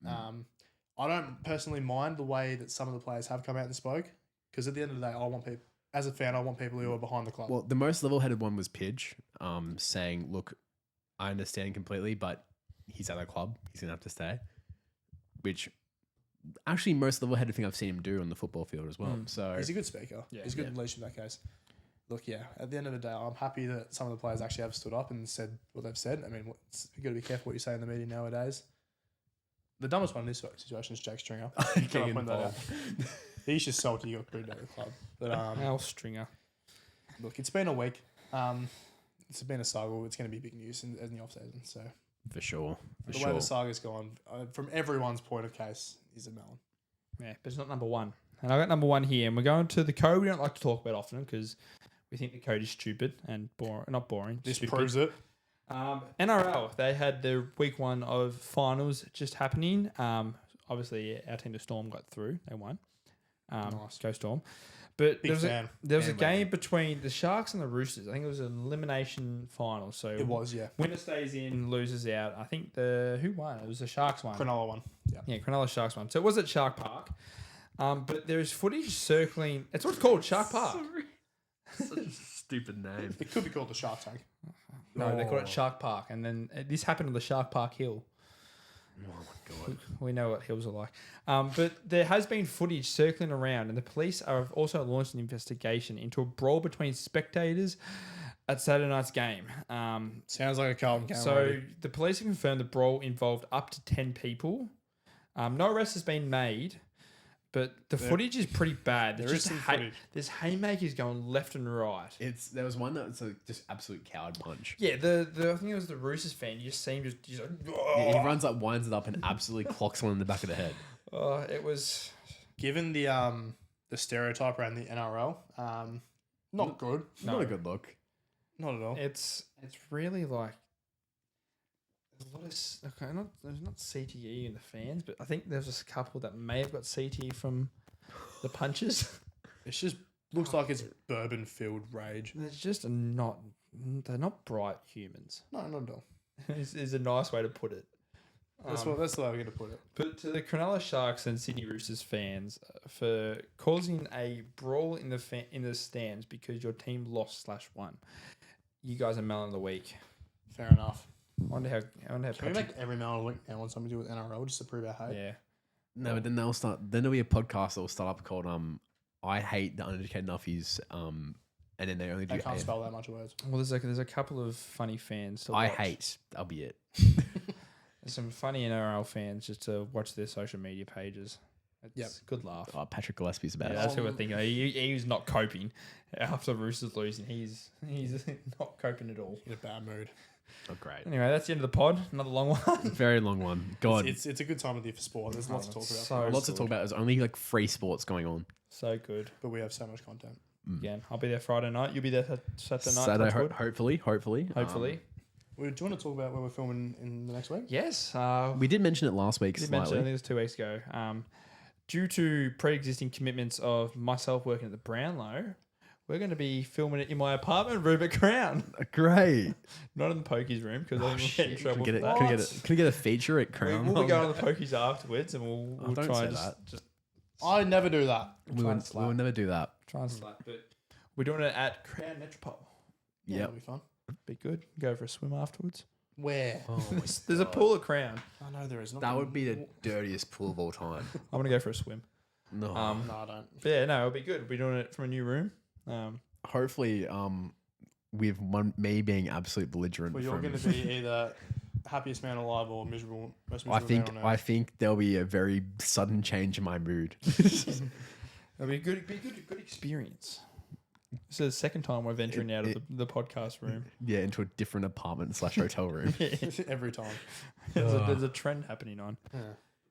[SPEAKER 3] I don't personally mind the way that some of the players have come out and spoke, because at the end of the day, I want people, as a fan, I want people who are behind the club.
[SPEAKER 5] Well, the most level-headed one was Pidge, saying, look, I understand completely, but he's at a club. He's going to have to stay. Which, actually, most level-headed thing I've seen him do on the football field as well. So
[SPEAKER 3] He's a good speaker.
[SPEAKER 1] Yeah.
[SPEAKER 3] He's good in leadership in that case. Look, yeah, at the end of the day, I'm happy that some of the players actually have stood up and said what they've said. I mean, you've got to be careful what you say in the media nowadays. The dumbest one in this situation is Jake Stringer.
[SPEAKER 5] Getting
[SPEAKER 3] Can I point that out?
[SPEAKER 5] involved.
[SPEAKER 3] He's just salty he got booed out of the club. But
[SPEAKER 1] Al Stringer.
[SPEAKER 3] look, it's been a week. It's been a saga. It's going to be big news in the off-season. So
[SPEAKER 5] For sure.
[SPEAKER 3] the way the saga's gone, from everyone's point of case, is a melon.
[SPEAKER 1] Yeah, but it's not number 1. And I got number 1 here, and we're going to the code we don't like to talk about often because we think the code is stupid and boring. Not boring.
[SPEAKER 3] This
[SPEAKER 1] stupid.
[SPEAKER 3] proves it.
[SPEAKER 1] NRL, they had their week 1 of finals just happening. Obviously, our team, the Storm, got through. They won.
[SPEAKER 3] Nice.
[SPEAKER 1] Go Storm. But
[SPEAKER 3] Big fan.
[SPEAKER 1] there was a
[SPEAKER 5] Bandwagon.
[SPEAKER 1] game between the Sharks and the Roosters. I think it was an elimination final. So
[SPEAKER 3] It was, yeah.
[SPEAKER 1] winner stays in, losers out. I think who won? It was the Sharks one.
[SPEAKER 3] Cronulla one. Yeah.
[SPEAKER 1] Yeah, Cronulla Sharks one. So it was at Shark Park. But there is footage circling. It's what it's called, Shark Park.
[SPEAKER 5] Such a stupid name.
[SPEAKER 3] It could be called the Shark Tank.
[SPEAKER 1] No, they call it Shark Park. And then this happened on the Shark Park Hill.
[SPEAKER 5] Oh my God.
[SPEAKER 1] We know what hills are like. But there has been footage circling around, and the police have also launched an investigation into a brawl between spectators at Saturday night's game.
[SPEAKER 3] Sounds like a Carlton game.
[SPEAKER 1] So
[SPEAKER 3] already.
[SPEAKER 1] the police have confirmed the brawl involved up to 10 people. No arrest has been made, but the footage is pretty bad.
[SPEAKER 3] There is some footage.
[SPEAKER 1] There's haymakers going left and right.
[SPEAKER 5] There was one that was just absolute coward punch.
[SPEAKER 1] Yeah, I think it was the Roosters fan. You just see him just like,
[SPEAKER 5] Yeah, he runs up, winds it up, and absolutely clocks one in the back of the head.
[SPEAKER 1] it was.
[SPEAKER 3] Given the stereotype around the NRL, not good.
[SPEAKER 5] Not a good look.
[SPEAKER 3] Not at all.
[SPEAKER 1] It's really like there's a lot of there's not CTE in the fans, but I think there's just a couple that may have got CTE from the punches.
[SPEAKER 3] It just looks like it's bourbon-filled rage.
[SPEAKER 1] They're not bright humans.
[SPEAKER 3] No, not at all.
[SPEAKER 1] is a nice way to put it.
[SPEAKER 3] That's the way we're going to put it.
[SPEAKER 1] But to the Cronulla Sharks and Sydney Roosters fans for causing a brawl in the stands because your team lost/won, you guys are melon of the week.
[SPEAKER 3] Fair enough.
[SPEAKER 1] I wonder how
[SPEAKER 3] Can we make every melon of the week now want something to do with NRL just to prove our hate?
[SPEAKER 1] Yeah.
[SPEAKER 5] No, but then there'll be a podcast that will start up called I Hate the Uneducated Nuffies. And then they only do
[SPEAKER 3] They can't spell that much words.
[SPEAKER 1] Well, there's a couple of funny fans to
[SPEAKER 5] I
[SPEAKER 1] watch.
[SPEAKER 5] hate. That'll be it.
[SPEAKER 1] There's some funny NRL fans just to watch their social media pages. It's good laugh.
[SPEAKER 5] Oh, Patrick Gillespie's about
[SPEAKER 1] Yeah,
[SPEAKER 5] it.
[SPEAKER 1] that's who we're thinking. He was not coping after Roosters losing. He's not coping at all.
[SPEAKER 3] In a bad mood.
[SPEAKER 5] Oh, great.
[SPEAKER 1] Anyway, that's the end of the pod. Another long one.
[SPEAKER 5] Very long one. God.
[SPEAKER 3] It's a good time of year for sport. There's lots to talk about.
[SPEAKER 1] so
[SPEAKER 5] Lots to talk about. There's only like free sports going on.
[SPEAKER 1] So good.
[SPEAKER 3] But we have so much content.
[SPEAKER 1] Again, I'll be there Friday night. You'll be there Saturday night.
[SPEAKER 5] Saturday,
[SPEAKER 1] touch wood.
[SPEAKER 5] hopefully.
[SPEAKER 1] Hopefully.
[SPEAKER 3] Do you want to talk about where we're filming in the next week?
[SPEAKER 1] Yes.
[SPEAKER 5] We did mention it last week
[SPEAKER 1] I did mention, I
[SPEAKER 5] slightly.
[SPEAKER 1] think it was 2 weeks ago. Due to pre-existing commitments of myself working at the Brownlow, we're going to be filming it in my apartment room at Crown.
[SPEAKER 5] Great.
[SPEAKER 1] Not in the Pokies room because I didn't get in trouble
[SPEAKER 5] Could
[SPEAKER 1] for that.
[SPEAKER 5] we get a feature at Crown?
[SPEAKER 1] We'll be going to the Pokies afterwards and we'll
[SPEAKER 5] don't
[SPEAKER 1] try
[SPEAKER 5] say
[SPEAKER 1] and
[SPEAKER 5] that.
[SPEAKER 1] just
[SPEAKER 3] I never do that.
[SPEAKER 5] We will never do that.
[SPEAKER 1] try and slap. But we're doing it at Crown Metropole.
[SPEAKER 3] Yeah,
[SPEAKER 5] Yep.
[SPEAKER 3] that'll be fun.
[SPEAKER 1] Be good. Go for a swim afterwards.
[SPEAKER 3] Where?
[SPEAKER 1] There's a pool at Crown.
[SPEAKER 3] I know there is. Not
[SPEAKER 5] That
[SPEAKER 3] gonna-
[SPEAKER 5] would be the dirtiest pool of all time.
[SPEAKER 1] I'm going to go for a swim.
[SPEAKER 5] No.
[SPEAKER 3] No, I don't.
[SPEAKER 1] But yeah, no, it'll be good. We're doing it from a new room.
[SPEAKER 5] Hopefully, with me being absolute belligerent.
[SPEAKER 3] Well, you're going to be either happiest man alive or most miserable man on
[SPEAKER 5] I
[SPEAKER 3] earth.
[SPEAKER 5] think there'll be a very sudden change in my mood.
[SPEAKER 1] It'll be a good experience. This is the second time we're venturing out of the podcast room.
[SPEAKER 5] Yeah, into a different apartment / hotel room.
[SPEAKER 3] Every time.
[SPEAKER 1] There's a trend happening on.
[SPEAKER 3] Yeah.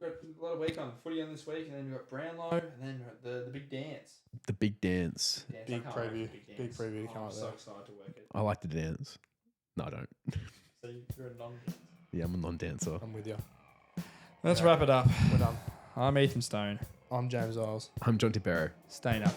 [SPEAKER 1] We've got a lot of week on footy on this week, and then we've got Brownlow, and then we've got the big dance.
[SPEAKER 5] The big dance.
[SPEAKER 1] Dance.
[SPEAKER 3] Big
[SPEAKER 1] I can't wait
[SPEAKER 3] preview.
[SPEAKER 1] for the big
[SPEAKER 3] Big
[SPEAKER 1] dance.
[SPEAKER 3] preview to come
[SPEAKER 1] I'm
[SPEAKER 3] up
[SPEAKER 1] so
[SPEAKER 3] there.
[SPEAKER 1] excited to work it.
[SPEAKER 5] I like to dance. No, I don't.
[SPEAKER 1] So you're a non-dance.
[SPEAKER 5] Yeah, I'm a non-dancer.
[SPEAKER 3] I'm with you.
[SPEAKER 1] Let's wrap it up.
[SPEAKER 3] We're done.
[SPEAKER 1] I'm Ethan Stone.
[SPEAKER 3] I'm James Isles.
[SPEAKER 5] I'm Jonty Barrow.
[SPEAKER 1] Staying up.